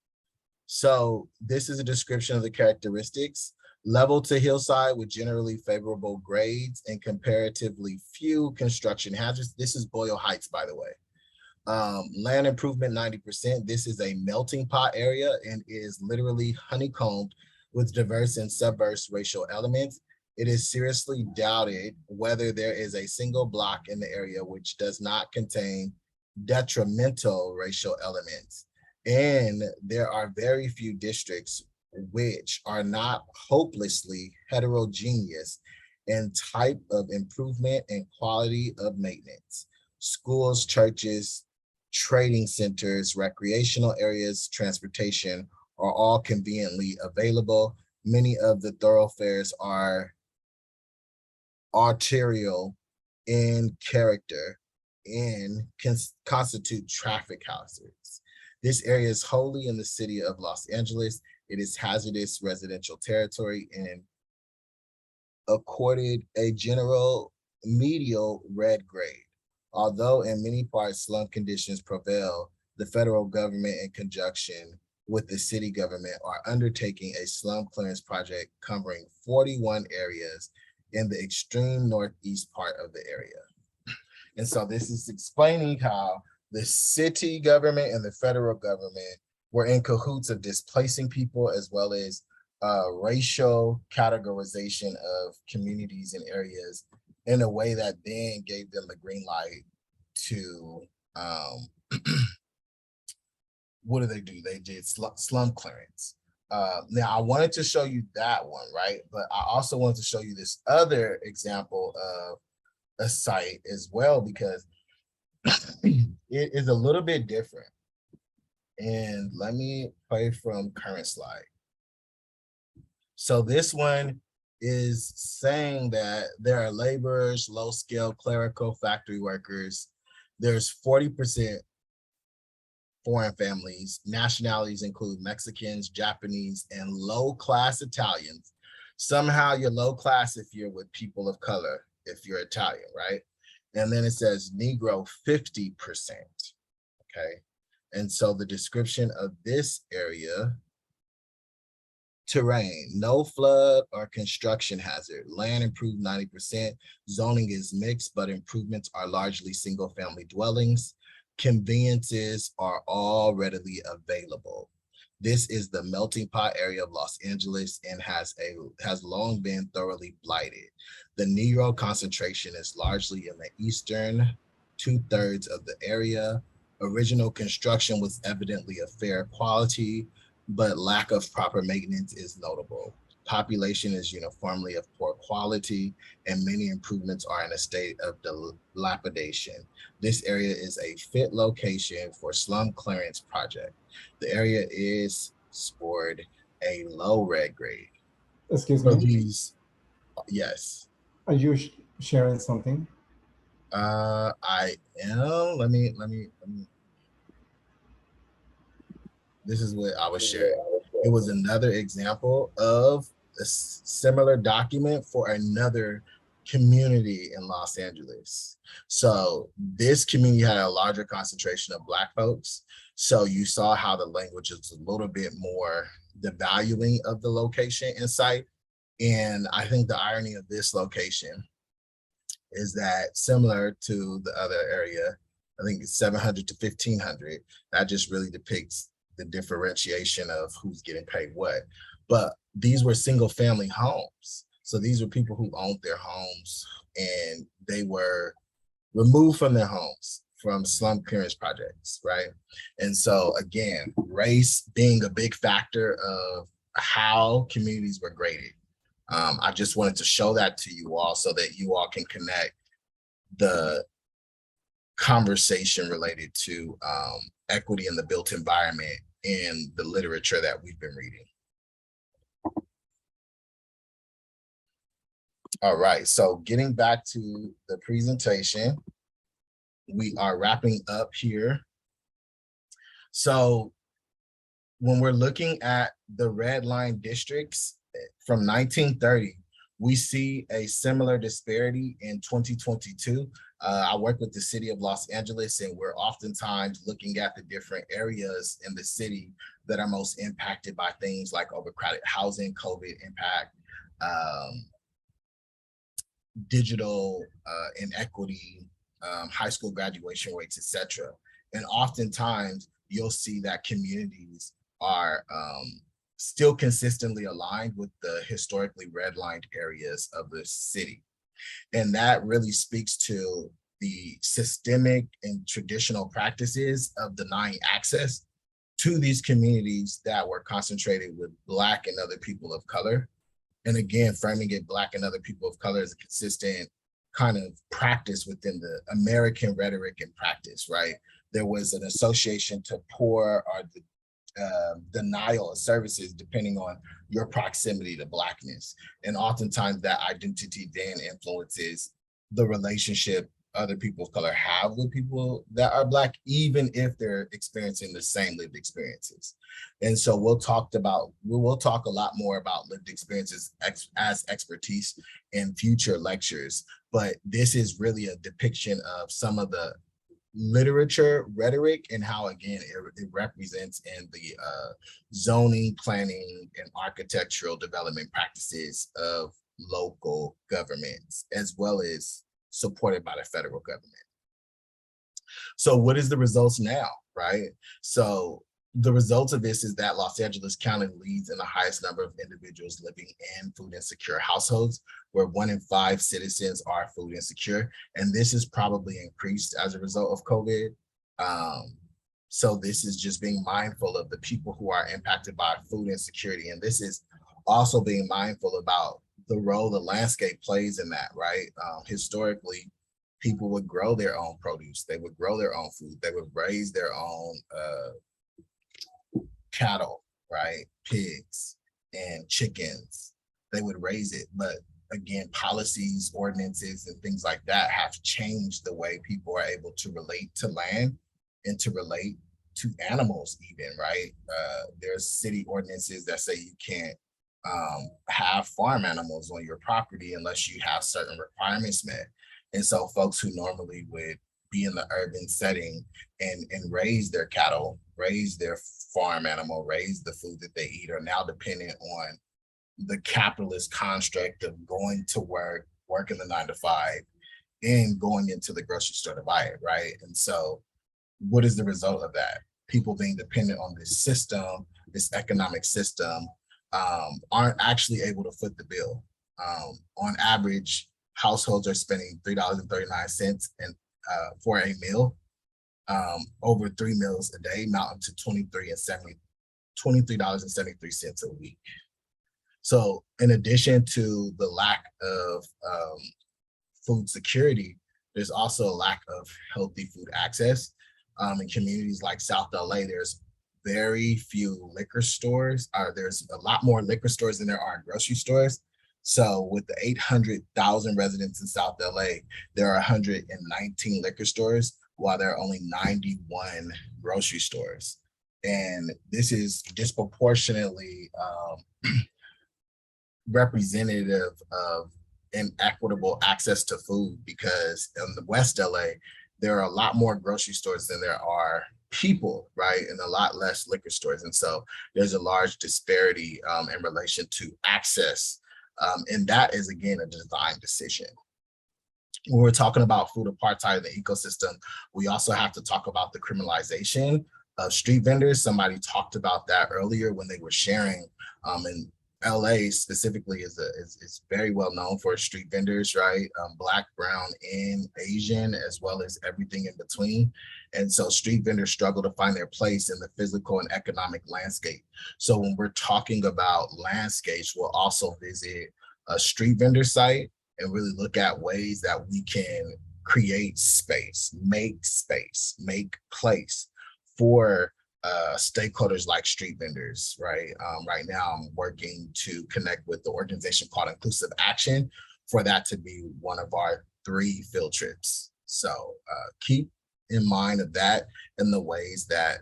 So this is a description of the characteristics. Level to hillside with generally favorable grades and comparatively few construction hazards. This is Boyle Heights, by the way. Land improvement 90%. This is a melting pot area and is literally honeycombed with diverse and subverse racial elements. It is seriously doubted whether there is a single block in the area which does not contain detrimental racial elements. And there are very few districts which are not hopelessly heterogeneous in type of improvement and quality of maintenance. Schools, churches, trading centers, recreational areas, transportation are all conveniently available. Many of the thoroughfares are arterial in character and constitute traffic hazards. This area is wholly in the city of Los Angeles. It is hazardous residential territory and accorded a general medial red grade. Although in many parts slum conditions prevail, the federal government in conjunction with the city government are undertaking a slum clearance project covering 41 areas in the extreme northeast part of the area. And so this is explaining how the city government and the federal government were in cahoots of displacing people, as well as racial categorization of communities and areas in a way that then gave them the green light to what do? They did slum clearance. Now I wanted to show you that one, right? But I also wanted to show you this other example of a site as well, because it is a little bit different. And let me play from current slide. So this one is saying that there are laborers, low-scale clerical factory workers. There's 40% foreign families. Nationalities include Mexicans, Japanese, and low-class Italians. Somehow you're low class if you're with people of color, if you're Italian, right? And then it says Negro 50%, okay? And so the description of this area: terrain, no flood or construction hazard, land improved 90%, zoning is mixed, but improvements are largely single family dwellings. Conveniences are all readily available. This is the melting pot area of Los Angeles and has long been thoroughly blighted. The Negro concentration is largely in the eastern 2/3 of the area. Original construction was evidently of fair quality, but lack of proper maintenance is notable. Population is uniformly of poor quality, and many improvements are in a state of dilapidation. This area is a fit location for slum clearance project. The area is scored a low red grade. Excuse So me. these, yes. Are you sharing something? I am. Let me. This is what I was sharing. It was another example of a similar document for another community in Los Angeles. So this community had a larger concentration of Black folks. So you saw how the language is a little bit more the valuing of the location and site. And I think the irony of this location is that, similar to the other area, I think it's 700 to 1500, that just really depicts the differentiation of who's getting paid what. But these were single family homes. So these were people who owned their homes and they were removed from their homes from slum clearance projects, right? And so again, race being a big factor of how communities were graded. I just wanted to show that to you all so that you all can connect the conversation related to equity in the built environment and the literature that we've been reading. All right, so getting back to the presentation, we are wrapping up here. So when we're looking at the red line districts from 1930, we see a similar disparity in 2022. I work with the city of Los Angeles, and we're oftentimes looking at the different areas in the city that are most impacted by things like overcrowded housing, COVID impact, digital inequity, high school graduation rates, etc. And oftentimes you'll see that communities are still consistently aligned with the historically redlined areas of the city. And that really speaks to the systemic and traditional practices of denying access to these communities that were concentrated with Black and other people of color. And again, framing it Black and other people of color is a consistent kind of practice within the American rhetoric and practice, right? There was an association to poor or the denial of services depending on your proximity to Blackness. And oftentimes that identity then influences the relationship other people of color have with people that are Black, even if they're experiencing the same lived experiences. And so we'll talk a lot more about lived experiences as expertise in future lectures, but this is really a depiction of some of the literature rhetoric and how, again, it represents in the zoning, planning, and architectural development practices of local governments, as well as supported by the federal government. So what is the results now, right? So the results of this is that Los Angeles County leads in the highest number of individuals living in food insecure households, where 1 in 5 citizens are food insecure. And this is probably increased as a result of COVID. So this is just being mindful of the people who are impacted by food insecurity. And this is also being mindful about the role the landscape plays in that, right? Historically, people would grow their own produce. They would grow their own food. They would raise their own cattle, right? Pigs and chickens. They would raise it. But again, policies, ordinances, and things like that have changed the way people are able to relate to land and to relate to animals even, right? There's city ordinances that say you can't have farm animals on your property unless you have certain requirements met. And so folks who normally would be in the urban setting and raise their cattle, raise their farm animal, raise the food that they eat, are now dependent on the capitalist construct of going to work, working the 9 to 5, and going into the grocery store to buy it, right? And so what is the result of that? People being dependent on this system, this economic system, aren't actually able to foot the bill. On average, households are spending $3.39 for a meal, over 3 meals a day, amounting to $23.73 a week. So in addition to the lack of food security, there's also a lack of healthy food access. In communities like South LA, there's very few liquor stores. There's a lot more liquor stores than there are grocery stores. So with the 800,000 residents in South LA, there are 119 liquor stores, while there are only 91 grocery stores. And this is disproportionately representative of inequitable access to food, because in the West LA, there are a lot more grocery stores than there are people, right? And a lot less liquor stores. And so there's a large disparity in relation to access. And that is, again, a design decision. When we're talking about food apartheid in the ecosystem, we also have to talk about the criminalization of street vendors. Somebody talked about that earlier when they were sharing. And LA specifically is very well known for street vendors, right? Black, brown, and Asian, as well as everything in between. And so street vendors struggle to find their place in the physical and economic landscape. So when we're talking about landscapes, we'll also visit a street vendor site and really look at ways that we can create space, make place for stakeholders like street vendors, right? Right now, I'm working to connect with the organization called Inclusive Action for that to be one of our 3 field trips. So keep in mind of that and the ways that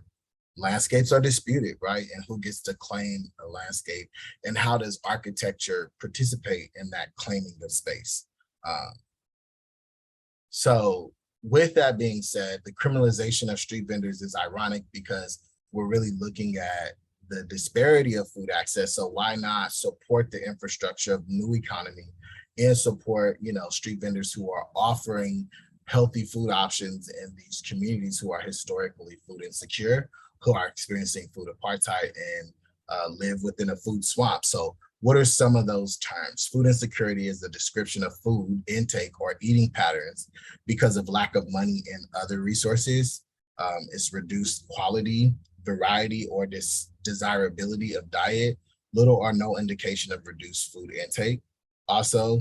landscapes are disputed, right? And who gets to claim a landscape, and how does architecture participate in that claiming of space? So with that being said, the criminalization of street vendors is ironic because we're really looking at the disparity of food access. So why not support the infrastructure of new economy and support, street vendors who are offering healthy food options in these communities who are historically food insecure, who are experiencing food apartheid, and live within a food swamp. So what are some of those terms? Food insecurity is a description of food intake or eating patterns because of lack of money and other resources. It's reduced quality, variety, or desirability of diet, little or no indication of reduced food intake. Also,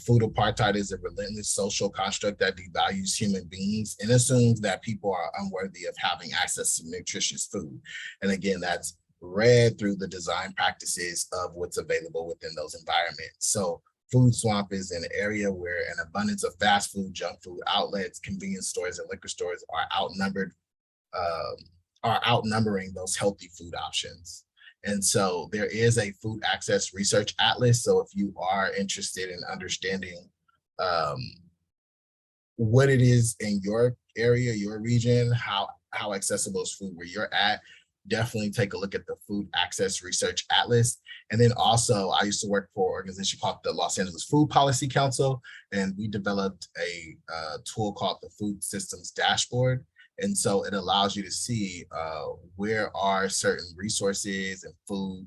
food apartheid is a relentless social construct that devalues human beings and assumes that people are unworthy of having access to nutritious food. And again, that's read through the design practices of what's available within those environments. So Food swamp is an area where an abundance of fast food, junk food outlets, convenience stores, and liquor stores are outnumbering those healthy food options. And so there is a food access research atlas. So if you are interested in understanding what it is in your area, your region, how accessible is food where you're at, definitely take a look at the Food Access Research Atlas. And then also, I used to work for an organization called the Los Angeles Food Policy Council, and we developed a tool called the Food Systems Dashboard. And so it allows you to see where are certain resources and food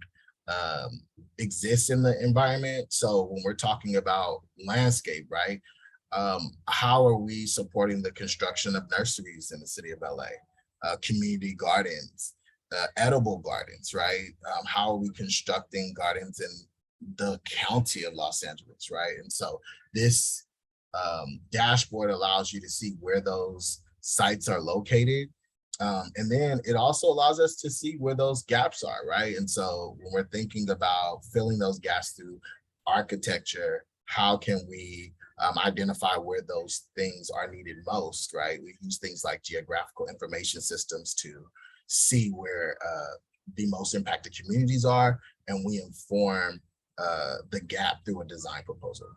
exists in the environment. So when we're talking about landscape, right? How are we supporting the construction of nurseries in the city of LA, community gardens, edible gardens, right? How are we constructing gardens in the county of Los Angeles, right? And so this dashboard allows you to see where those sites are located. And then it also allows us to see where those gaps are, right? And so when we're thinking about filling those gaps through architecture, how can we identify where those things are needed most, right? We use things like geographical information systems to see where the most impacted communities are, and we inform the gap through a design proposal.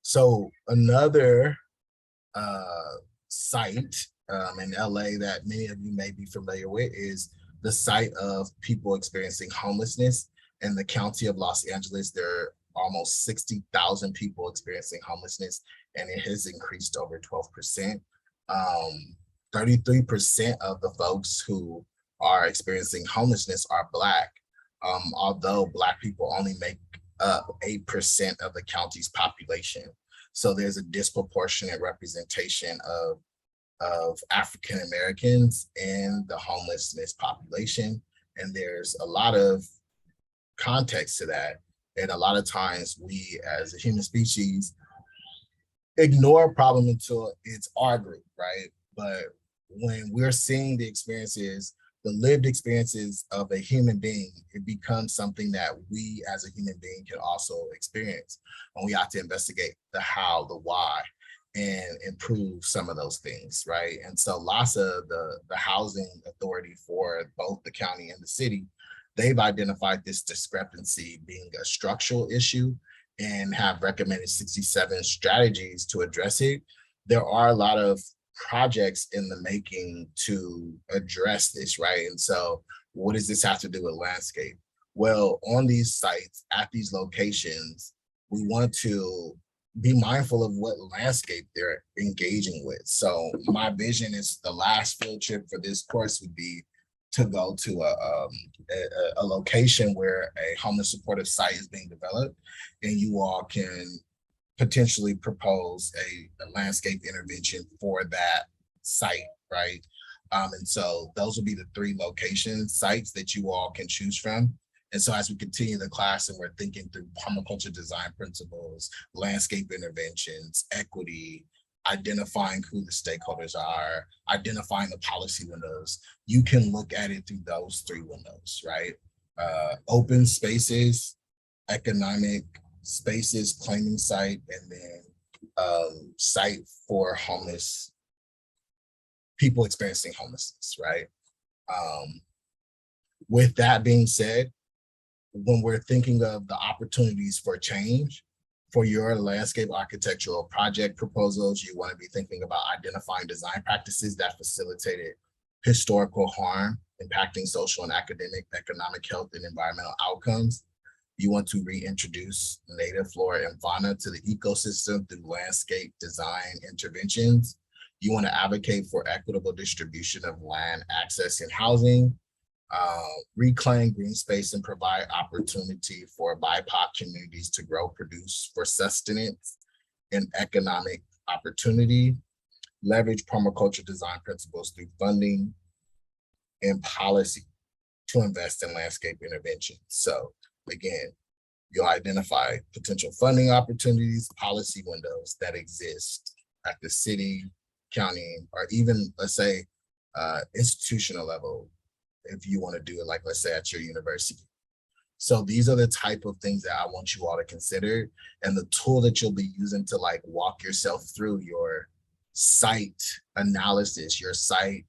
So another site in LA that many of you may be familiar with is the site of people experiencing homelessness. In the county of Los Angeles, there are almost 60,000 people experiencing homelessness, and it has increased over 12%. 33% of the folks who are experiencing homelessness are Black, although Black people only make up 8% of the county's population. So there's a disproportionate representation of African Americans in the homelessness population. And there's a lot of context to that. And a lot of times we as a human species ignore a problem until it's our group, right? But when we're seeing the experiences, the lived experiences of a human being, it becomes something that we as a human being can also experience. And we have to investigate the how, the why, and improve some of those things, right? And so LASA, the housing authority for both the county and the city, they've identified this discrepancy being a structural issue and have recommended 67 strategies to address it. There are a lot of projects in the making to address this, right? And so what does this have to do with landscape? Well, on these sites, at these locations, we want to be mindful of what landscape they're engaging with. So my vision is the last field trip for this course would be to go to a location where a homeless supportive site is being developed, and you all can potentially propose a landscape intervention for that site, right? And so those will be the 3 location sites that you all can choose from. And so as we continue the class and we're thinking through permaculture design principles, landscape interventions, equity, identifying who the stakeholders are, identifying the policy windows, you can look at it through those 3 windows, right? Open spaces, economic spaces, claiming site, and then site for homeless people experiencing homelessness, right? With that being said, when we're thinking of the opportunities for change for your landscape architectural project proposals, you want to be thinking about identifying design practices that facilitated historical harm, impacting social and academic, economic, health, and environmental outcomes. You want to reintroduce native flora and fauna to the ecosystem through landscape design interventions. You want to advocate for equitable distribution of land, access, and housing. Reclaim green space and provide opportunity for BIPOC communities to grow, produce for sustenance and economic opportunity. Leverage permaculture design principles through funding and policy to invest in landscape intervention. So again, you'll identify potential funding opportunities, policy windows that exist at the city, county, or even, let's say, institutional level, if you want to do it, like, let's say, at your university. So these are the type of things that I want you all to consider, and the tool that you'll be using to like walk yourself through your site analysis, your site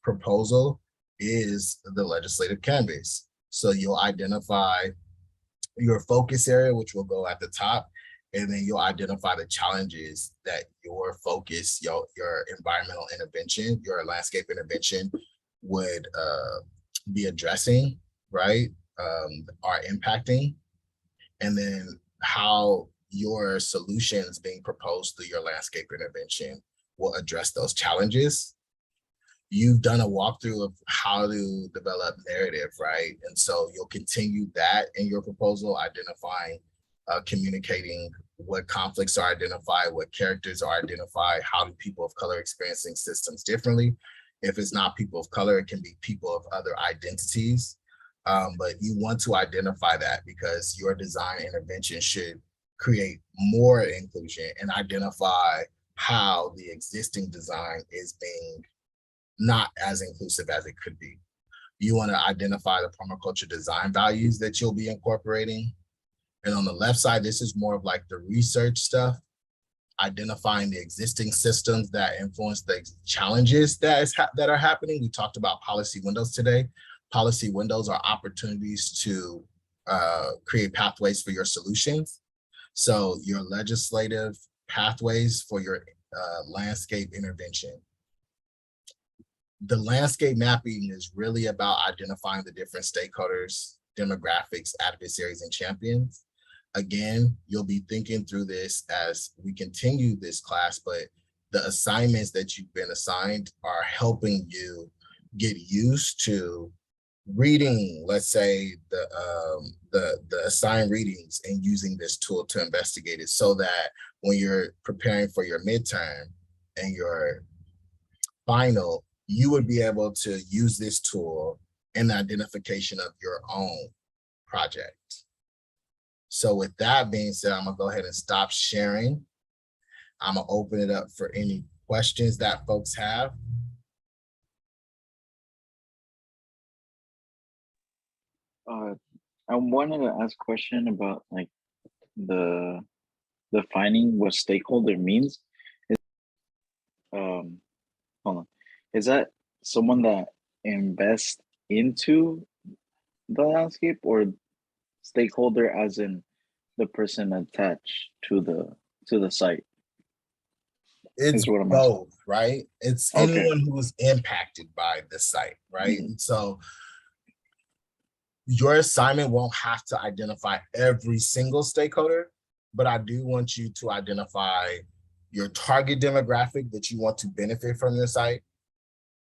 proposal is the legislative canvas. So you'll identify your focus area, which will go at the top, and then you'll identify the challenges that your focus, your environmental intervention, your landscape intervention would be addressing, right? Are impacting, and then how your solutions being proposed through your landscape intervention will address those challenges. You've done a walkthrough of how to develop narrative, right? And so you'll continue that in your proposal, identifying, communicating what conflicts are identified, what characters are identified, how do people of color experiencing systems differently. If it's not people of color, it can be people of other identities. But you want to identify that because your design intervention should create more inclusion and identify how the existing design is being not as inclusive as it could be. You want to identify the permaculture design values that you'll be incorporating. And on the left side, this is more of like the research stuff, identifying the existing systems that influence the challenges that are happening. We talked about policy windows today. Policy windows are opportunities to create pathways for your solutions. So your legislative pathways for your landscape intervention. The landscape mapping is really about identifying the different stakeholders, demographics, adversaries, and champions. Again, you'll be thinking through this as we continue this class, but the assignments that you've been assigned are helping you get used to reading, let's say, the assigned readings and using this tool to investigate it so that when you're preparing for your midterm and your final, you would be able to use this tool in the identification of your own project. So with that being said, I'm gonna go ahead and stop sharing. I'm gonna open it up for any questions that folks have. I wanted to ask a question about like the defining what stakeholder means. Hold on. Is that someone that invests into the landscape, or stakeholder as in the person attached to the site? It's what I'm both, right? It's Okay. anyone who is impacted by the site, right? And so your assignment won't have to identify every single stakeholder, but I do want you to identify your target demographic that you want to benefit from your site,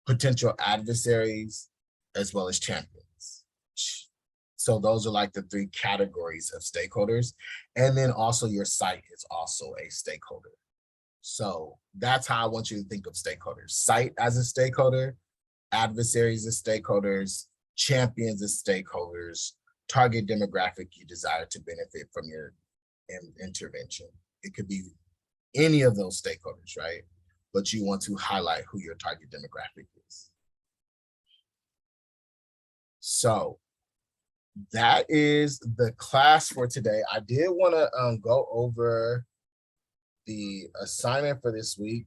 potential adversaries, as well as champions. So those are like the three categories of stakeholders. And then also your site is also a stakeholder. So that's how I want you to think of stakeholders. Site as a stakeholder, adversaries as stakeholders, champions as stakeholders, target demographic you desire to benefit from your intervention. It could be any of those stakeholders, right? But you want to highlight who your target demographic is. So that is the class for today. I did want to go over the assignment for this week.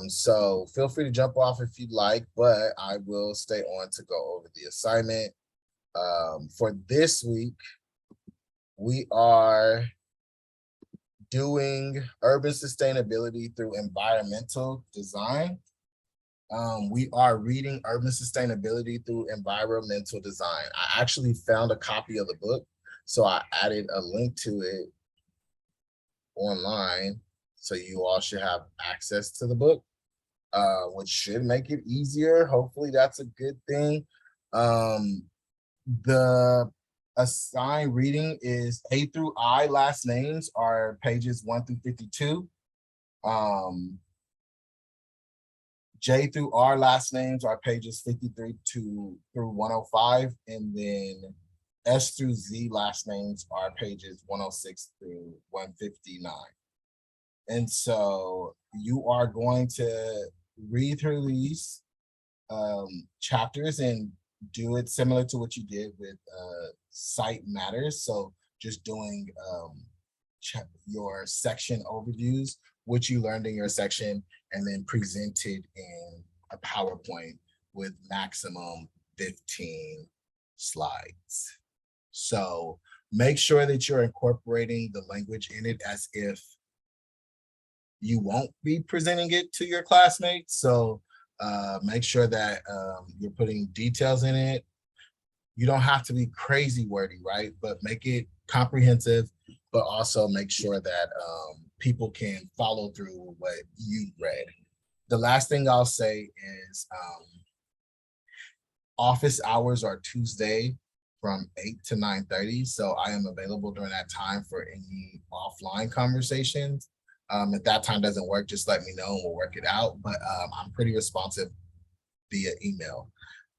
So feel free to jump off if you'd like, but I will stay on to go over the assignment. For this week, we are doing urban sustainability through environmental design. We are reading urban sustainability through environmental design. I actually found a copy of the book, so I added a link to it online. So you all should have access to the book, which should make it easier. Hopefully that's a good thing. The assigned reading is A through I last names are pages 1 through 52. J through R last names are pages 53 through 105. And then S through Z last names are pages 106 through 159. And so you are going to read through these chapters and do it similar to what you did with Site Matters. So just doing your section overviews, what you learned in your section, and then presented in a PowerPoint with maximum 15 slides. So make sure that you're incorporating the language in it as if you won't be presenting it to your classmates. So make sure that you're putting details in it. You don't have to be crazy wordy, right? But make it comprehensive, but also make sure that people can follow through what you read. The last thing I'll say is office hours are Tuesday from 8 to 9:30. So I am available during that time for any offline conversations. If that time doesn't work, just let me know and we'll work it out. But I'm pretty responsive via email.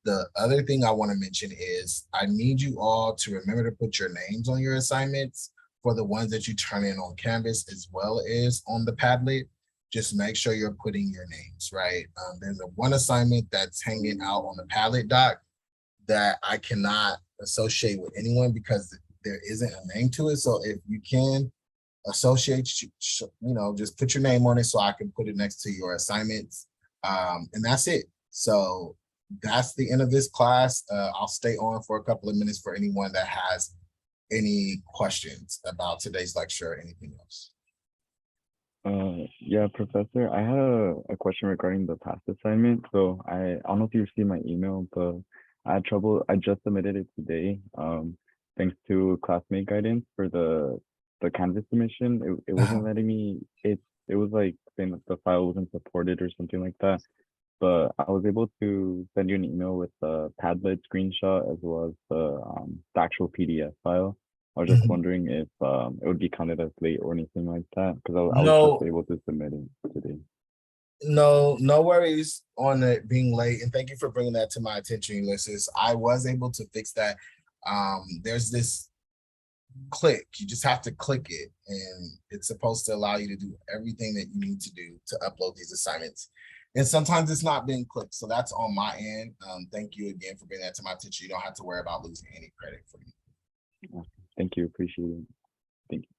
The other thing I want to mention is I need you all to remember to put your names on your assignments for the ones that you turn in on Canvas as well as on the Padlet. Just make sure you're putting your names, right? There's one assignment that's hanging out on the Padlet doc that I cannot associate with anyone because there isn't a name to it. So if you can associate, just put your name on it so I can put it next to your assignments. And that's it. So that's the end of this class. I'll stay on for a couple of minutes for anyone that has any questions about today's lecture or anything else. Yeah, Professor, I had a question regarding the past assignment. So I don't know if you received my email, but I had trouble. I just submitted it today. Thanks to classmate guidance for the Canvas submission. It wasn't letting me, it was like saying that the file wasn't supported or something like that. But I was able to send you an email with the Padlet screenshot as well as the actual PDF file. I was just wondering if it would be counted as late or anything like that, because I was just able to submit it today. No worries on it being late, and thank you for bringing that to my attention, Ulysses. I was able to fix that. There's this click, you just have to click it, and it's supposed to allow you to do everything that you need to do to upload these assignments. And sometimes it's not being clicked, so that's on my end. Thank you again for bringing that to my attention. You don't have to worry about losing any credit for me. Thank you, appreciate it. Thank you.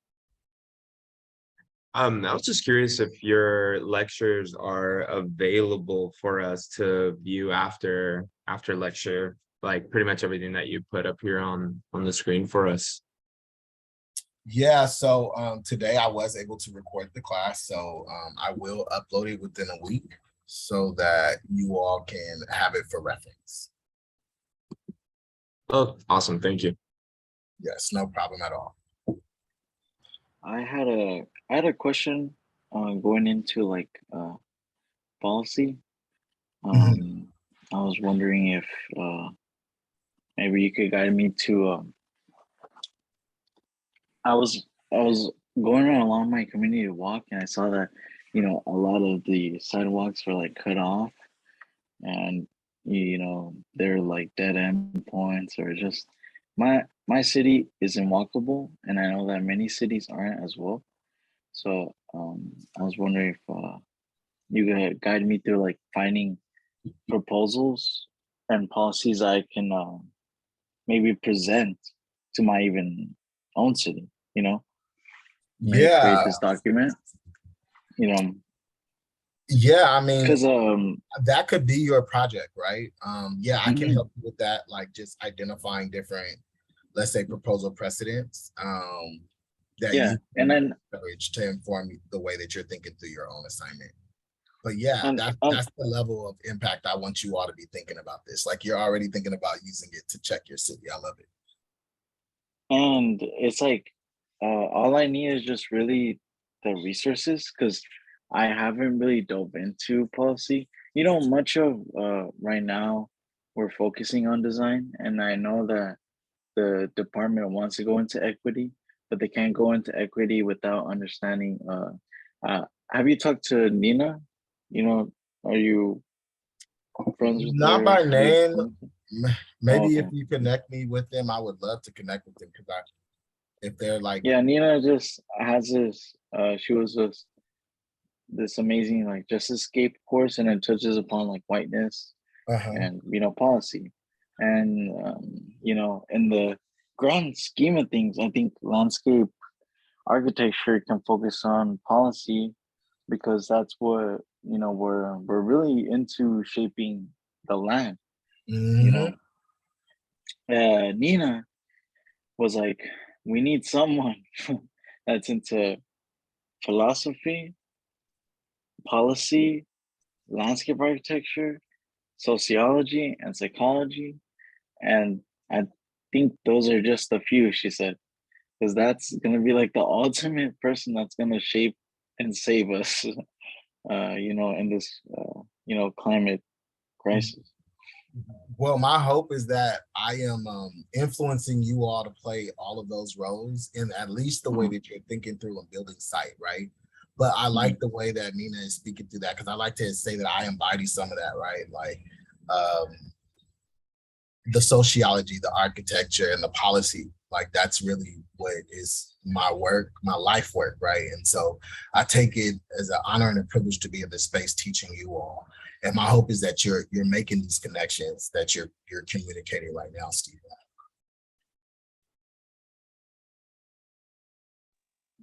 I was just curious if your lectures are available for us to view after lecture, like pretty much everything that you put up here on the screen for us. Yeah, so today I was able to record the class, so I will upload it within a week so that you all can have it for reference. Oh, awesome, thank you. Yes, no problem at all. I had a question going into like policy. I was wondering if maybe you could guide me to I was going along my community walk and I saw that, a lot of the sidewalks were like cut off and they're like dead end points or just my city isn't walkable and I know that many cities aren't as well. So I was wondering if you could guide me through like finding proposals and policies I can maybe present to my even own city, maybe create this document, Yeah, I mean, because that could be your project, right? Yeah, I can help you with that, like just identifying different, let's say, proposal precedents that you and then encourage to inform the way that you're thinking through your own assignment. But yeah, that's the level of impact I want you all to be thinking about this. Like you're already thinking about using it to check your city. I love it. And it's like all I need is just really the resources because I haven't really dove into policy. Much of right now we're focusing on design, and I know that the department wants to go into equity, but they can't go into equity without understanding. Have you talked to Nina? Are you friends with Not her? by name. Maybe okay. if you connect me with them, I would love to connect with them because if they're like, yeah, Nina just has this. She was just this amazing Just Escape course, and it touches upon like whiteness and policy. And you know, in the grand scheme of things, I think landscape architecture can focus on policy, because that's what, you know, we're really into shaping the land. You know, Nina was like, we need someone that's into philosophy, policy, landscape architecture, sociology, and psychology. And I think those are just a few, she said, because that's going to be like the ultimate person that's going to shape and save us, you know, in this, you know, climate crisis. Well, my hope is that I am influencing you all to play all of those roles in at least the way that you're thinking through and building site, right? But I like the way that Nina is speaking through that, because I like to say that I embody some of that, right? Like the sociology, the architecture, and the policy, like that's really what is my work, my life work, right? And so I take it as an honor and a privilege to be in this space teaching you all. And my hope is that you're making these connections that you're communicating right now, Steve.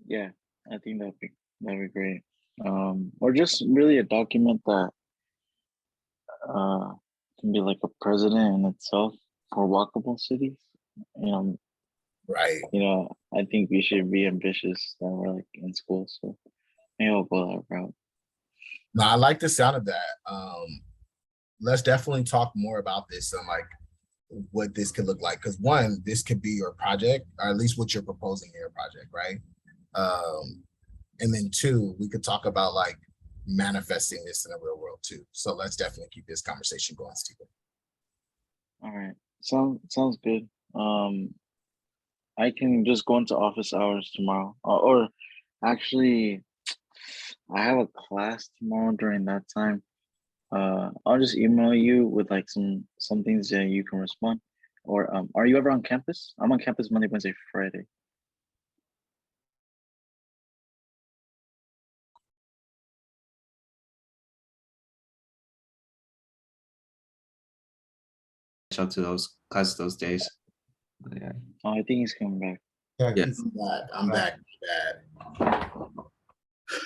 Yeah, I think that'd be great. Or just really a document that can be like a president in itself for walkable cities. You know, right. You know, I think we should be ambitious when we're like in school. So maybe I'll go that route. No, I like the sound of that. Let's definitely talk more about this and like what this could look like. Because one, this could be your project, or at least what you're proposing in your project, right? And then two, we could talk about like manifesting this in the real world too. So let's definitely keep this conversation going, Stephen. All right, sounds good. I can just go into office hours tomorrow, or actually, I have a class tomorrow during that time. I'll just email you with like some things that you can respond. Or are you ever on campus? I'm on campus Monday, Wednesday, Friday. Out to those classes those days. Yeah. Oh, I think he's coming back. Yeah. I'm back.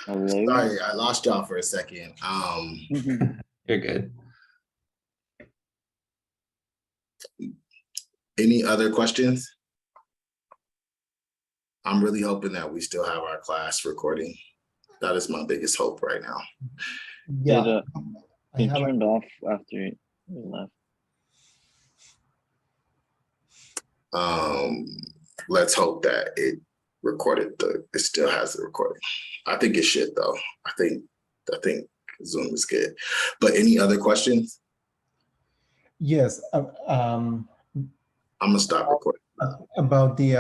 Sorry, I lost y'all for a second. You're good. Any other questions? I'm really hoping that we still have our class recording. That is my biggest hope right now. Yeah, it turned off after it left. Let's hope that it recorded it still has the recording. I think it should though. I think Zoom is good. But any other questions? Yes. I'm gonna stop recording. About the